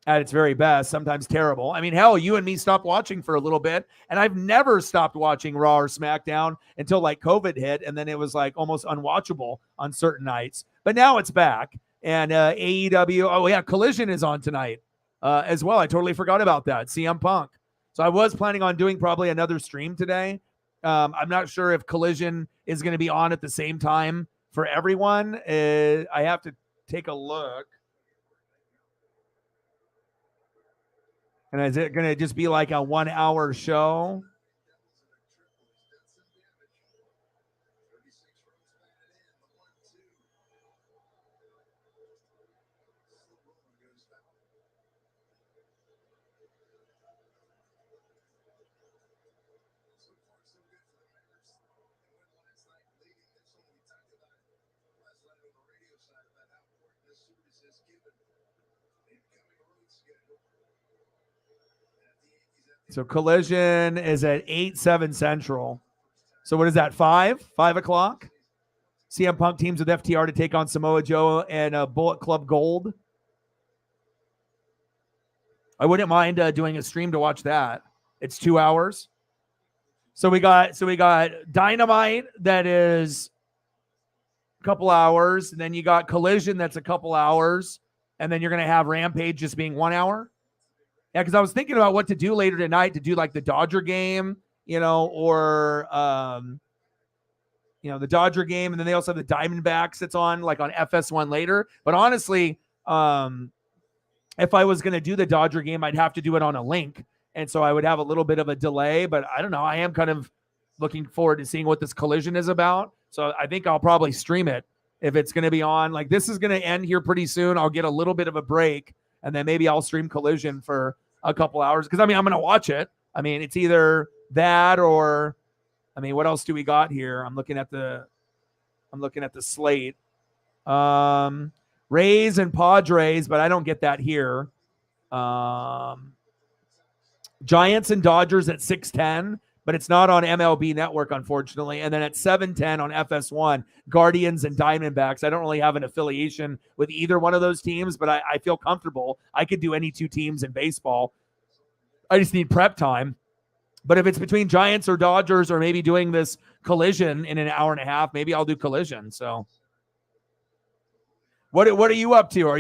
at its very best, sometimes terrible. I mean, hell, you and me stopped watching for a little bit, and I've never stopped watching Raw or SmackDown until like COVID hit, and then it was like almost unwatchable on certain nights. But now it's back, and AEW, oh yeah, Collision is on tonight as well. I totally forgot about that. CM Punk. So I was planning on doing probably another stream today. I'm not sure if Collision is going to be on at the same time for everyone. I have to take a look. And is it going to just be like a 1 hour show? So Collision is at 8/7 Central. So what is that, 5 o'clock? CM Punk teams with FTR to take on Samoa Joe and Bullet Club Gold. I wouldn't mind doing a stream to watch that. It's 2 hours. So we got Dynamite that is a couple hours, and then you got Collision that's a couple hours, and then you're going to have Rampage just being 1 hour. Yeah, because I was thinking about what to do later tonight to do like the Dodger game, or the Dodger game, and then they also have the Diamondbacks that's on like on FS1 later. But honestly, if I was going to do the Dodger game, I'd have to do it on a link, and so I would have a little bit of a delay. But I don't know. I am kind of looking forward to seeing what this Collision is about. So I think I'll probably stream it if it's going to be on. Like, this is going to end here pretty soon. I'll get a little bit of a break, and then maybe I'll stream Collision for a couple hours. Because, I mean, I'm going to watch it. I mean, it's either that or, I mean, what else do we got here? I'm looking at the slate. Rays and Padres, but I don't get that here. Giants and Dodgers at 6:10, but it's not on MLB Network, unfortunately. And then at 7:10 on FS1, Guardians and Diamondbacks. I don't really have an affiliation with either one of those teams, but I feel comfortable. I could do any two teams in baseball. I just need prep time. But if it's between Giants or Dodgers, or maybe doing this Collision in an hour and a half, maybe I'll do Collision. So what are you up to? Are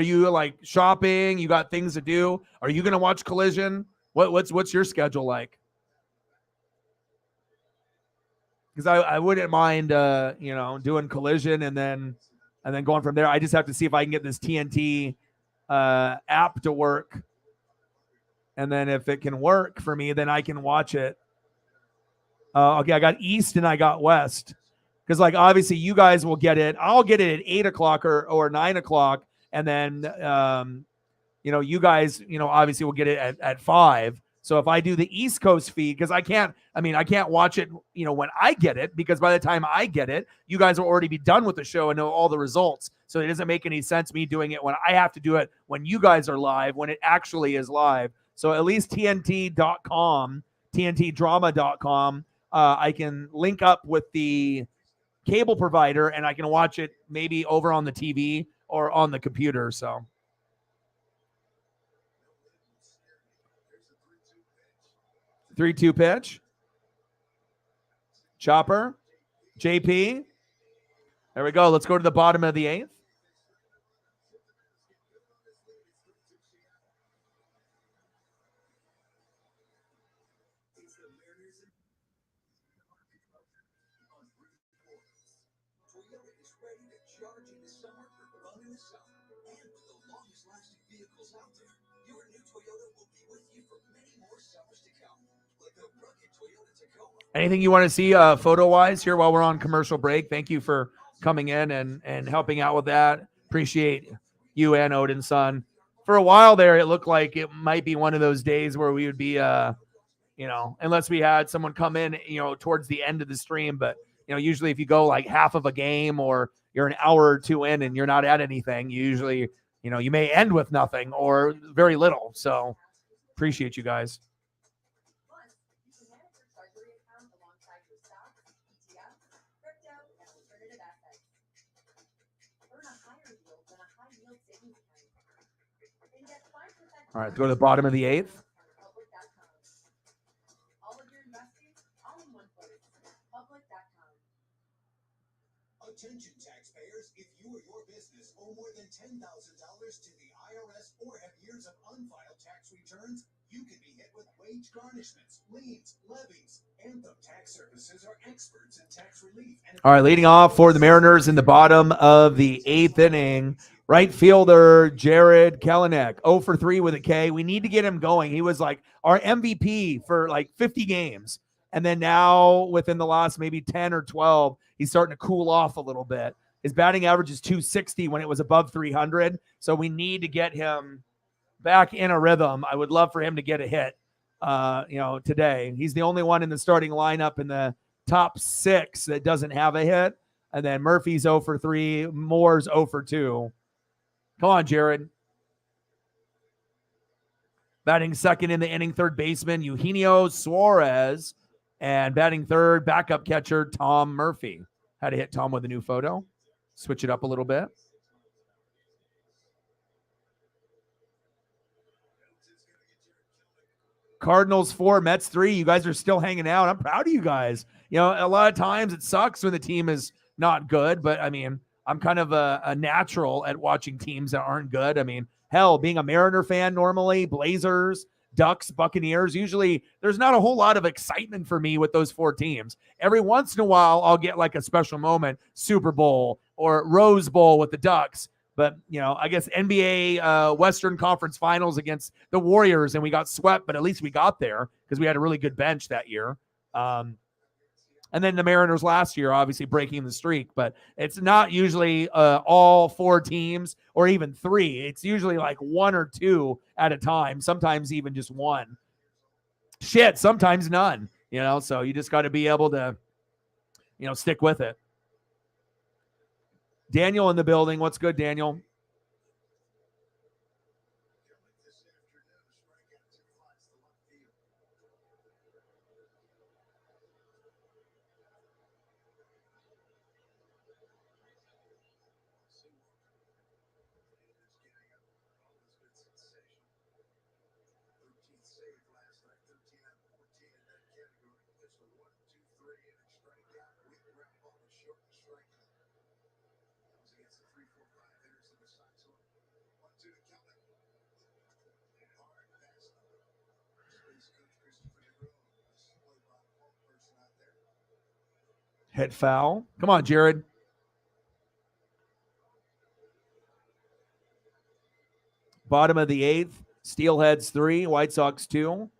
you like shopping? You got things to do? Are you going to watch Collision? What's your schedule like? Because I wouldn't mind doing Collision and then going from there. I just have to see if I can get this TNT app to work And then if it can work for me, then I can watch it. Okay, I got East and I got West. Because, like, obviously you guys will get it. I'll get it at 8 o'clock or 9 o'clock. And then, you guys, obviously will get it at 5. So if I do the East Coast feed, because I can't watch it, when I get it, because by the time I get it, you guys will already be done with the show and know all the results. So it doesn't make any sense me doing it when I have to do it when you guys are live, when it actually is live. So at least TNT.com, TNTdrama.com, I can link up with the cable provider and I can watch it maybe over on the TV or on the computer. So 3-2 pitch. Chopper. JP. There we go. Let's go to the bottom of the 8th. Toyota is ready to charge in the summer, run in the summer, and with the longest lasting vehicles out there, your new Toyota will be with you for many more summers to come. Like the rugged Toyota Tacoma. Anything you want to see photo-wise here while we're on commercial break? Thank you for coming in and helping out with that. Appreciate you and Odin's son. For a while there, it looked like it might be one of those days where we would be, unless we had someone come in, towards the end of the stream. But, usually if you go like half of a game or you're an hour or two in and you're not at anything, you usually, you may end with nothing or very little. So appreciate you guys. Plus, you can manage your treasury account alongside your stocks, ETFs, crypto, and alternative assets. Earn a higher yield than a high-yield savings account. And get 5% All right, go to the bottom of the 8th. All of your investing, all in one place. Public.com. Attention taxpayers, if you or your business owe more than $10,000 to the IRS or have years of unfiled tax returns, you can be hit with wage garnishments, liens, levies. Anthem Tax Services are experts in tax relief. All right, leading off for the Mariners in the bottom of the 8th inning, right fielder Jared Kelenic, 0 for 3 with a K. We need to get him going. He was like our MVP for like 50 games. And then now within the last maybe 10 or 12, he's starting to cool off a little bit. His batting average is 260 when it was above 300. So we need to get him back in a rhythm. I would love for him to get a hit, today. He's the only one in the starting lineup in the top 6 that doesn't have a hit. And then Murphy's 0 for 3, Moore's 0 for 2. Come on, Jared. Batting second in the inning, third baseman Eugenio Suarez. And batting third, backup catcher Tom Murphy. Had to hit Tom with a new photo. Switch it up a little bit. Cardinals 4, Mets 3. You guys are still hanging out. I'm proud of you guys. A lot of times it sucks when the team is not good, but I mean, I'm kind of a natural at watching teams that aren't good. I mean, hell, being a Mariner fan normally, Blazers, Ducks, Buccaneers, usually there's not a whole lot of excitement for me with those 4 teams. Every once in a while, I'll get like a special moment, Super Bowl or Rose Bowl with the Ducks. But, I guess NBA Western Conference Finals against the Warriors, and we got swept, but at least we got there because we had a really good bench that year. And then the Mariners last year, obviously breaking the streak. But it's not usually all 4 teams or even 3. It's usually like 1 or 2 at a time, sometimes even just 1. Sometimes none, so you just got to be able to, stick with it. Daniel in the building. What's good, Daniel? Hit foul. Come on, Jared. Bottom of the 8th. Steelheads 3, White Sox 2.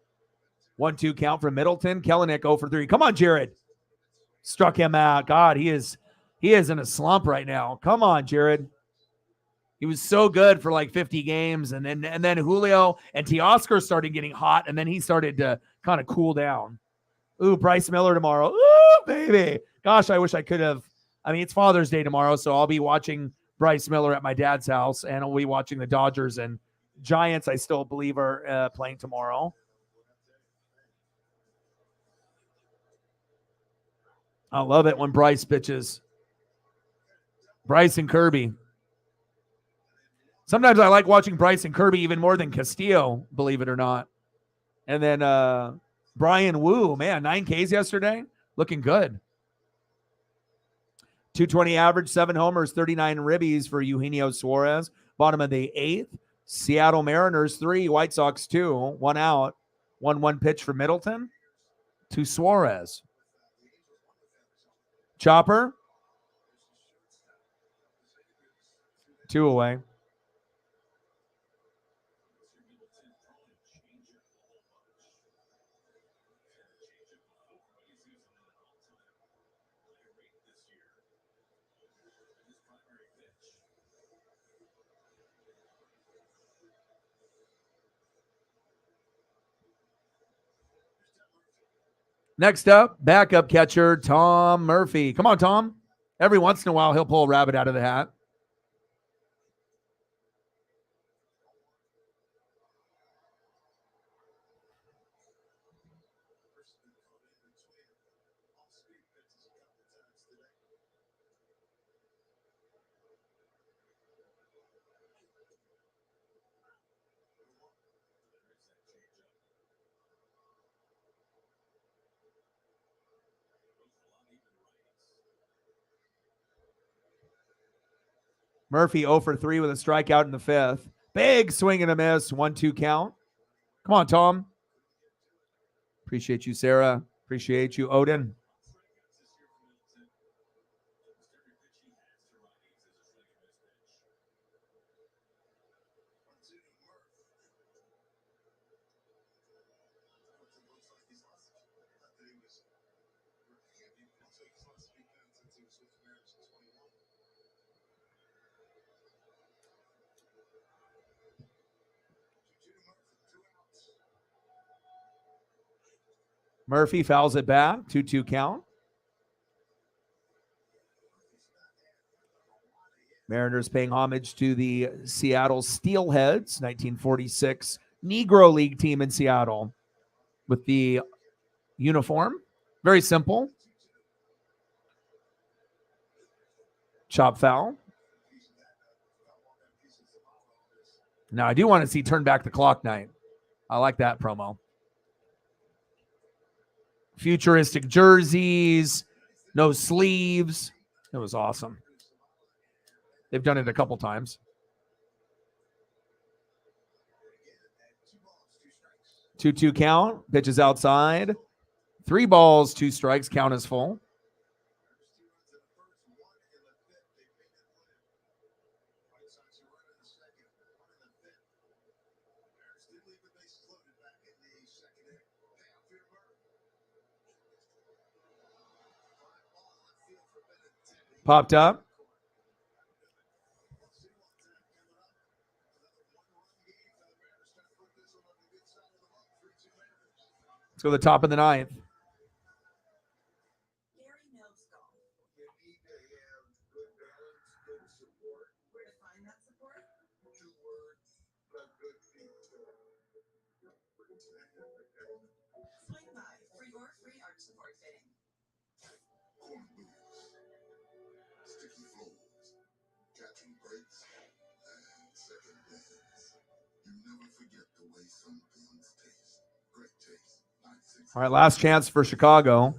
1-2 count from Middleton. Kelenic 0 for 3. Come on, Jared. Struck him out. God, he is in a slump right now. Come on, Jared. He was so good for like 50 games, and then Julio and Teoscar started getting hot, and then he started to kind of cool down. Ooh, Bryce Miller tomorrow. Ooh, baby. Gosh, I wish I could have. I mean, it's Father's Day tomorrow, so I'll be watching Bryce Miller at my dad's house, and I'll be watching the Dodgers and Giants, I still believe, are playing tomorrow. I love it when Bryce pitches. Bryce and Kirby. Sometimes I like watching Bryce and Kirby even more than Castillo, believe it or not. And then Brian Wu, man, 9 Ks yesterday. Looking good. 220 average, 7 homers, 39 ribbies for Eugenio Suarez. Bottom of the 8th. Seattle Mariners 3, White Sox 2. 1 out. 1-1 pitch for Middleton to Suarez. Chopper. 2 away. Next up, backup catcher Tom Murphy. Come on, Tom. Every once in a while, he'll pull a rabbit out of the hat. Murphy 0 for 3 with a strikeout in the 5th. Big swing and a miss. 1-2 count. Come on, Tom. Appreciate you, Sarah. Appreciate you, Odin. Murphy fouls it back. 2-2 count. Mariners paying homage to the Seattle Steelheads, 1946 Negro League team in Seattle with the uniform. Very simple. Chop foul. Now, I do want to see turn back the clock night. I like that promo. Futuristic jerseys, no sleeves. It was awesome. They've done it a couple times. 2-2 count. Pitches outside. 3 balls, 2 strikes. Count is full. Popped up. Let's go to the top of the 9th. Swing by for your free arch support fitting. Corn boots, sticky floors, catching breaks, and second bands. You never forget the way some things taste. Great taste. 96. All right, last chance for Chicago.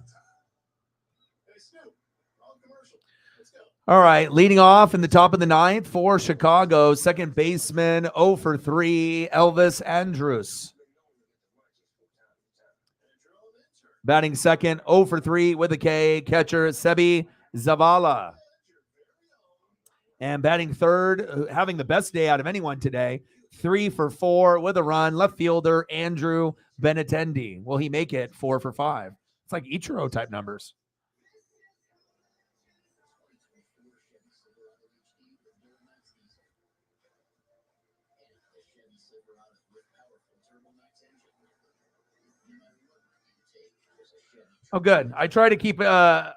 All right, leading off in the top of the 9th for Chicago, second baseman 0 for 3, Elvis Andrus. Batting second, 0 for 3 with a K, catcher Sebi Zavala. And batting third, having the best day out of anyone today, 3 for 4 with a run. Left fielder Andrew Benintendi. Will he make it 4 for 5? It's like Ichiro type numbers. Oh, good. I try to keep My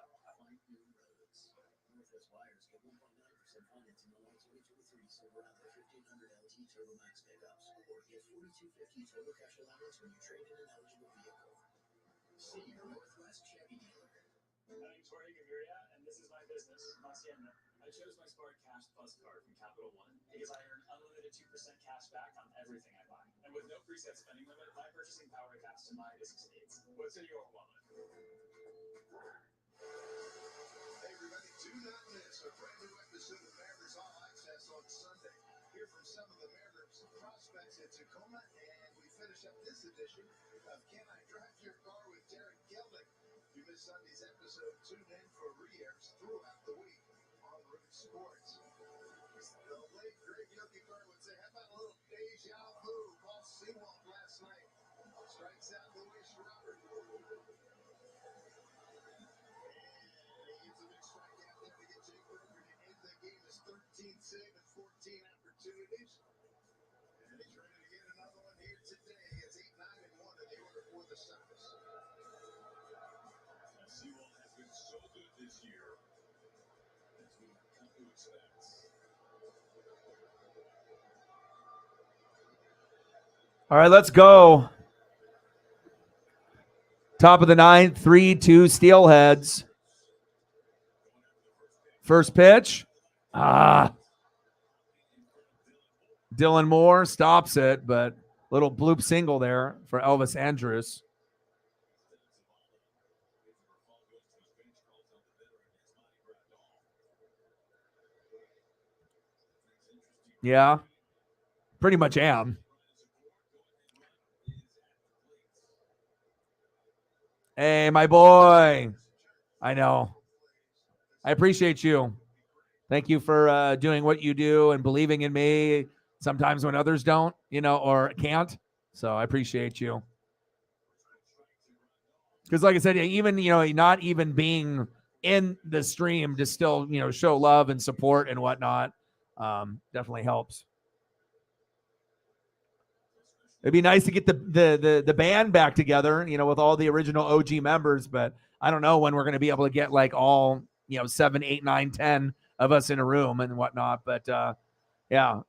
name's Jorge Gaviria, and this is my business, Hacienda. I chose my Smart Cash Plus card from Capital One because I earn unlimited 2% cash back on everything I buy. And with no preset spending limit, my purchasing power adapts to my business needs. What's in your wallet? Hey everybody, do not miss a brand new episode of Mariners All Access on Sunday. Hear from some of the Mariners prospects in Tacoma, and we finish up this edition of Can I Drive Your Car with Derek Gelding. If you missed Sunday's episode, tune in for re-airs throughout the week on Root Sports. The late great Yogi Berra would say, how about a little deja vu? Paul Sewald last night strikes out Luis Robert. The game is 13 save and 14 opportunities. And he's ready to get another one here today. It's 8-9-1 in the order for the Sox. Sewald has been so good this year, as we come to expect. All right, let's go. Top of the ninth, 3-2 Steelheads. First pitch. Dylan Moore stops it, but little bloop single there for Elvis Andrus. Yeah, pretty much am. Hey, my boy. I know. I appreciate you. Thank you for doing what you do and believing in me sometimes when others don't, or can't. So I appreciate you. Because like I said, even, not even being in the stream to still, show love and support and whatnot definitely helps. It'd be nice to get the band back together, with all the original OG members, but I don't know when we're going to be able to get like all, 7, 8, 9, 10 of us in a room and whatnot. But yeah,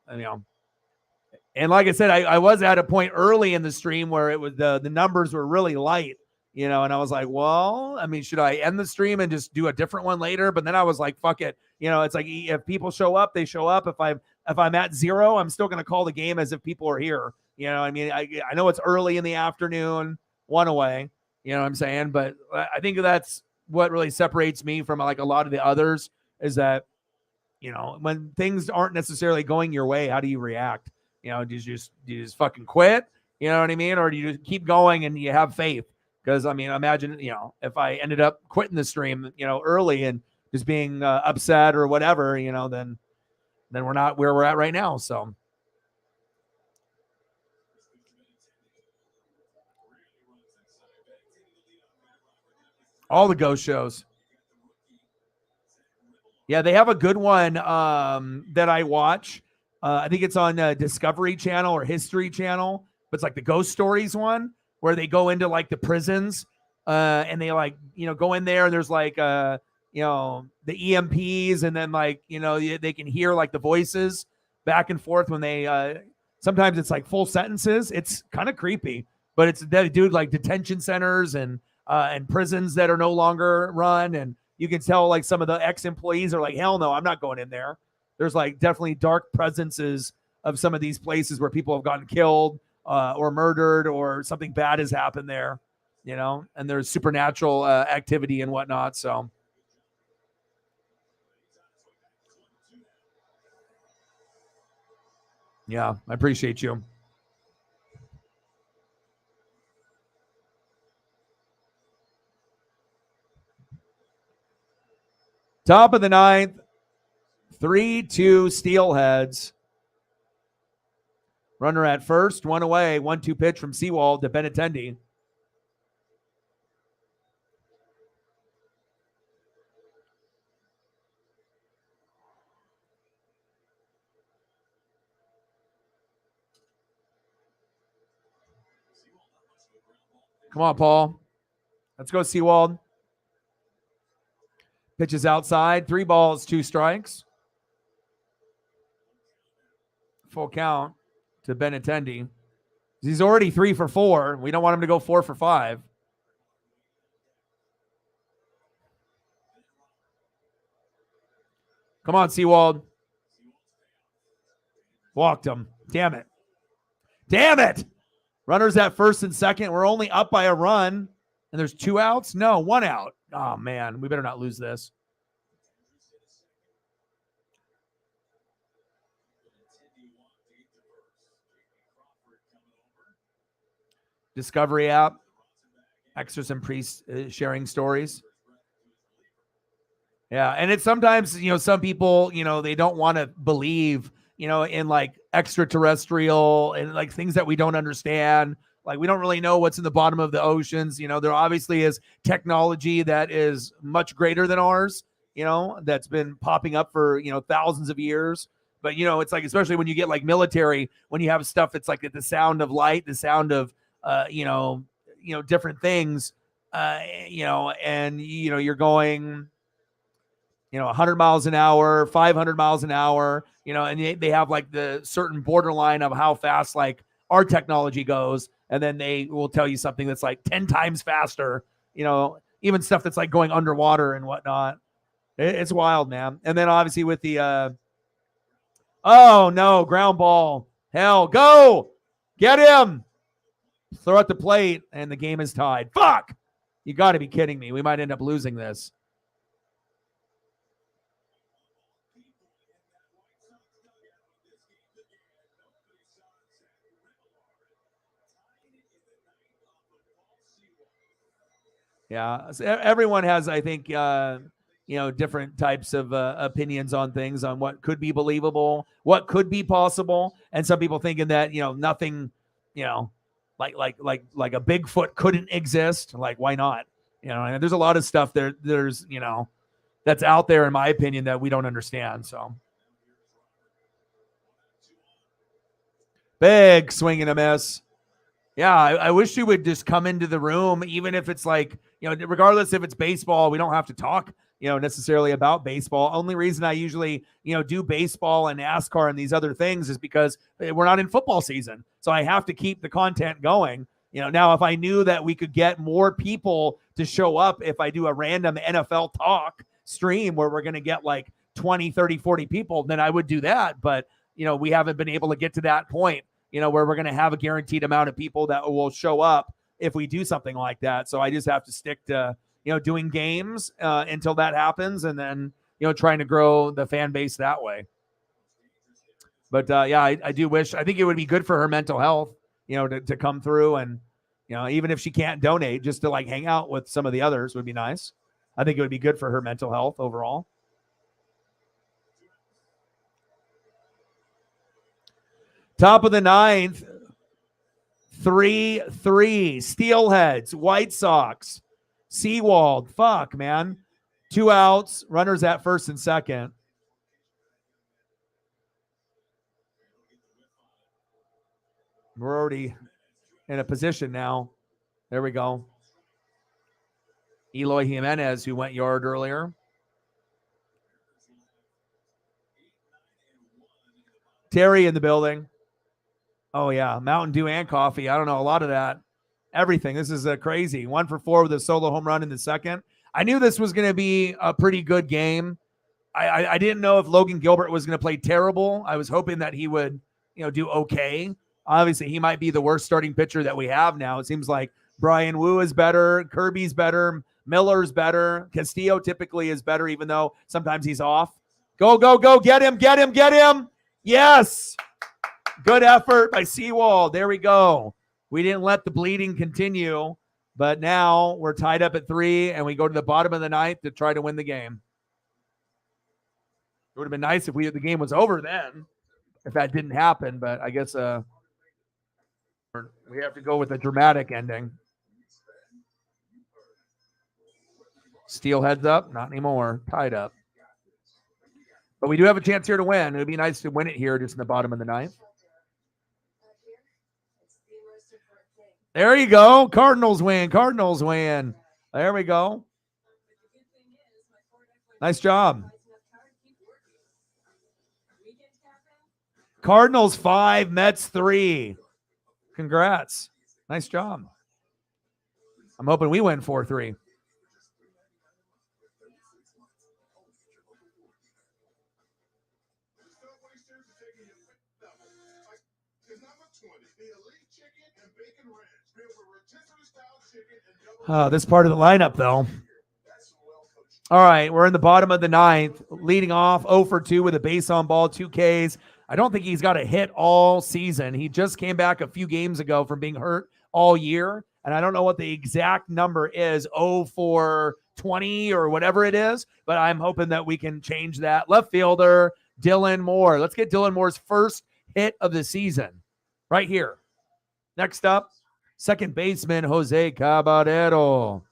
and like I said, I was at a point early in the stream where it was the numbers were really light, and I was like, well, should I end the stream and just do a different one later? But then I was like, fuck it. It's like if people show up, they show up. If I'm at 0, I'm still going to call the game as if people are here. I know it's early in the afternoon, 1 away, you know what I'm saying? But I think that's what really separates me from like a lot of the others is that, when things aren't necessarily going your way, how do you react? Do you just fucking quit? You know what I mean? Or do you just keep going and you have faith? Because imagine, if I ended up quitting the stream, early and just being upset or whatever, then we're not where we're at right now. So. All the ghost shows. Yeah, they have a good one that I watch. I think it's on Discovery Channel or History Channel. But it's like the Ghost Stories one where they go into like the prisons and they like, go in there and there's like, the EMPs and then like, they can hear like the voices back and forth when they sometimes it's like full sentences. It's kind of creepy, but it's they do like detention centers and prisons that are no longer run. And you can tell like some of the ex-employees are like, hell no, I'm not going in there. There's like definitely dark presences of some of these places where people have gotten killed or murdered or something bad has happened there, and there's supernatural activity and whatnot. So. Yeah, I appreciate you. Top of the ninth, 3-2 Steelheads. Runner at first, one away, 1-2 pitch from Seawald to Benintendi. Come on, Paul. Let's go, Seawald. Pitches outside. 3 balls, 2 strikes. Full count to Benintendi. He's already 3 for 4. We don't want him to go 4 for 5. Come on, Seawald. Walked him. Damn it. Damn it. Runners at first and second. We're only up by a run. And there's 2 outs? No, 1 out. Oh, man. We better not lose this. Discovery app. Extras and sharing stories. Yeah, and it's sometimes, some people, they don't want to believe, in like extraterrestrial and like things that we don't understand. Like we don't really know what's in the bottom of the oceans. There obviously is technology that is much greater than ours, that's been popping up for, thousands of years. But, it's like, especially when you get like military, when you have stuff, it's like the sound of light, the sound of, different things, and, you're going, 100 miles an hour, 500 miles an hour, and they have like the certain borderline of how fast like our technology goes. And then they will tell you something that's like 10 times faster, even stuff that's like going underwater and whatnot. It's wild, man. And then obviously with the, oh no, ground ball. Hell, go get him. Throw at the plate and the game is tied. Fuck. You got to be kidding me. We might end up losing this. Yeah, so everyone has, I think, different types of opinions on things, on what could be believable, what could be possible, and some people thinking that nothing, like a Bigfoot couldn't exist. Like, why not? And there's a lot of stuff there's that's out there, in my opinion, that we don't understand. So big swing and a miss. Yeah, I wish you would just come into the room, even if it's like, regardless if it's baseball, we don't have to talk, necessarily about baseball. Only reason I usually, do baseball and NASCAR and these other things is because we're not in football season. So I have to keep the content going. Now if I knew that we could get more people to show up, if I do a random NFL talk stream where we're going to get like 20, 30, 40 people, then I would do that. But, we haven't been able to get to that point, where we're going to have a guaranteed amount of people that will show up if we do something like that. So I just have to stick to, doing games until that happens, and then, trying to grow the fan base that way. But yeah, I do wish, I think it would be good for her mental health, to come through, and, even if she can't donate, just to like hang out with some of the others would be nice. I think it would be good for her mental health overall. Top of the 9th, 3-3, Steelheads, White Sox, Seawald. Fuck, man. 2 outs, runners at first and second. We're already in a position now. There we go. Eloy Jimenez, who went yard earlier. Terry in the building. Oh, yeah. Mountain Dew and coffee. I don't know. A lot of that. Everything. This is crazy. 1 for 4 with a solo home run in the second. I knew this was going to be a pretty good game. I didn't know if Logan Gilbert was going to play terrible. I was hoping that he would, do okay. Obviously, he might be the worst starting pitcher that we have now. It seems like Brian Wu is better. Kirby's better. Miller's better. Castillo typically is better, even though sometimes he's off. Go, go, go. Get him, get him, get him. Yes. Good effort by Seawald. There we go. We didn't let the bleeding continue, but now we're tied up at 3, and we go to the bottom of the 9th to try to win the game. It would have been nice if the game was over then, if that didn't happen, but I guess We have to go with a dramatic ending. Steelheads up, not anymore. Tied up. But we do have a chance here to win. It would be nice to win it here just in the bottom of the ninth. There you go. Cardinals win. Cardinals win. There we go. Nice job. Cardinals 5, Mets 3. Congrats. Nice job. I'm hoping we win 4-3. This part of the lineup, though. All right, we're in the bottom of the ninth, leading off 0 for 2 with a base on ball, 2 Ks. I don't think he's got a hit all season. He just came back a few games ago from being hurt all year, and I don't know what the exact number is, 0 for 20 or whatever it is, but I'm hoping that we can change that. Left fielder, Dylan Moore. Let's get Dylan Moore's first hit of the season right here. Next up, second baseman, Jose Caballero.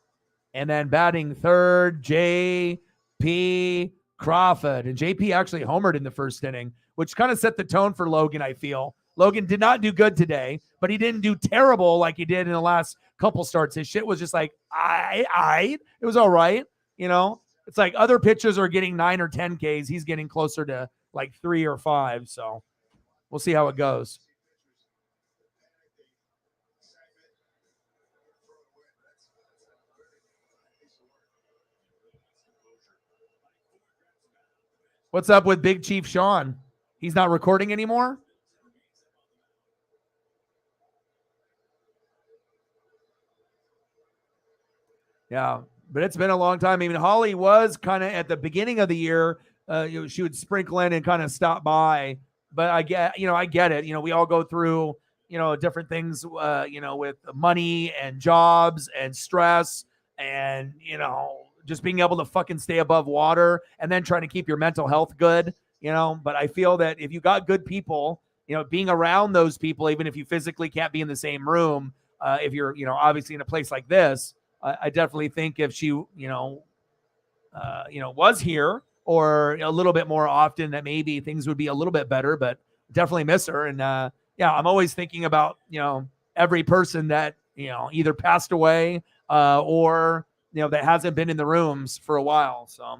And then batting third, J.P. Crawford. And J.P. actually homered in the first inning, which kind of set the tone for Logan, I feel. Logan did not do good today, but he didn't do terrible like he did in the last couple starts. His shit was just like, it was all right. You know, it's like other pitchers are getting 9 or 10 Ks. He's getting closer to like 3 or 5. So we'll see how it goes. What's up with Big Chief Sean? He's not recording anymore? Yeah, but it's been a long time. I mean, Holly was kind of at the beginning of the year, she would sprinkle in and kind of stop by. But I get it. We all go through, different things, with money and jobs and stress and, just being able to fucking stay above water and then trying to keep your mental health good, but I feel that if you got good people, being around those people, even if you physically can't be in the same room, if you're, obviously in a place like this, I definitely think if she, was here or a little bit more often, that maybe things would be a little bit better, but definitely miss her. And I'm always thinking about, every person that, either passed away or, that hasn't been in the rooms for a while. So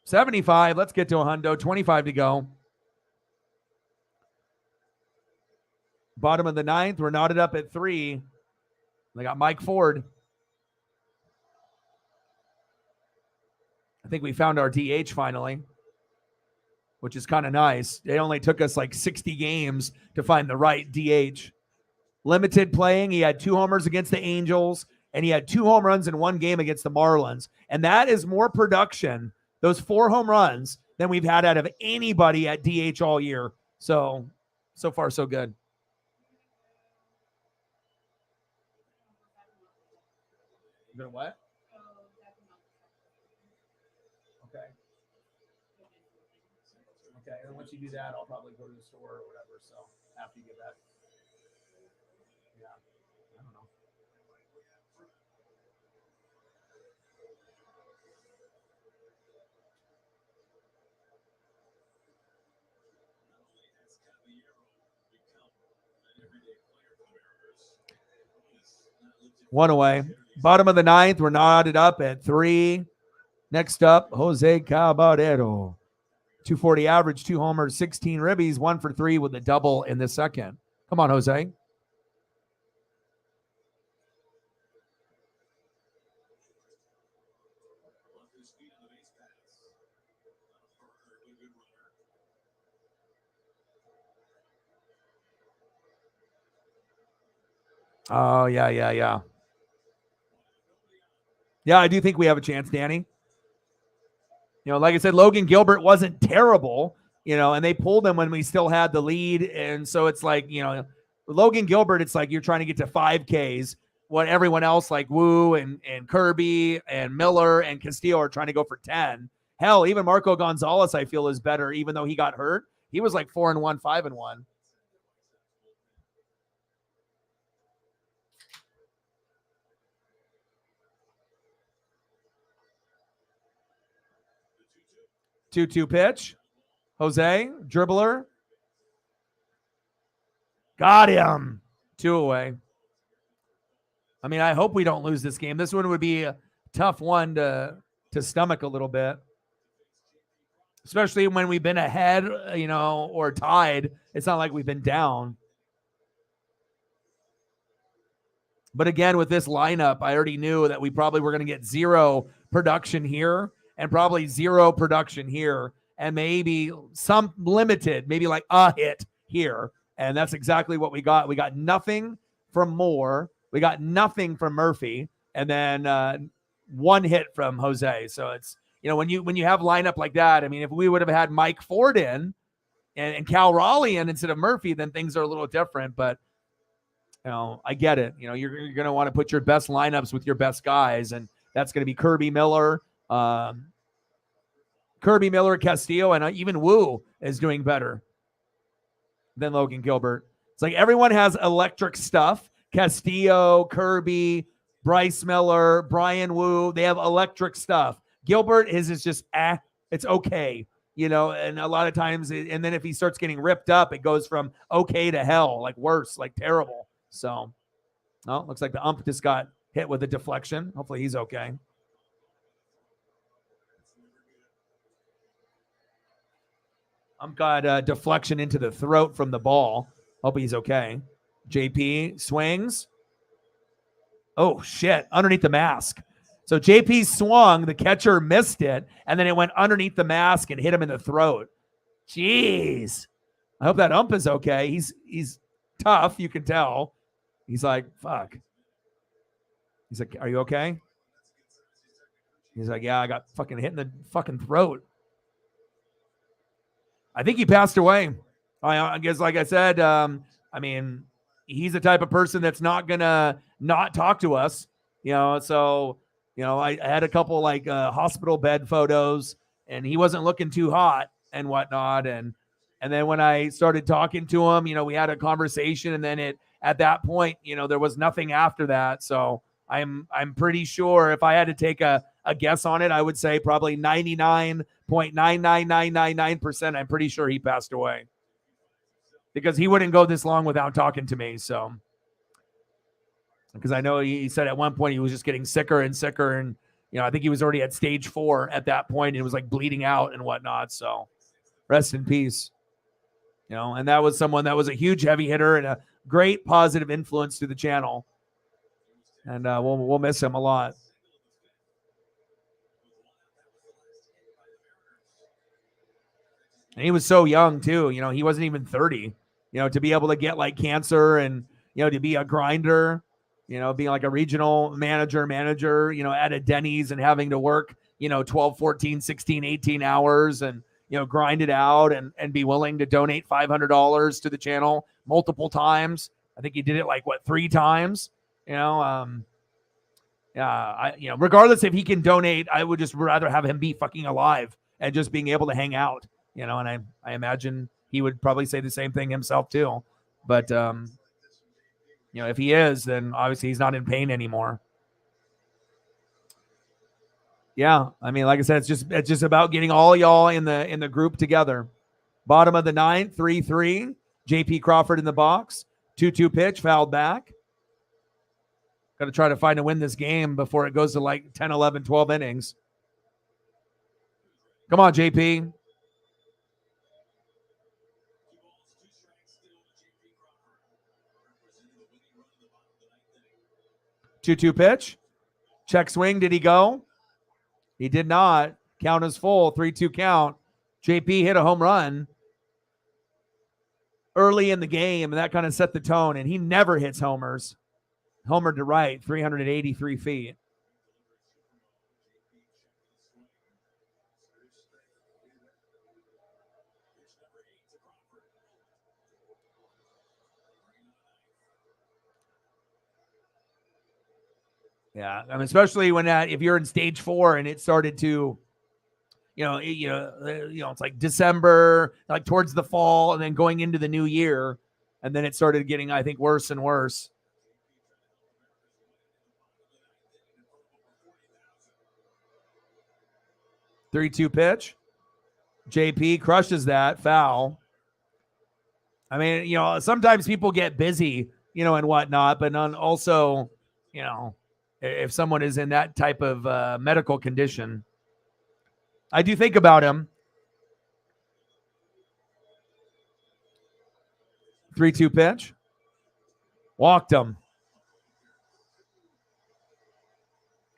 75. Let's get to a hundo. 25 to go. Bottom of the ninth. We're knotted up at 3. They got Mike Ford. I think we found our DH finally, which is kind of nice. It only took us like 60 games to find the right DH. Limited playing. He had 2 homers against the Angels, and he had 2 home runs in 1 game against the Marlins. And that is more production, those 4 home runs, than we've had out of anybody at DH all year. So far, so good. Then what? Okay, and once you do that, I'll probably go to the store or whatever. So after you get that. Yeah, I don't know. One away. Bottom of the ninth, we're knotted up at 3. Next up, Jose Caballero. 240 average, 2 homers, 16 ribbies, 1 for 3 with a double in the second. Come on, Jose. Oh, yeah. Yeah, I do think we have a chance, Danny. Like I said, Logan Gilbert wasn't terrible, and they pulled him when we still had the lead. And so it's like, Logan Gilbert, it's like you're trying to get to 5 Ks. what everyone else like Wu and Kirby and Miller and Castillo are trying to go for 10. Hell, even Marco Gonzalez, I feel, is better, even though he got hurt. He was like 4-1, 5-1. Two pitch. Jose, dribbler. Got him. 2 away. I mean, I hope we don't lose this game. This one would be a tough one to stomach a little bit, especially when we've been ahead, or tied. It's not like we've been down. But again, with this lineup, I already knew that we probably were going to get 0 production here and probably 0 production here and maybe some limited, maybe like a hit here. And that's exactly what we got. We got nothing from Moore. We got nothing from Murphy, and then 1 hit from Jose. So it's, when you have lineup like that, I mean, if we would have had Mike Ford in and Cal Raleigh in instead of Murphy, then things are a little different. But I get it. You're going to want to put your best lineups with your best guys, and that's going to be Kirby Miller, Castillo, and even Wu is doing better than Logan Gilbert. It's like everyone has electric stuff. Castillo, Kirby, Bryce Miller, Brian Wu, they have electric stuff. Gilbert is just, it's okay, and a lot of times, and then if he starts getting ripped up, it goes from okay to hell, like worse, like terrible. So, looks like the ump just got hit with a deflection. Hopefully he's okay. Ump got a deflection into the throat from the ball. Hope he's okay. JP swings. Oh, shit. Underneath the mask. So JP swung. The catcher missed it. And then it went underneath the mask and hit him in the throat. Jeez. I hope that ump is okay. He's tough. You can tell. He's like, fuck. He's like, are you okay? He's like, yeah, I got fucking hit in the fucking throat. I think he passed away. I guess, like I said, I mean, he's the type of person that's not gonna not talk to us, so I had a couple like hospital bed photos, and he wasn't looking too hot and whatnot, and then when I started talking to him, we had a conversation, and then at that point, there was nothing after that. So I'm pretty sure if I had to take a guess on it, I would say probably 99.99999%. I'm pretty sure he passed away, because he wouldn't go this long without talking to me. So, because I know he said at one point he was just getting sicker and sicker. And, I think he was already at stage 4 at that point, and it was like bleeding out and whatnot. So rest in peace. And that was someone that was a huge heavy hitter and a great positive influence to the channel. And we'll miss him a lot. And he was so young too. He wasn't even 30. To be able to get like cancer and, to be a grinder, being like a regional manager, at a Denny's and having to work, 12, 14, 16, 18 hours and, grind it out and be willing to donate $500 to the channel multiple times. I think he did it like 3 times, regardless if he can donate, I would just rather have him be fucking alive and just being able to hang out, and I imagine he would probably say the same thing himself too. But, if he is, then obviously he's not in pain anymore. Yeah. I mean, like I said, it's just about getting all y'all in the group together. Bottom of the 9th, 3-3. JP Crawford in the box. 2-2 pitch, fouled back. Got to try to find a win this game before it goes to like 10, 11, 12 innings. Come on, JP. 2-2 pitch. Check swing. Did he go? He did not. Count is full. 3-2 count. JP hit a home run early in the game, and that kind of set the tone. And he never hits homers. Homer to right, 383 feet. Yeah, I mean, especially when if you're in stage 4 and it started to, it's like December, like towards the fall, and then going into the new year, and then it started getting, I think, worse and worse. Three-two pitch. JP crushes that foul. I mean, sometimes people get busy, and whatnot, but also, if someone is in that type of medical condition, I do think about him. 3-2 pitch. Walked him.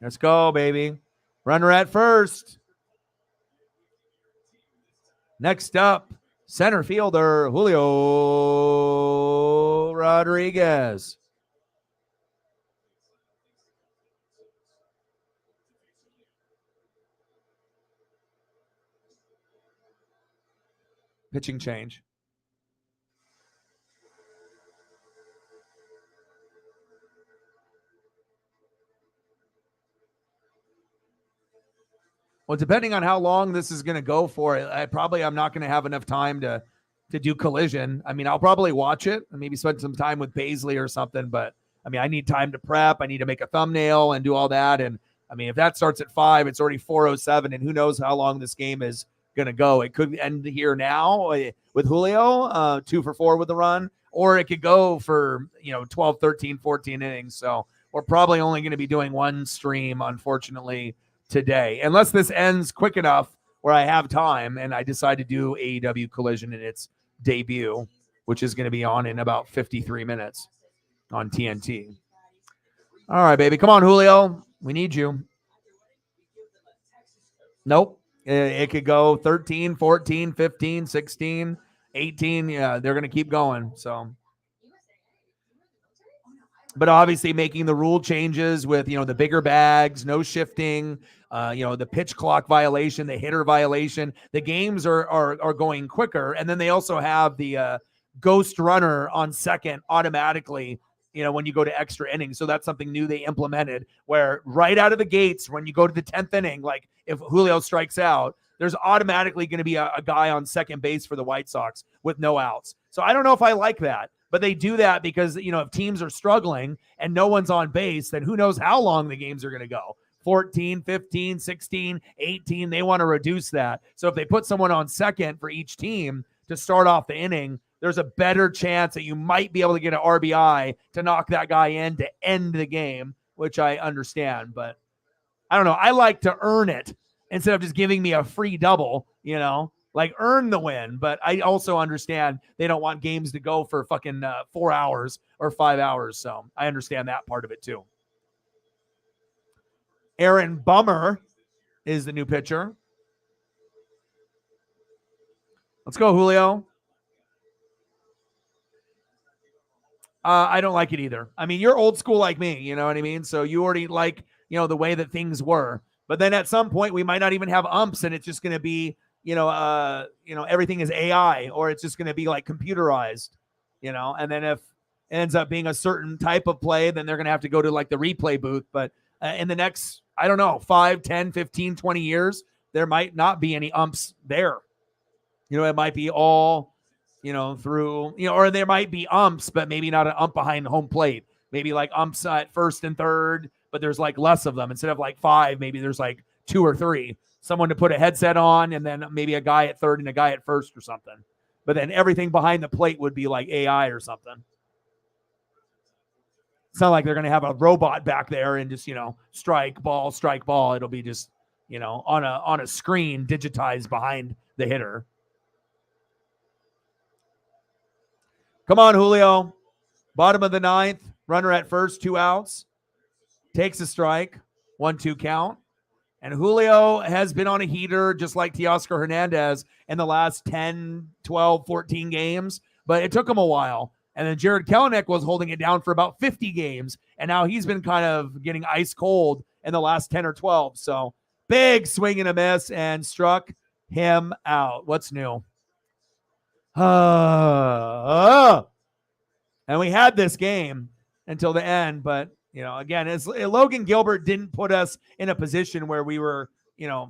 Let's go, baby. Runner at first. Next up, center fielder Julio Rodriguez. Pitching change. Well, depending on how long this is going to go for, I'm not going to have enough time to do Collision. I mean, I'll probably watch it and maybe spend some time with Paisley or something, but I mean, I need time to prep. I need to make a thumbnail and do all that. And I mean, if that starts at 5, it's already 4:07, and who knows how long this game is going to go. It could end here now with Julio, 2 for 4 with the run, or it could go for, 12, 13, 14 innings. So we're probably only going to be doing one stream, unfortunately, today, unless this ends quick enough where I have time and I decide to do AEW Collision in its debut, which is going to be on in about 53 minutes on TNT. All right, baby. Come on, Julio. We need you. Nope. It could go 13, 14, 15, 16, 18. Yeah, they're going to keep going. So, but obviously making the rule changes with, the bigger bags, no shifting, the pitch clock violation, the hitter violation, the games are going quicker. And then they also have the ghost runner on second automatically, when you go to extra innings. So that's something new they implemented, where right out of the gates, when you go to the 10th inning, like if Julio strikes out, there's automatically going to be a guy on second base for the White Sox with no outs. So I don't know if I like that. But they do that because, if teams are struggling and no one's on base, then who knows how long the games are going to go. 14, 15, 16, 18, they want to reduce that. So if they put someone on second for each team to start off the inning, there's a better chance that you might be able to get an RBI to knock that guy in to end the game, which I understand. But I don't know. I like to earn it instead of just giving me a free double, like earn the win. But I also understand they don't want games to go for fucking 4 hours or 5 hours. So I understand that part of it too. Aaron Bummer is the new pitcher. Let's go, Julio. I don't like it either. I mean, you're old school like me, you know what I mean? So you already like, the way that things were. But then at some point we might not even have umps, and it's just going to be, everything is AI, or it's just going to be like computerized, and then if it ends up being a certain type of play, then they're going to have to go to like the replay booth. But in the next, 5, 10, 15, 20 years, there might not be any umps there. It might be all, through, or there might be umps, but maybe not an ump behind home plate. Maybe like umps at first and third, but there's like less of them. Instead of like 5, maybe there's like 2 or 3. Someone to put a headset on, and then maybe a guy at third and a guy at first or something. But then everything behind the plate would be like AI or something. It's not like they're going to have a robot back there and just, strike ball. It'll be just, on a screen digitized behind the hitter. Come on, Julio. Bottom of the 9th, runner at first, 2 outs. Takes a strike, 1-2 count. And Julio has been on a heater just like Teoscar Hernandez in the last 10, 12, 14 games. But it took him a while. And then Jared Kelenic was holding it down for about 50 games. And now he's been kind of getting ice cold in the last 10 or 12. So big swing and a miss and struck him out. What's new? And we had this game until the end, but Again, Logan Gilbert didn't put us in a position where we were,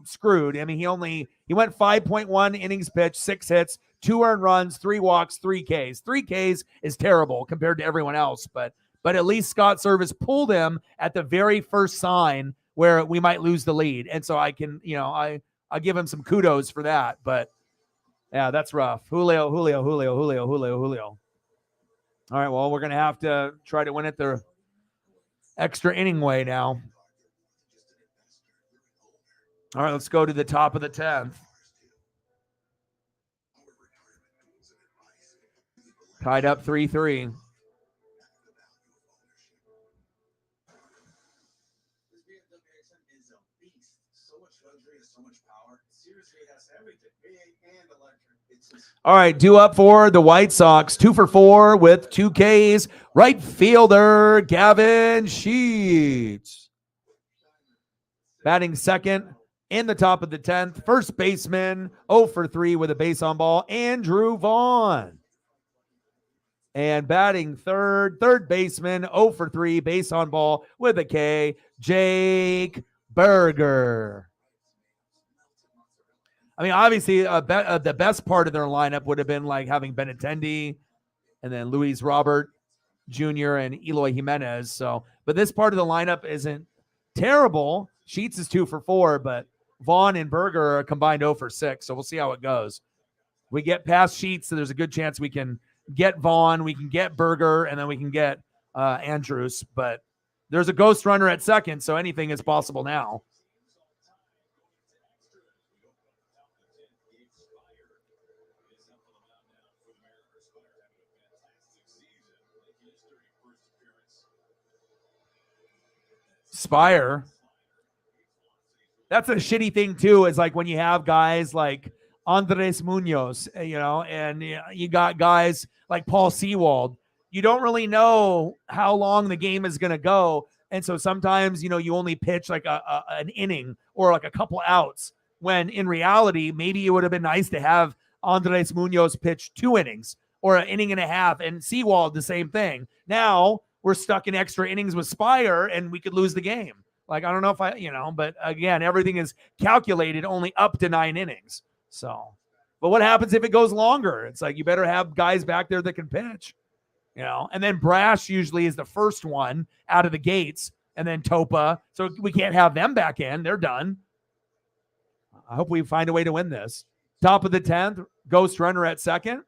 screwed. I mean, he went 5.1 innings pitched, 6 hits, 2 earned runs, 3 walks, 3 Ks. 3 Ks is terrible compared to everyone else, but at least Scott Service pulled him at the very first sign where we might lose the lead. And so I can, I give him some kudos for that. But yeah, that's rough. Julio. All right, well, we're going to have to try to win it the extra inning way now. All right, let's go to the top of the 10th. Tied up 3-3. All right, due up for the White Sox, 2 for 4 with 2 Ks. Right fielder, Gavin Sheets. Batting second in the top of the 10th. First baseman, 0 for 3 with a base on ball, Andrew Vaughn. And batting third baseman, 0 for 3, base on ball with a K, Jake Berger. I mean, obviously, the best part of their lineup would have been like having Benintendi and then Luis Robert Jr. and Eloy Jimenez. But this part of the lineup isn't terrible. Sheets is 2 for 4, but Vaughn and Berger are combined 0 for 6. So we'll see how it goes. We get past Sheets, so there's a good chance we can get Vaughn, we can get Berger, and then we can get Andrews. But there's a ghost runner at second, so anything is possible now. Spire. That's a shitty thing too, is like when you have guys like Andres Munoz, and you got guys like Paul Sewald. You don't really know how long the game is going to go. And so sometimes, you only pitch like an inning or like a couple outs, when in reality, maybe it would have been nice to have Andres Munoz pitch 2 innings or an inning and a half, and Sewald the same thing. Now we're stuck in extra innings with Spire and we could lose the game. Like, I don't know if but again, everything is calculated only up to 9 innings. So, but what happens if it goes longer? It's like, you better have guys back there that can pitch, and then Brash usually is the first one out of the gates, and then Topa. So we can't have them back in. They're done. I hope we find a way to win this. Top of the 10th, ghost runner at second.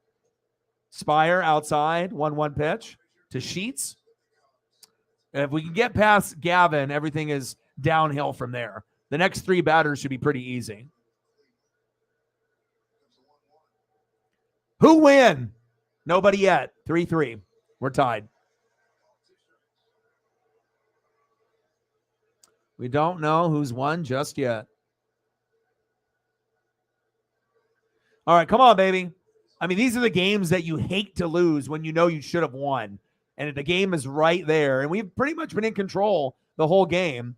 Spire outside, 1-1 pitch to Sheets. If we can get past Gavin, everything is downhill from there. The next 3 batters should be pretty easy. Who win? Nobody yet. 3-3. We're tied. We don't know who's won just yet. All right, come on, baby. I mean, these are the games that you hate to lose when you know you should have won. And the game is right there. And we've pretty much been in control the whole game.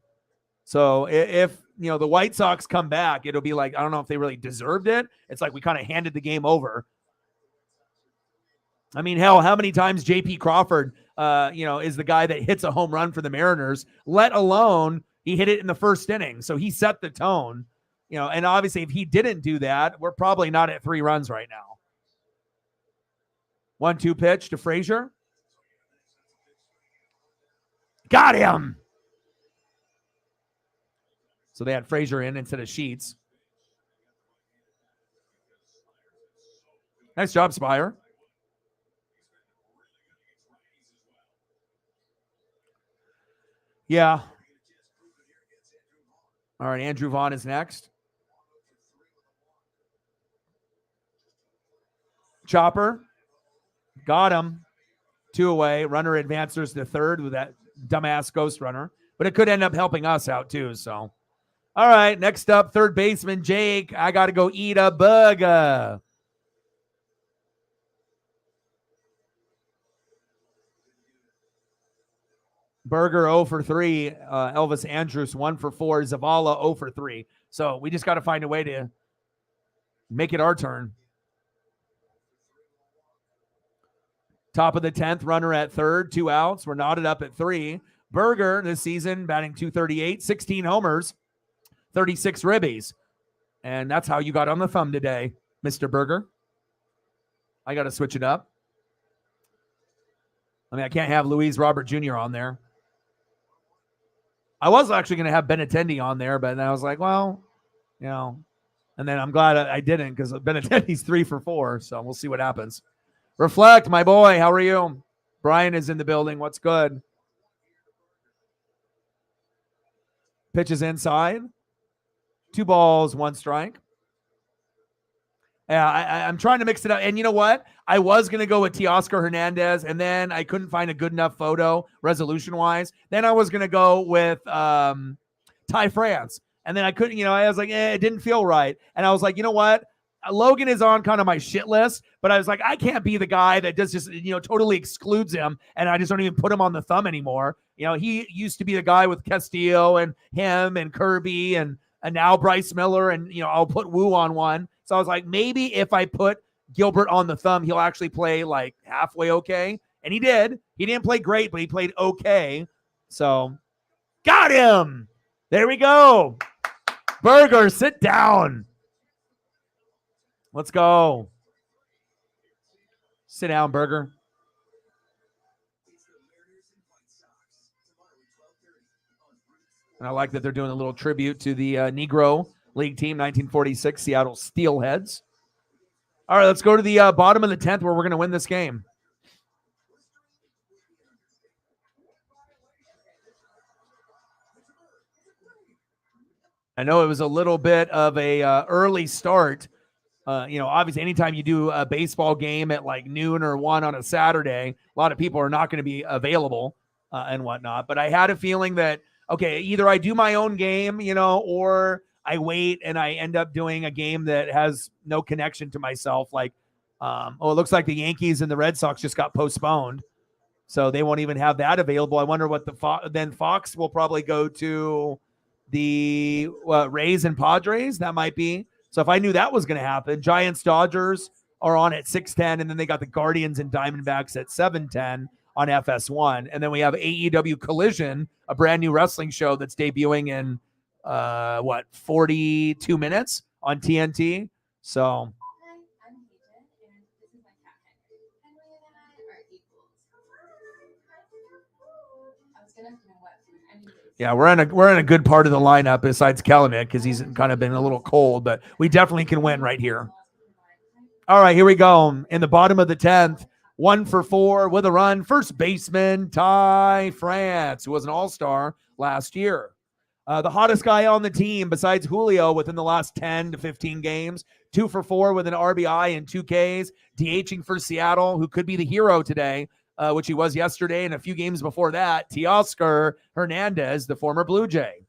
So if the White Sox come back, it'll be like, I don't know if they really deserved it. It's like we kind of handed the game over. I mean, hell, how many times J.P. Crawford, is the guy that hits a home run for the Mariners, let alone he hit it in the first inning. So he set the tone, and obviously if he didn't do that, we're probably not at 3 runs right now. 1-2 pitch to Frazier. Got him. So they had Frazier in instead of Sheets. Nice job, Spire. Yeah. All right, Andrew Vaughn is next. Chopper. Got him. 2 away. Runner advances to third with that dumbass ghost runner. But it could end up helping us out too, so. All right, next up, third baseman Jake. I got to go eat a burger. Berger 0 for 3. Elvis Andrus 1 for 4. Zavala 0 for 3. So we just got to find a way to make it our turn. Top of the 10th, runner at third, 2 outs. We're knotted up at 3. Berger this season batting .238, 16 homers, 36 ribbies. And that's how you got on the thumb today, Mr. Berger. I got to switch it up. I mean, I can't have Luis Robert Jr. on there. I was actually going to have Benintendi on there, but then I was like, well, and then I'm glad I didn't because Benintendi's 3 for 4, so we'll see what happens. Reflect, my boy, how are you? Brian is in the building. What's good? Pitches inside. 2 balls, 1 strike. Yeah, I'm trying to mix it up. And you know what? I was going to go with Teoscar Hernandez, and then I couldn't find a good enough photo resolution-wise. Then I was going to go with Ty France. And then I couldn't, I was like, it didn't feel right. And I was like, you know what? Logan is on kind of my shit list, but I was like, I can't be the guy that does just, totally excludes him, and I just don't even put him on the thumb anymore. He used to be the guy with Castillo and him and Kirby and now Bryce Miller, and, I'll put Wu on one. So I was like, maybe if I put Gilbert on the thumb, he'll actually play like halfway okay. And he did. He didn't play great, but he played okay. So got him. There we go. Berger, sit down. Let's go. Sit down, Berger. And I like that they're doing a little tribute to the Negro League team, 1946 Seattle Steelheads. All right, let's go to the bottom of the 10th where we're going to win this game. I know it was a little bit of a early start. Obviously, anytime you do a baseball game at like noon or 1 on a Saturday, a lot of people are not going to be available and whatnot. But I had a feeling that, okay, either I do my own game, or I wait and I end up doing a game that has no connection to myself. Like, it looks like the Yankees and the Red Sox just got postponed, so they won't even have that available. I wonder what then Fox will probably go to the Rays and Padres. That might be. So if I knew that was going to happen, Giants, Dodgers are on at 6:10, and then they got the Guardians and Diamondbacks at 7:10 on FS1. And then we have AEW Collision, a brand new wrestling show that's debuting in 42 minutes on TNT. So Hi, I'm Hayden, and this is my cat Henry. Henry and I are equals. I was gonna know what food anyways. yeah, we're in a good part of the lineup besides Kalanick because he's kind of been a little cold, but we definitely can win right here. All right, here we go. In the bottom of the 10th, 1 for 4 with a run. First baseman, Ty France, who was an all-star last year. The hottest guy on the team besides Julio within the last 10 to 15 games. 2 for 4 with an RBI and 2 Ks. DHing for Seattle, who could be the hero today, which he was yesterday and a few games before that. Teoscar Hernandez, the former Blue Jay.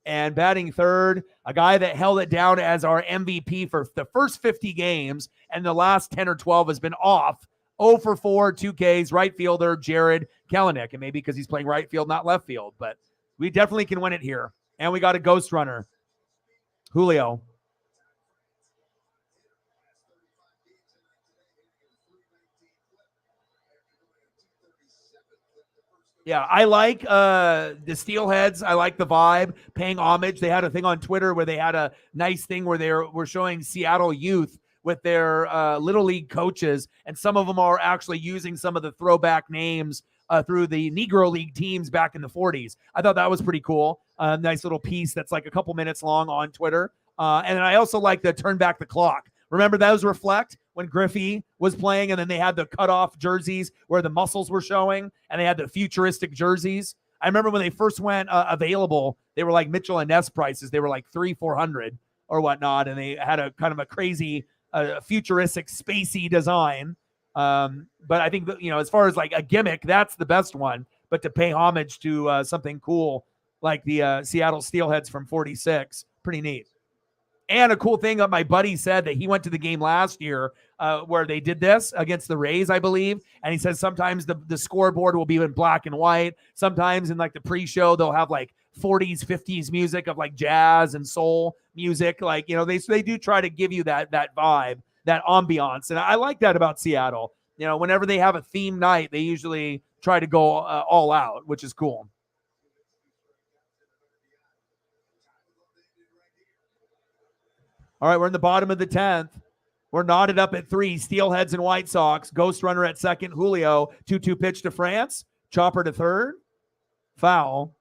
And batting third, a guy that held it down as our MVP for the first 50 games, and the last 10 or 12 has been off. 0 for 4, 2 Ks, right fielder Jared Kalanick. And maybe because he's playing right field, not left field. But we definitely can win it here. And we got a ghost runner, Julio. Yeah, I like the Steelheads. I like the vibe, paying homage. They had a thing on Twitter where they had a nice thing where they were showing Seattle youth with their Little League coaches, and some of them are actually using some of the throwback names through the Negro League teams back in the 40s. I thought that was pretty cool. Nice little piece that's like a couple minutes long on Twitter. And then I also like the turn back the clock. Remember those Reflect when Griffey was playing, and then they had the cutoff jerseys where the muscles were showing, and they had the futuristic jerseys. I remember when they first went available, they were like Mitchell and Ness prices. They were like $300-$400 or whatnot, and they had a kind of a crazy futuristic spacey design. But I think that, as far as like a gimmick, that's the best one. But to pay homage to something cool like the Seattle Steelheads from 46, pretty neat. And a cool thing that my buddy said that he went to the game last year where they did this against the Rays, I believe. And he says sometimes the scoreboard will be in black and white. Sometimes in like the pre-show, they'll have like 40s, 50s music of like jazz and soul music. Like, they do try to give you that vibe, that ambiance. And I like that about Seattle. Whenever they have a theme night, they usually try to go all out, which is cool. All right, we're in the bottom of the 10th. We're knotted up at 3. Steelheads and White Sox. Ghost runner at second. Julio. 2-2 pitch to France. Chopper to third. Foul.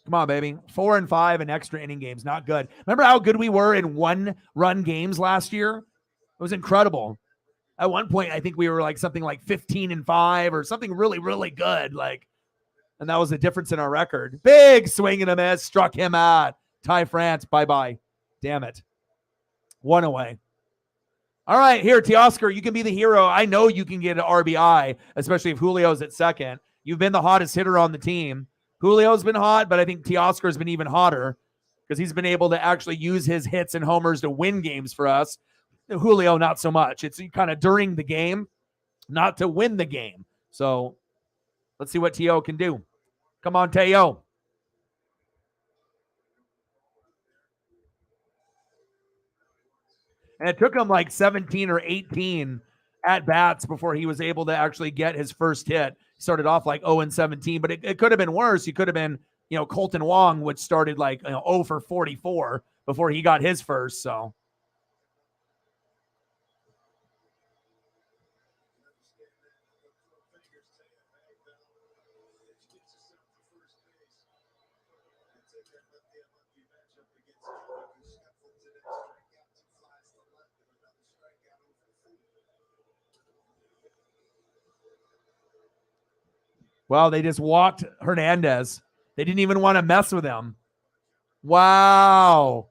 Come on, baby. 4 and 5 in extra inning games. Not good. Remember how good we were in 1-run games last year? It was incredible. At one point, I think we were like something like 15 and 5 or something really, really good. And that was the difference in our record. Big swing and a miss. Struck him out. Ty France. Bye-bye. Damn it. 1 away. All right, here, Teoscar, you can be the hero. I know you can get an RBI, especially if Julio's at second. You've been the hottest hitter on the team. Julio's been hot, but I think Teoscar's been even hotter because he's been able to actually use his hits and homers to win games for us. Julio, not so much. It's kind of during the game, not to win the game. So let's see what Teo can do. Come on, Teo. And it took him like 17 or 18 at-bats before he was able to actually get his first hit. He started off like 0-17, but it could have been worse. He could have been, Colton Wong, which started like 0 for 44 before he got his first, so. Well, they just walked Hernandez. They didn't even want to mess with him. Wow.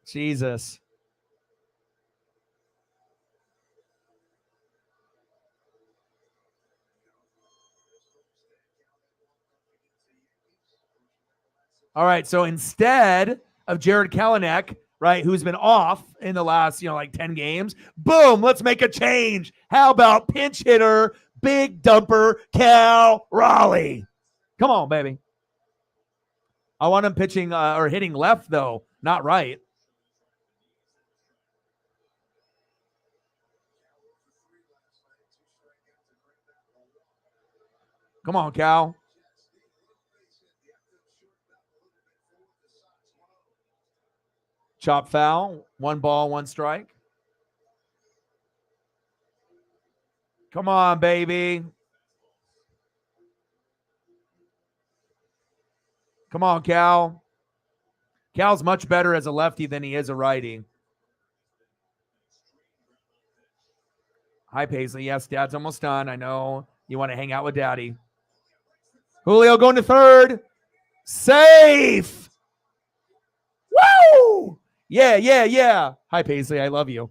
Jesus. All right, so instead of Jared Kelenic, right, who's been off in the last, 10 games, boom, let's make a change. How about pinch hitter, big dumper, Cal Raleigh? Come on, baby. I want him pitching or hitting left, though, not right. Come on, Cal. Chop foul. 1 ball, 1 strike. Come on, baby. Come on, Cal. Cal's much better as a lefty than he is a righty. Hi, Paisley. Yes, Dad's almost done. I know you want to hang out with Daddy. Julio going to third. Safe. Woo! Yeah. Hi, Paisley. I love you.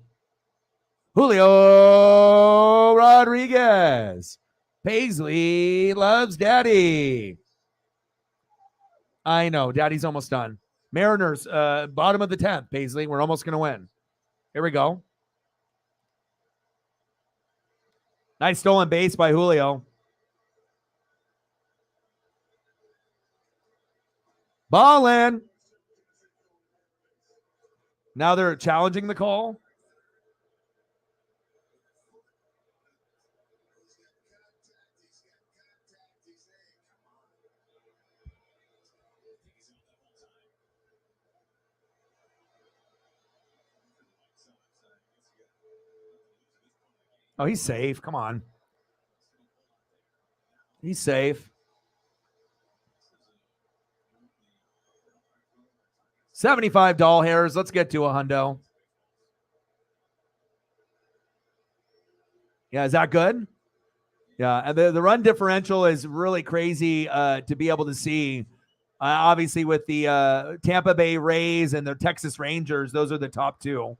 Julio Rodriguez. Paisley loves Daddy. I know. Daddy's almost done. Mariners, bottom of the 10th, Paisley. We're almost going to win. Here we go. Nice stolen base by Julio. Ballin'. Now they're challenging the call. Oh, he's safe. Come on. He's safe. 75 doll hairs. Let's get to a hundo. Yeah, is that good? Yeah, and the run differential is really crazy to be able to see. Obviously, with the Tampa Bay Rays and the Texas Rangers, those are the top two.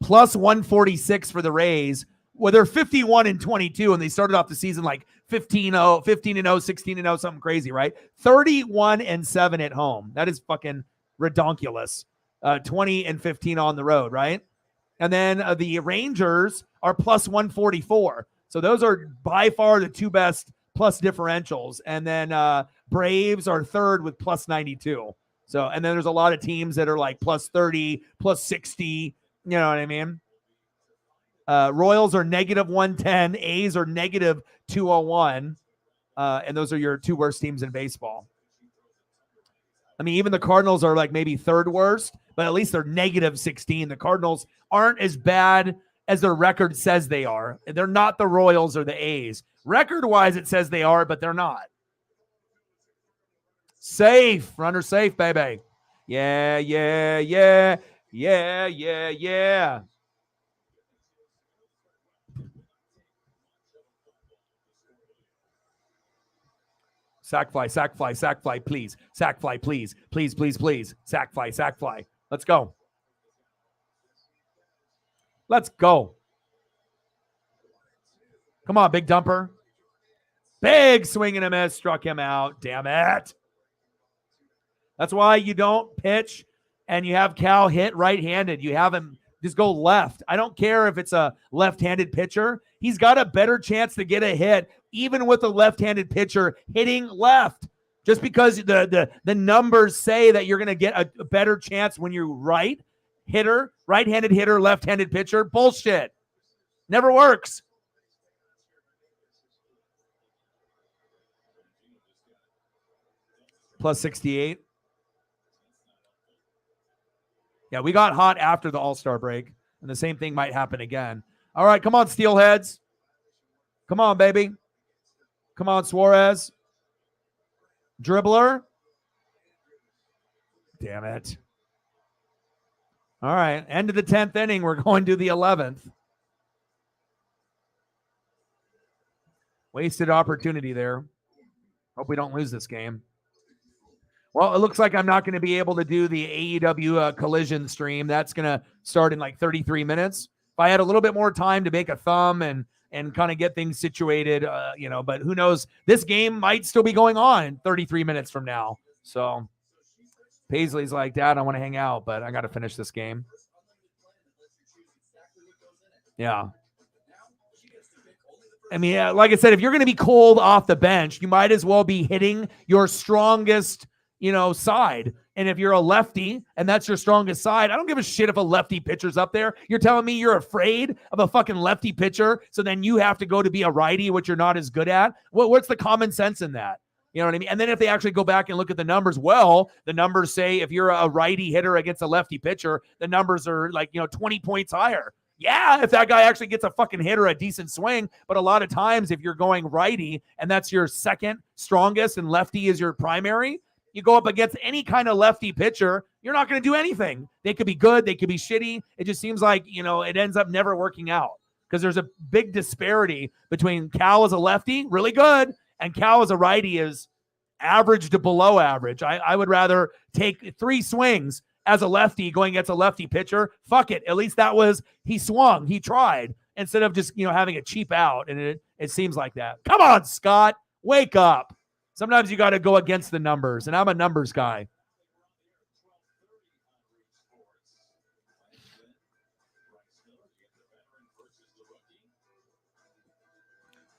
Plus 146 for the Rays. Well, they're 51-22, and they started off the season like 15-0, 15-0, 16-0, something crazy, right? 31-7 at home. That is fucking redonkulous. 20-15 on the road, right? And then the Rangers are plus 144. So those are by far the two best plus differentials. And then Braves are third with plus 92. So, and then there's a lot of teams that are like plus 30, plus 60. You know what I mean? Royals are negative 110. A's are negative 201. And those are your two worst teams in baseball. I mean, even the Cardinals are like maybe third worst, but at least they're negative 16. The Cardinals aren't as bad as their record says they are. They're not the Royals or the A's. Record-wise, it says they are, but they're not. Safe. Runner safe, baby. Yeah, yeah, yeah. Yeah, yeah, yeah. Sack fly, sack fly, sack fly, please. Sack fly, please. Please, please, please. Sack fly, sack fly. Let's go. Let's go. Come on, big dumper. Big swing and a miss. Struck him out. Damn it. That's why you don't pitch and you have Cal hit right-handed. You have him just go left. I don't care if it's a left-handed pitcher. He's got a better chance to get a hit, even with a left-handed pitcher hitting left. Just because the numbers say that you're going to get a better chance when you're right-handed hitter, left-handed pitcher. Bullshit. Never works. Plus 68. Yeah, we got hot after the All-Star break, and the same thing might happen again. All right, come on, Steelheads. Come on, baby. Come on, Suarez. Dribbler. Damn it. All right, end of the 10th inning. We're going to the 11th. Wasted opportunity there. Hope we don't lose this game. Well, it looks like I'm not going to be able to do the AEW Collision stream. That's going to start in like 33 minutes. If I had a little bit more time to make a thumb and kind of get things situated, but who knows? This game might still be going on in 33 minutes from now. So Paisley's like, Dad, I want to hang out, but I got to finish this game. Yeah. I mean, like I said, if you're going to be cold off the bench, you might as well be hitting your strongest side. And if you're a lefty and that's your strongest side, I don't give a shit if a lefty pitcher's up there. You're telling me you're afraid of a fucking lefty pitcher, so then you have to go to be a righty, which you're not as good at? What's the common sense in that? You know what I mean? And then if they actually go back and look at the numbers, well, the numbers say if you're a righty hitter against a lefty pitcher, the numbers are like, 20 points higher. Yeah, if that guy actually gets a fucking hit or a decent swing. But a lot of times if you're going righty and that's your second strongest and lefty is your primary, you go up against any kind of lefty pitcher, you're not going to do anything. They could be good. They could be shitty. It just seems like, it ends up never working out because there's a big disparity between Cal as a lefty, really good, and Cal as a righty is average to below average. I would rather take 3 swings as a lefty going against a lefty pitcher. Fuck it. At least he swung. He tried instead of just, having a cheap out. And it seems like that. Come on, Scott. Wake up. Sometimes you got to go against the numbers, and I'm a numbers guy.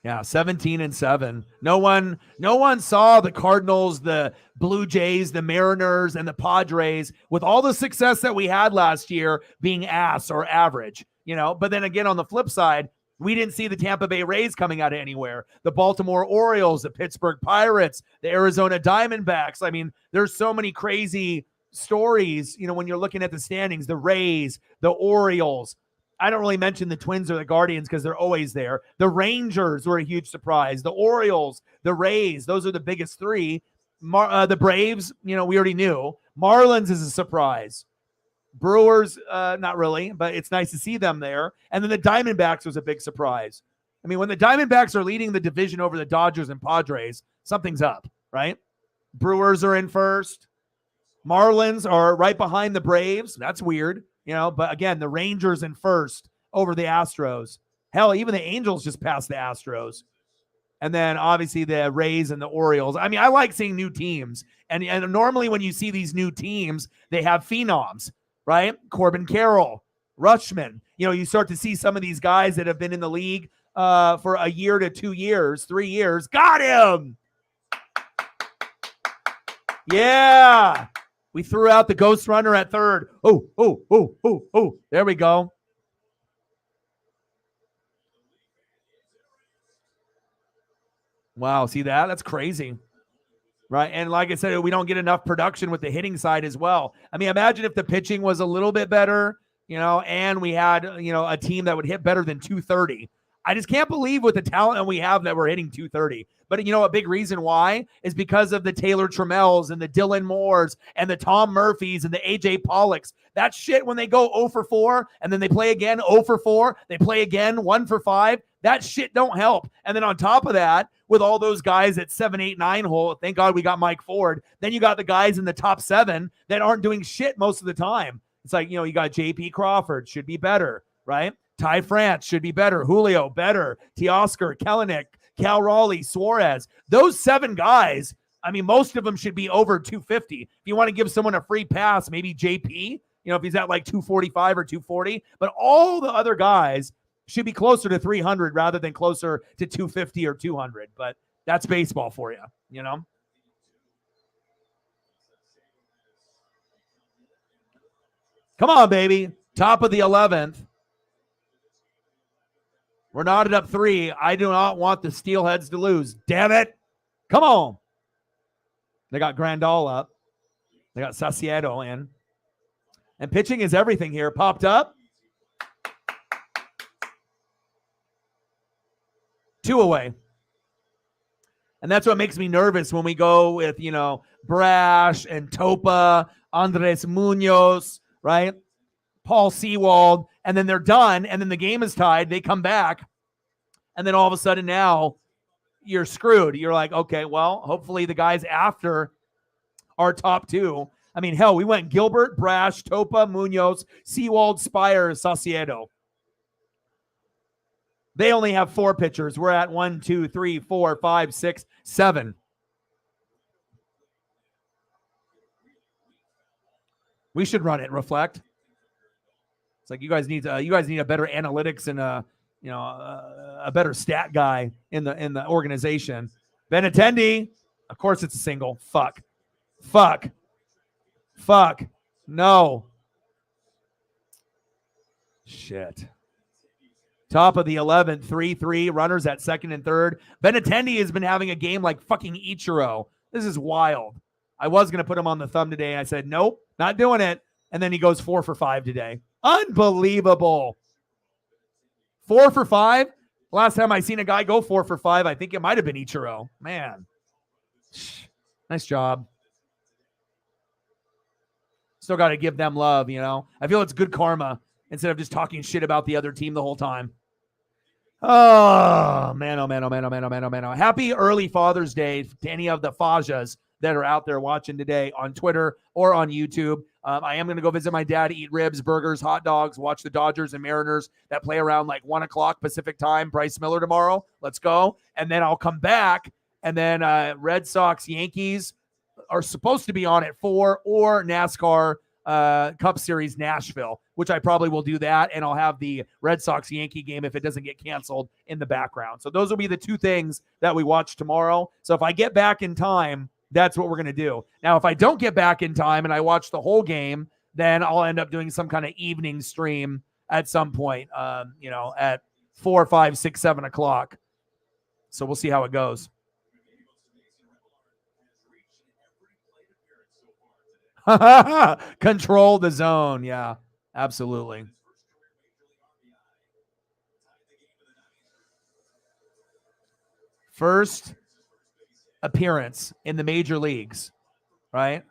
Yeah, 17-7. No one saw the Cardinals, the Blue Jays, the Mariners, and the Padres with all the success that we had last year being ass or average, But then again, on the flip side, we didn't see the Tampa Bay Rays coming out of anywhere. The Baltimore Orioles, the Pittsburgh Pirates, the Arizona Diamondbacks. I mean, there's so many crazy stories, when you're looking at the standings, the Rays, the Orioles. I don't really mention the Twins or the Guardians because they're always there. The Rangers were a huge surprise. The Orioles, the Rays, those are the biggest 3. The Braves, we already knew. Marlins is a surprise. Brewers, not really, but it's nice to see them there. And then the Diamondbacks was a big surprise. I mean, when the Diamondbacks are leading the division over the Dodgers and Padres, something's up, right? Brewers are in first. Marlins are right behind the Braves. That's weird, but again, the Rangers in first over the Astros. Hell, even the Angels just passed the Astros. And then obviously the Rays and the Orioles. I mean, I like seeing new teams. And normally when you see these new teams, they have phenoms. Right? Corbin Carroll, Rutschman. You start to see some of these guys that have been in the league for a year to 2 years, 3 years. Got him! Yeah! We threw out the ghost runner at third. Oh. There we go. Wow, see that? That's crazy. right? And like I said, we don't get enough production with the hitting side as well. I mean, imagine if the pitching was a little bit better, and we had, a team that would hit better than 230. I just can't believe with the talent we have that we're hitting 230. But a big reason why is because of the Taylor Trammels and the Dylan Moores and the Tom Murphys and the AJ Pollocks. That shit, when they go 0 for 4 and then they play again 0 for 4, they play again 1 for 5, that shit don't help. And then on top of that, with all those guys at 7, 8, 9 hole, thank God we got Mike Ford. Then you got the guys in the top 7 that aren't doing shit most of the time. It's like, you got JP Crawford, should be better, right? Ty France should be better. Julio, better. Teoscar, Kellenic, Cal Raleigh, Suarez. Those 7 guys, I mean, most of them should be over 250. If you want to give someone a free pass, maybe JP, if he's at like 245 or 240. But all the other guys should be closer to 300 rather than closer to 250 or 200. But that's baseball for you, Come on, baby. Top of the 11th. We're knotted up 3. I do not want the Steelheads to lose. Damn it. Come on. They got Grandal up. They got Saucedo in. And pitching is everything here. Popped up. 2 away. And that's what makes me nervous when we go with, Brash and Topa, Andres Munoz, right? Paul Sewald, and then they're done, and then the game is tied. They come back, and then all of a sudden now you're screwed. You're like, okay, well, hopefully the guys after our top 2. I mean, hell, we went Gilbert, Brash, Topa, Munoz, Sewald, Spire, Saucedo. They only have 4 pitchers. We're at 1, 2, 3, 4, 5, 6, 7. We should run it. Reflect. It's like you guys need a better analytics and a better stat guy in the organization. Benintendi, of course it's a single. Fuck. No. Shit. Top of the 11th, 3-3. Runners at second and third. Benintendi has been having a game like fucking Ichiro. This is wild. I was going to put him on the thumb today. I said, nope, not doing it. And then he goes 4 for 5 today. Unbelievable. 4 for 5. Last time I seen a guy go 4 for 5, I think it might have been Ichiro. Man. Nice job. Still got to give them love, I feel it's good karma instead of just talking shit about the other team the whole time. Oh, man. Happy early Father's Day to any of the Fajas that are out there watching today on Twitter or on YouTube. I am going to go visit my dad, eat ribs, burgers, hot dogs, watch the Dodgers and Mariners that play around like 1 o'clock Pacific time. Bryce Miller tomorrow. Let's go. And then I'll come back. And then Red Sox, Yankees are supposed to be on at 4, or NASCAR Cup Series Nashville, which I probably will do that. And I'll have the Red Sox Yankee game if it doesn't get canceled in the background. So those will be the 2 things that we watch tomorrow. So if I get back in time, that's what we're going to do. Now, if I don't get back in time and I watch the whole game, then I'll end up doing some kind of evening stream at some point, at 4, 5, 6, 7 o'clock. So we'll see how it goes. Control the zone. Yeah, absolutely. First appearance in the major leagues, right?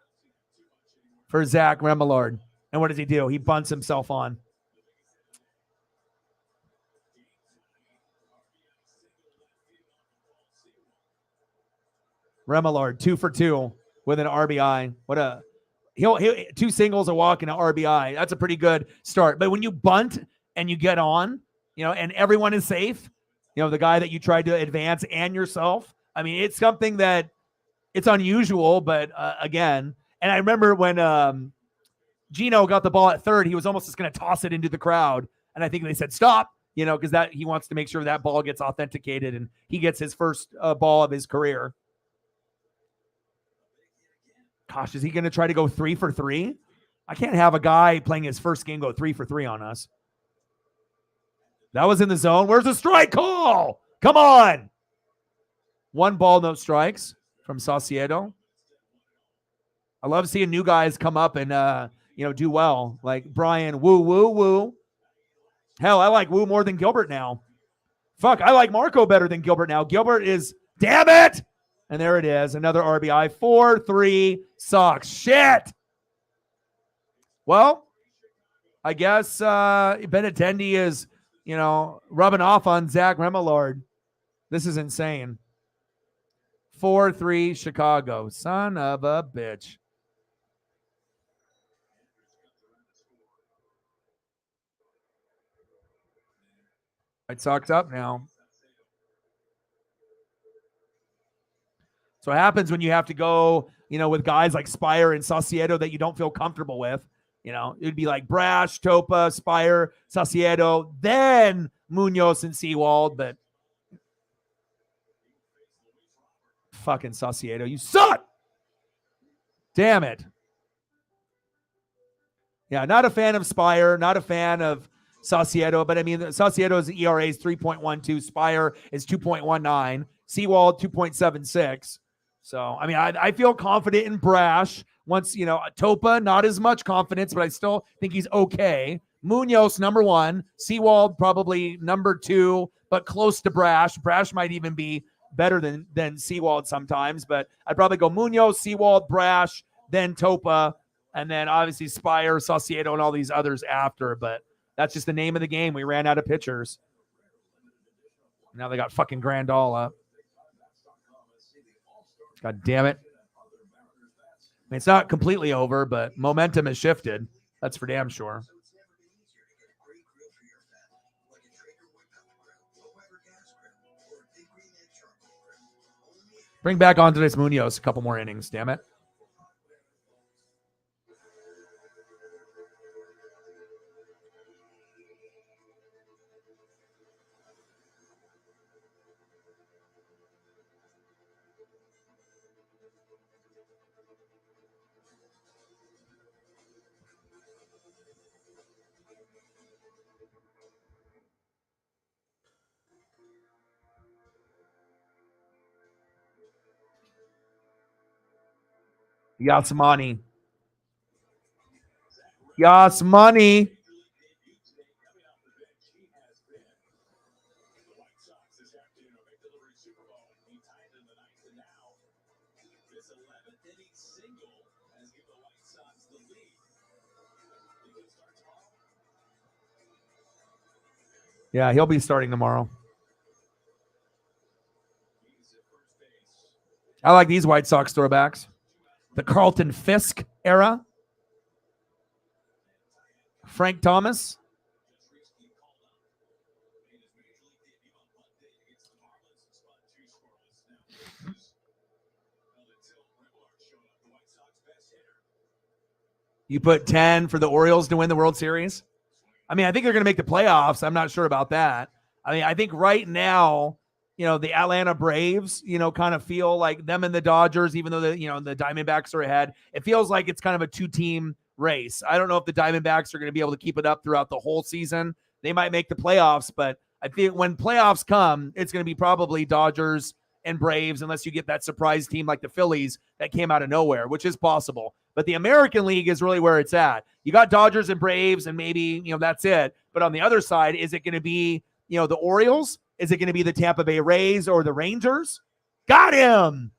For Zach Remillard. And what does he do? He bunts himself on. Remillard, 2 for 2 with an RBI. He'll 2 singles, a walk, and an RBI. That's a pretty good start. But when you bunt and you get on, and everyone is safe, the guy that you tried to advance and yourself, I mean, it's something that it's unusual, but again, and I remember when Gino got the ball at third, he was almost just going to toss it into the crowd. And I think they said, stop, because that he wants to make sure that ball gets authenticated and he gets his first ball of his career. Gosh, is he going to try to go 3 for 3? I can't have a guy playing his first game go 3 for 3 on us. That was in the zone. Where's the strike call? Come on. 1 ball, no strikes from Saucedo. I love seeing new guys come up and do well. Like Brian Woo. Hell, I like Woo more than Gilbert now. Fuck, I like Marco better than Gilbert now. Gilbert is, damn it! And there it is, another RBI. 4-3 Sox. Shit! Well, I guess Benintendi is, rubbing off on Zach Remillard. This is insane. 4-3 Chicago. Son of a bitch. White Sox up now. So what happens when you have to go, with guys like Spire and Saucedo that you don't feel comfortable with. It'd be like Brash, Topa, Spire, Saucedo, then Munoz and Sewald, but fucking Saucedo, you suck! Damn it. Yeah, not a fan of Spire, not a fan of Saucedo, but I mean, Saucedo's ERA is 3.12, Spire is 2.19, Sewald 2.76. So, I mean, I feel confident in Brash. Once, Topa, not as much confidence, but I still think he's okay. Munoz, number 1. Sewald, probably number 2, but close to Brash. Brash might even be better than Sewald sometimes, but I'd probably go Munoz, Sewald, Brash, then Topa, and then obviously Spire, Saucedo, and all these others after. But that's just the name of the game. We ran out of pitchers. Now they got fucking Grandal up. God damn it. I mean, it's not completely over, but momentum has shifted. That's for damn sure. Bring back Andres Munoz a couple more innings, damn it. Yasmani. Yeah, he'll be starting tomorrow. I like these White Sox throwbacks. The Carlton Fisk era. Frank Thomas. You put 10 for the Orioles to win the World Series? I mean, I think they're going to make the playoffs. I'm not sure about that. I mean, I think right now, the Atlanta Braves, kind of feel like them and the Dodgers, even though the Diamondbacks are ahead, it feels like it's kind of a 2-team race. I don't know if the Diamondbacks are going to be able to keep it up throughout the whole season. They might make the playoffs, but I think when playoffs come, it's going to be probably Dodgers and Braves, unless you get that surprise team like the Phillies that came out of nowhere, which is possible. But the American League is really where it's at. You got Dodgers and Braves, and maybe, that's it. But on the other side, is it going to be, the Orioles? Is it going to be the Tampa Bay Rays or the Rangers? Got him!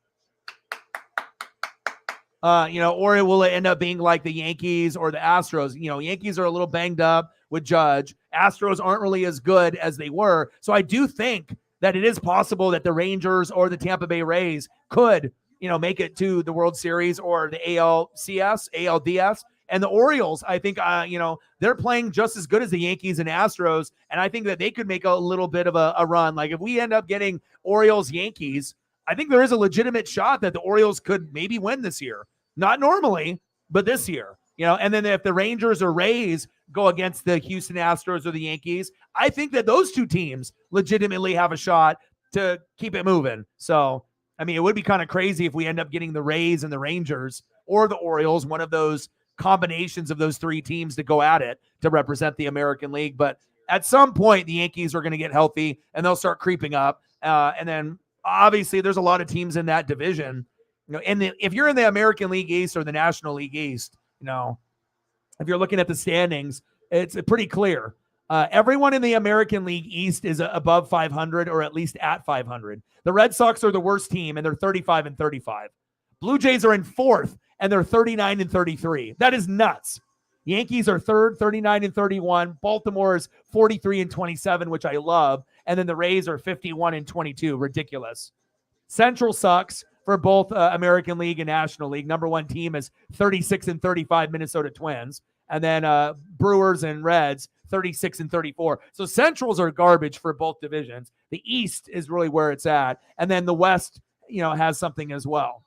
Or will it end up being like the Yankees or the Astros? Yankees are a little banged up with Judge. Astros aren't really as good as they were. So I do think that it is possible that the Rangers or the Tampa Bay Rays could, make it to the World Series or the ALCS, ALDS. And the Orioles, I think, they're playing just as good as the Yankees and Astros. And I think that they could make a little bit of a run. Like if we end up getting Orioles-Yankees, I think there is a legitimate shot that the Orioles could maybe win this year. Not normally, but this year. And then if the Rangers or Rays go against the Houston Astros or the Yankees, I think that those two teams legitimately have a shot to keep it moving. So, I mean, it would be kind of crazy if we end up getting the Rays and the Rangers or the Orioles, one of those combinations of those three teams to go at it to represent the American League. But at some point, the Yankees are going to get healthy and they'll start creeping up. And then obviously there's a lot of teams in that division if you're in the American League East or the National League East, if you're looking at the standings, it's pretty clear. Everyone in the American League East is above 500 or at least at 500. The Red Sox are the worst team, and they're 35-35. Blue Jays are in fourth, and they're 39-33. That is nuts. Yankees are third, 39-31. Baltimore is 43-27, which I love. And then the Rays are 51-22. Ridiculous. Central sucks for both American League and National League. Number one team is 36-35 Minnesota Twins. And then Brewers and Reds, 36-34. So Centrals are garbage for both divisions. The East is really where it's at. And then the West, has something as well.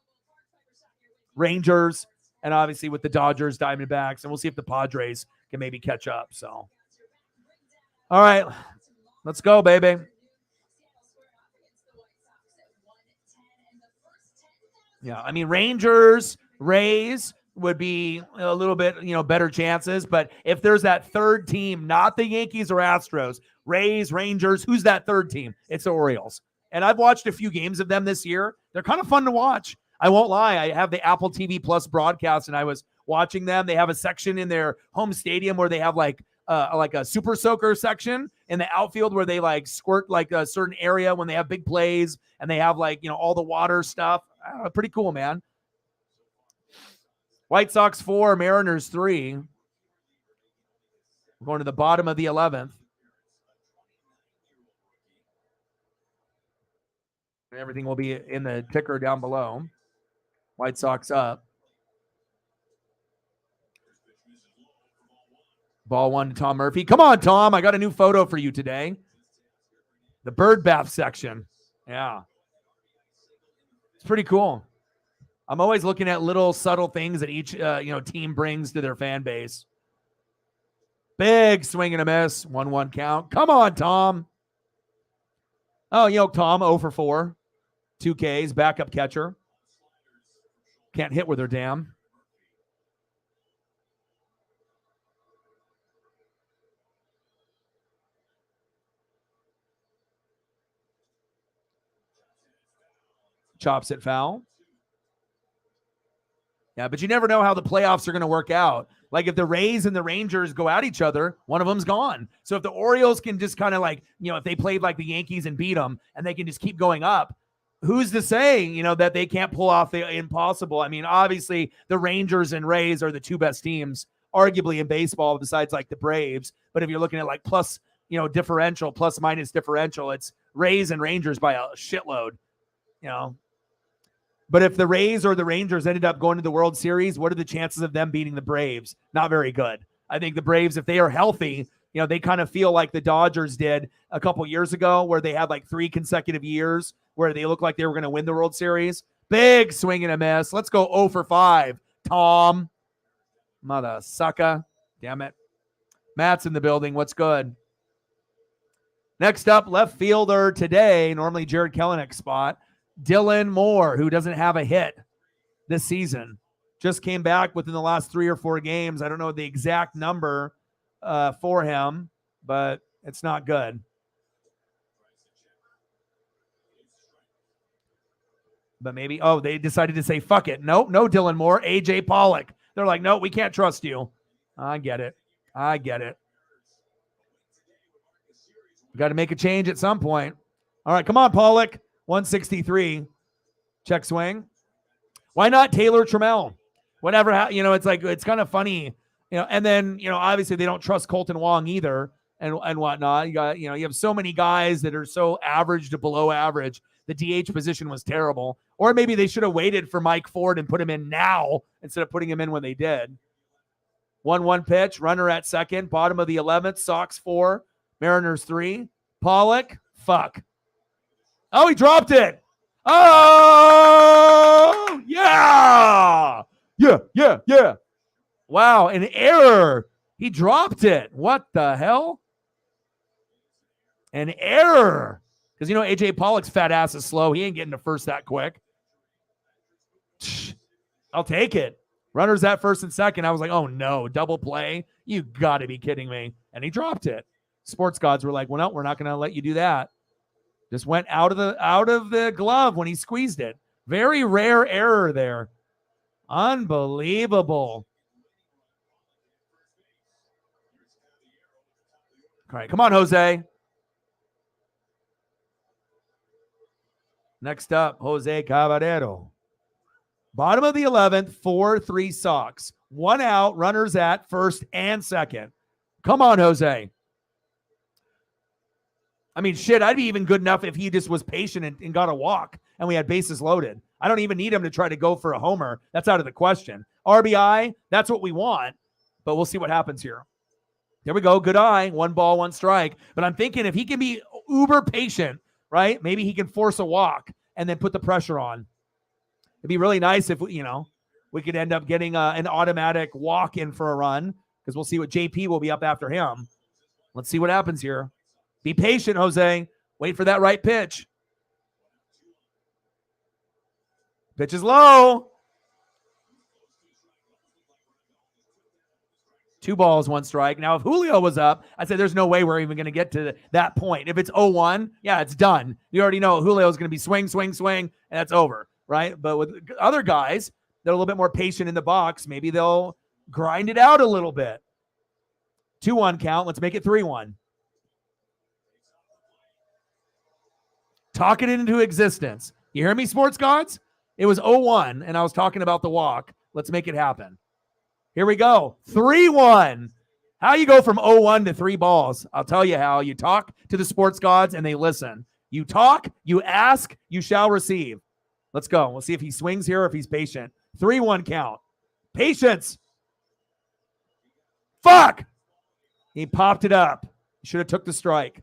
Rangers, and obviously with the Dodgers, Diamondbacks, and we'll see if the Padres can maybe catch up. So, all right, let's go, baby. Yeah, I mean, Rangers, Rays would be a little bit, better chances. But if there's that third team, not the Yankees or Astros, Rays, Rangers, who's that third team? It's the Orioles. And I've watched a few games of them this year. They're kind of fun to watch. I won't lie. I have the Apple TV Plus broadcast, and I was watching them. They have a section in their home stadium where they have like a super soaker section in the outfield where they like squirt like a certain area when they have big plays, and they have like, all the water stuff. Pretty cool, man. White Sox 4, Mariners 3. We're going to the bottom of the 11th. Everything will be in the ticker down below. White Sox up. Ball one to Tom Murphy. Come on, Tom. I got a new photo for you today. The bird bath section. Yeah. It's pretty cool. I'm always looking at little subtle things that each team brings to their fan base. Big swing and a miss. 1-1 count. Come on, Tom. Oh, Tom, 0 for 4. 2 Ks, backup catcher. Can't hit with her damn. Chops it foul. Yeah, but you never know how the playoffs are going to work out. Like if the Rays and the Rangers go at each other, one of them's gone. So if the Orioles can just kind of like, if they played like the Yankees and beat them and they can just keep going up, who's to say, that they can't pull off the impossible? I mean, obviously the Rangers and Rays are the two best teams, arguably in baseball, besides like the Braves. But if you're looking at like plus, differential, plus minus differential, it's Rays and Rangers by a shitload, But if the Rays or the Rangers ended up going to the World Series, what are the chances of them beating the Braves? Not very good. I think the Braves, if they are healthy, they kind of feel like the Dodgers did a couple years ago where they had like 3 consecutive years where they looked like they were going to win the World Series. Big swing and a miss. Let's go 0 for 5. Tom. Mother sucker. Damn it. Matt's in the building. What's good? Next up, left fielder today, normally Jared Kelenick's spot. Dylan Moore, who doesn't have a hit this season, just came back within the last 3 or 4 games. I don't know the exact number for him, but it's not good. But maybe, they decided to say, fuck it. No Dylan Moore, AJ Pollock. They're like, no, we can't trust you. I get it. Got to make a change at some point. All right, come on, Pollock. 163. Check swing. Why not Taylor Trammell? Whatever, it's like, it's kind of funny, and then, obviously they don't trust Colton Wong either and whatnot. You got, you have so many guys that are so average to below average. The DH position was terrible. Or maybe they should have waited for Mike Ford and put him in now instead of putting him in when they did. 1-1 pitch, runner at second, bottom of the 11th, Sox 4, Mariners 3. Pollock, fuck. Oh, he dropped it. Oh, yeah. Yeah. Wow, an error. He dropped it. What the hell? An error. Because, AJ Pollock's fat ass is slow. He ain't getting to first that quick. I'll take it. Runners at first and second. I was like, oh, no, double play? You got to be kidding me. And he dropped it. Sports gods were like, well, no, we're not going to let you do that. Just went out of the glove when he squeezed it. Very rare error there. Unbelievable. All right, come on, Jose. Next up, Jose Caballero. Bottom of the 11th, 4-3 Sox. 1 out, runners at first and second. Come on, Jose. I mean, shit, I'd be even good enough if he just was patient and got a walk and we had bases loaded. I don't even need him to try to go for a homer. That's out of the question. RBI, that's what we want, but we'll see what happens here. There we go. Good eye. 1 ball, 1 strike. But I'm thinking if he can be uber patient, right, maybe he can force a walk and then put the pressure on. It'd be really nice if, we could end up getting an automatic walk in for a run because we'll see what JP will be up after him. Let's see what happens here. Be patient, Jose. Wait for that right pitch. Pitch is low. 2 balls, 1 strike. Now, if Julio was up, I'd say there's no way we're even going to get to that point. If it's 0-1, yeah, it's done. You already know Julio's going to be swing, and that's over, right? But with other guys, they're a little bit more patient in the box. Maybe they'll grind it out a little bit. 2-1 count. Let's make it 3-1. Talk it into existence. You hear me, sports gods? It was 0-1, and I was talking about the walk. Let's make it happen. Here we go. 3-1. How you go from 0-1 to 3 balls? I'll tell you how. You talk to the sports gods, and they listen. You talk, you ask, you shall receive. Let's go. We'll see if he swings here or if he's patient. 3-1 count. Patience. Fuck. He popped it up. He should have took the strike.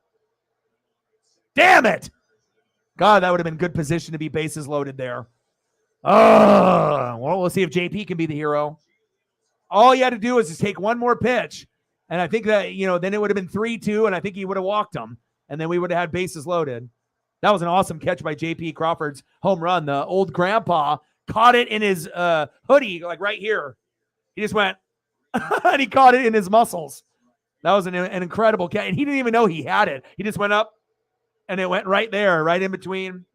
Damn it. God, that would have been good position to be bases loaded there. Well, we'll see if JP can be the hero. All you had to do was just take one more pitch. And I think that, then it would have been 3-2, and I think he would have walked him. And then we would have had bases loaded. That was an awesome catch by JP Crawford's home run. The old grandpa caught it in his hoodie, like right here. He just went, and he caught it in his muscles. That was an incredible catch. And he didn't even know he had it. He just went up, and it went right there, right in between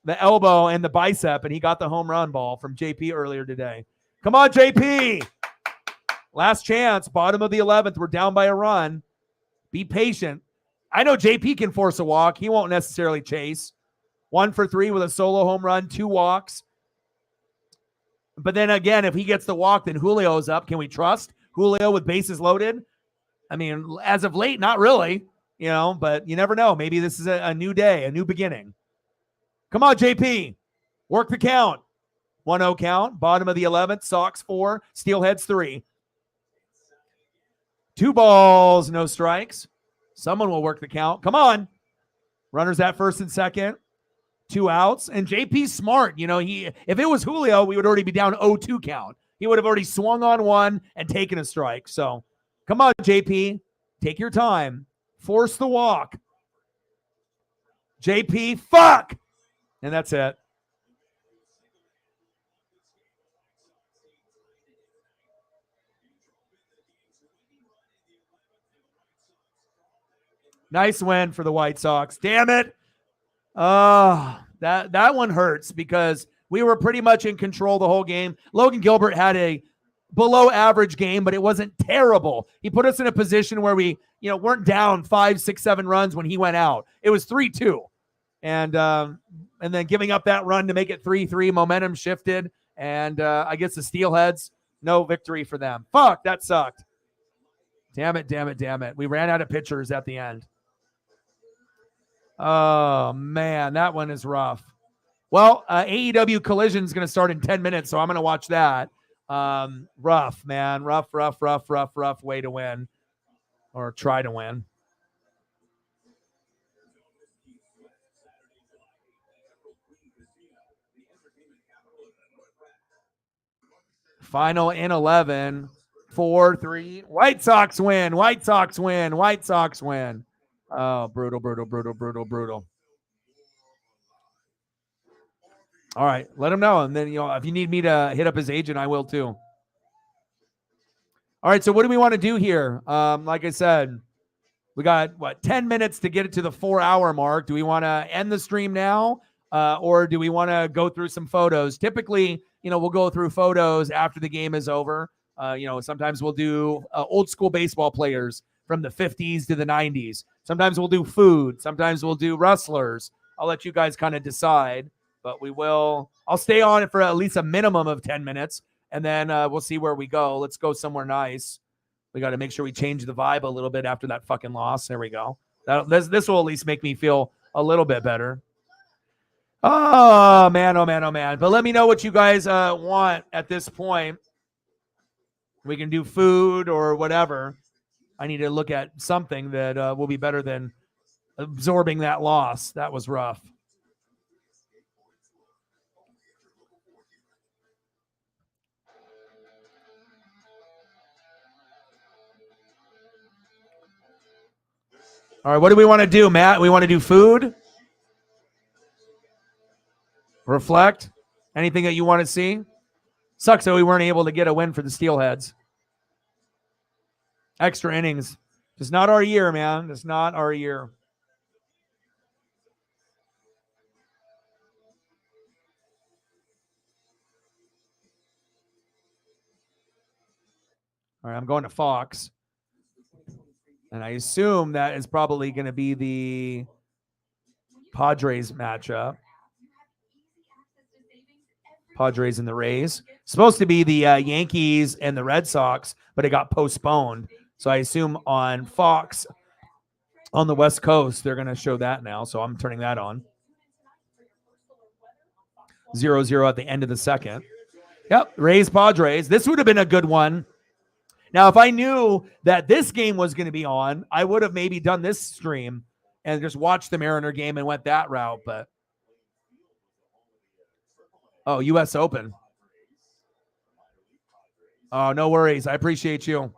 the elbow and the bicep, and he got the home run ball from JP earlier today. Come on, JP. Last chance, bottom of the 11th. We're down by a run. Be patient. I know JP can force a walk. He won't necessarily chase. 1 for 3 with a solo home run, 2 walks. But then again, if he gets the walk, then Julio's up. Can we trust Julio with bases loaded? I mean, as of late, not really, but you never know. Maybe this is a new day, a new beginning. Come on, JP. Work the count. 1-0 count. Bottom of the 11th. Sox 4. Steelheads 3. 2 balls, no strikes. Someone will work the count. Come on. Runners at first and second. 2 outs. And JP's smart. If it was Julio, we would already be down 0-2 count. He would have already swung on 1 and taken a strike. So come on, JP. Take your time. Force the walk. JP, fuck. And that's it. Nice win for the White Sox. Damn it. That one hurts because we were pretty much in control the whole game. Logan Gilbert had a below average game, but it wasn't terrible. He put us in a position where we, weren't down 5, 6, 7 runs when he went out. It was 3-2. And then giving up that run to make it 3-3, momentum shifted. And I guess the Steelheads, no victory for them. Fuck, that sucked. Damn it. We ran out of pitchers at the end. Oh, man, that one is rough. Well, AEW Collision is going to start in 10 minutes, so I'm going to watch that. Rough, man. Rough way to win or try to win. Final in 11, 4-3. White Sox win. Oh, brutal. All right, let him know. And then, if you need me to hit up his agent, I will too. All right, so what do we want to do here? Like I said, we got, 10 minutes to get it to the 4-hour mark. Do we want to end the stream now? or do we want to go through some photos? Typically, we'll go through photos after the game is over. Sometimes we'll do old school baseball players from the 50s to the 90s. Sometimes we'll do food. Sometimes we'll do wrestlers. I'll let you guys kind of decide, but I'll stay on it for at least a minimum of 10 minutes, and then we'll see where we go. Let's go somewhere nice. We got to make sure we change the vibe a little bit after that fucking loss. There we go. This will at least make me feel a little bit better. Oh, man, oh, man, oh, man. But let me know what you guys want at this point. We can do food or whatever. I need to look at something that will be better than absorbing that loss. That was rough. All right, what do we want to do, Matt? We want to do food? Reflect? Anything that you want to see? Sucks that we weren't able to get a win for the Steelheads. Extra innings. It's not our year, man. It's not our year. All right, I'm going to Fox. And I assume that is probably going to be the Padres matchup. Padres and the Rays. Supposed to be the Yankees and the Red Sox, but it got postponed. So I assume on Fox on the West Coast, they're going to show that now. So I'm turning that on. 0-0 at the end of the second. Yep, Rays, Padres. This would have been a good one. Now, if I knew that this game was going to be on, I would have maybe done this stream and just watched the Mariner game and went that route. But oh, U.S. Open. Oh, no worries. I appreciate you.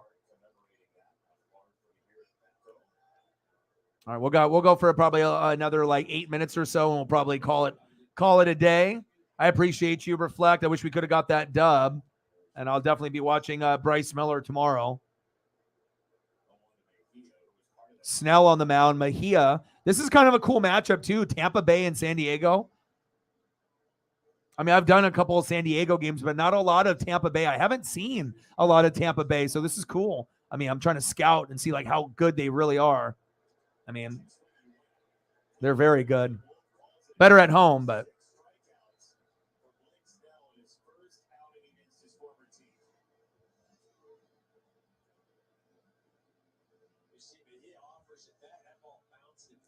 All right, we'll go for probably another like 8 minutes or so, and we'll probably call it a day. I appreciate you, Reflect. I wish we could have got that dub, and I'll definitely be watching Bryce Miller tomorrow. Snell on the mound, Mejia. This is kind of a cool matchup too. Tampa Bay and San Diego. I mean, I've done a couple of San Diego games, but not a lot of Tampa Bay. I haven't seen a lot of Tampa Bay, so this is cool. I mean, I'm trying to scout and see like how good they really are. I mean, they're very good. Better at home, but.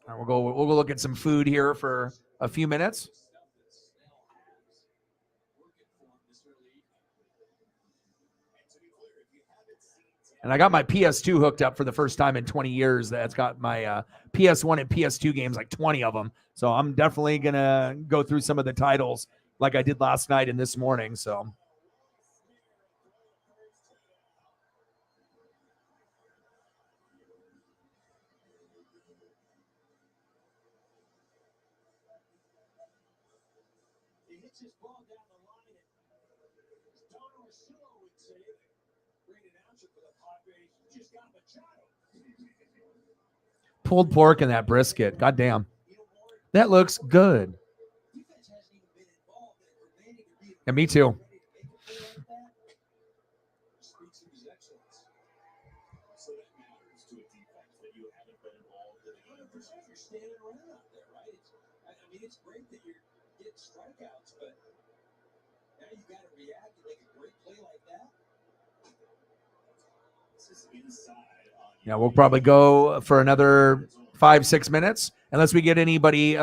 All right, we'll go look at some food here for a few minutes. And I got my PS2 hooked up for the first time in 20 years. That's got my PS1 and PS2 games, like 20 of them. So I'm definitely going to go through some of the titles like I did last night and this morning. So. Pulled pork and that brisket. God damn. That looks good. Yeah, me too. It's great that you're getting strikeouts, but now you've got to react and make a great play like that. Yeah, we'll probably go for another 5-6 minutes unless we get anybody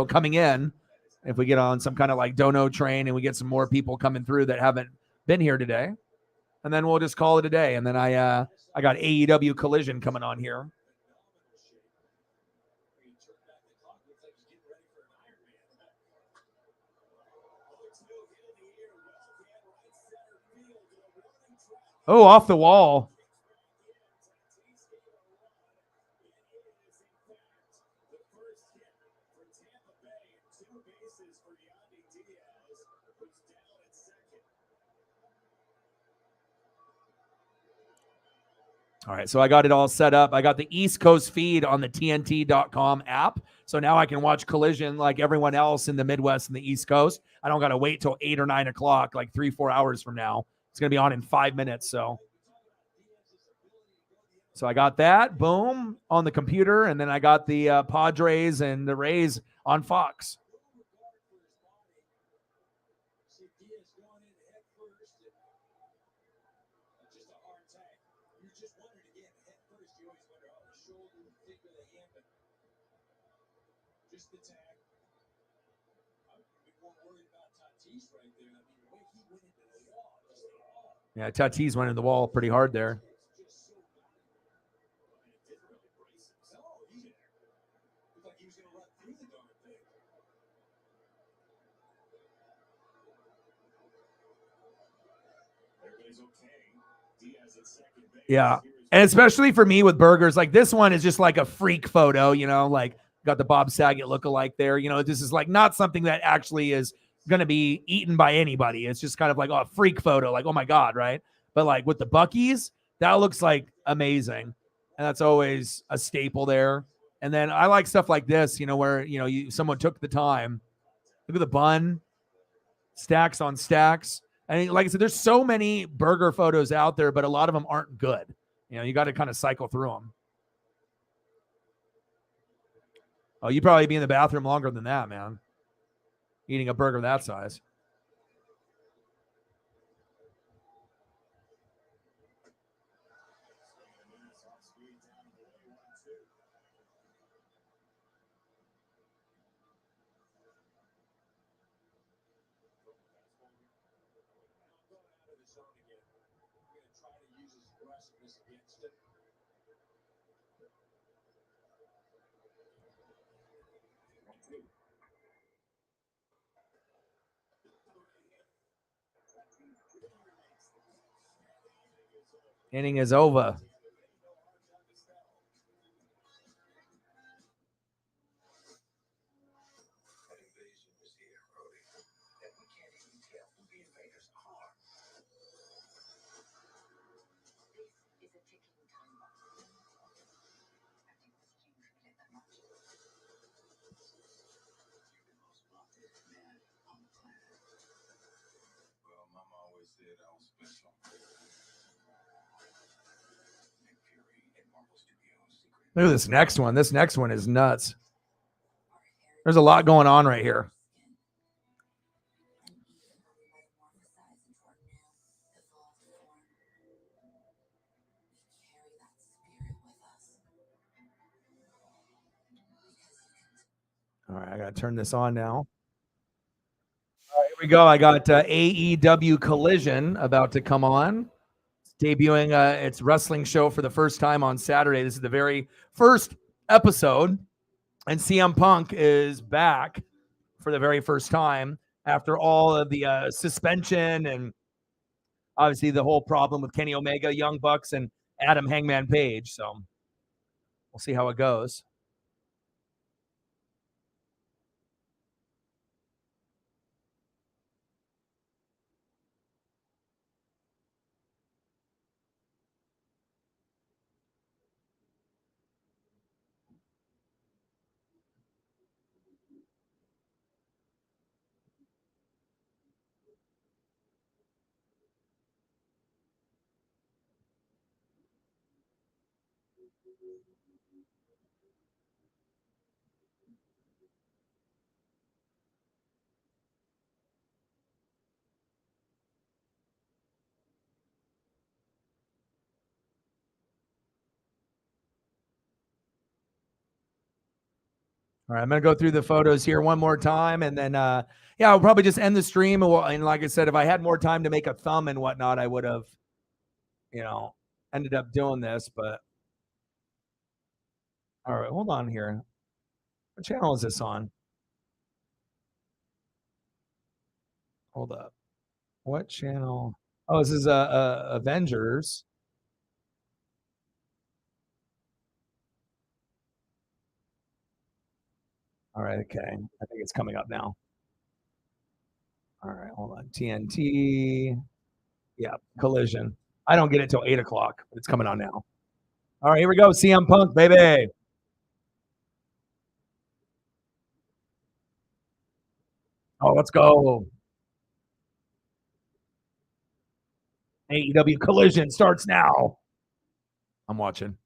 coming in. If we get on some kind of like dono train and we get some more people coming through that haven't been here today, and then we'll just call it a day. And then I got AEW Collision coming on here. Oh, off the wall. All right, so I got it all set up. I got the East Coast feed on the TNT.com app. So now I can watch Collision like everyone else in the Midwest and the East Coast. I don't got to wait till 8 or 9 o'clock, like 3-4 hours from now. It's going to be on in 5 minutes. So I got that, boom, on the computer. And then I got the Padres and the Rays on Fox. Yeah, Tatis went in the wall pretty hard there. Yeah. And especially for me with burgers, like this one is just like a freak photo, you know, like got the Bob Saget lookalike there. You know, this is like not something that actually is going to be eaten by anybody. It's just kind of like a freak photo, like, oh my God, right? But like with the Buc-ee's, that looks like amazing. And that's always a staple there. And then I like stuff like this, you know, where, you know, someone took the time. Look at the bun, stacks on stacks. And like I said, there's so many burger photos out there, but a lot of them aren't good. You know, you got to kind of cycle through them. Oh, you'd probably be in the bathroom longer than that, man. Eating a burger that size. Inning is over. Look at this next one. This next one is nuts. There's a lot going on right here. All right, I got to turn this on now. All right, here we go. I got AEW Collision about to come on. Debuting its wrestling show for the first time on Saturday. This is the very first episode, and CM Punk is back for the very first time after all of the suspension and obviously the whole problem with Kenny Omega, Young Bucks, and Adam Hangman Page. So we'll see how it goes. All right, I'm going to go through the photos here one more time, and then, yeah, I'll probably just end the stream. And like I said, if I had more time to make a thumb and whatnot, I would have, you know, ended up doing this. But all right, hold on here. What channel is this on? Hold up. What channel? Oh, this is Avengers. All right, okay. I think it's coming up now. All right, hold on. TNT. Yeah, Collision. I don't get it till 8 o'clock, but it's coming on now. All right, here we go. CM Punk, baby. Oh, let's go. AEW Collision starts now. I'm watching.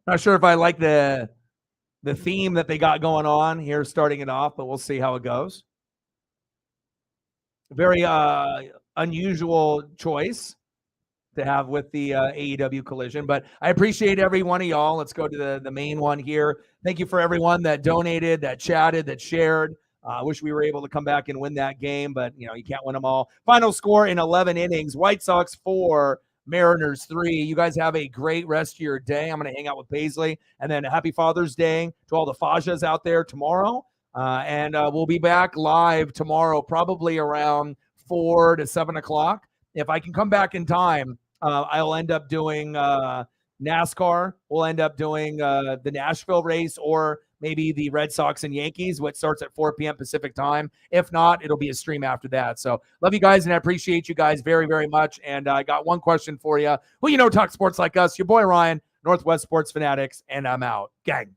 Not sure if I like the theme that they got going on here starting it off, but we'll see how it goes. Very unusual choice to have with the AEW Collision, but I appreciate every one of y'all. Let's go to the main one here. Thank you for everyone that donated, that chatted, that shared. I wish we were able to come back and win that game, but you can't win them all. Final score in 11 innings: White Sox 4, Mariners 3. You guys have a great rest of your day. I'm going to hang out with Paisley, and then happy Father's Day to all the Fajas out there tomorrow. And we'll be back live tomorrow, probably around 4 to 7 o'clock. If I can come back in time, I'll end up doing NASCAR. We'll end up doing the Nashville race, or maybe the Red Sox and Yankees, which starts at 4 p.m. Pacific time. If not, it'll be a stream after that. So love you guys, and I appreciate you guys very, very much. And I got one question for you. Who talk sports like us? Your boy Ryan, Northwest Sports Fanatics, and I'm out. Gang.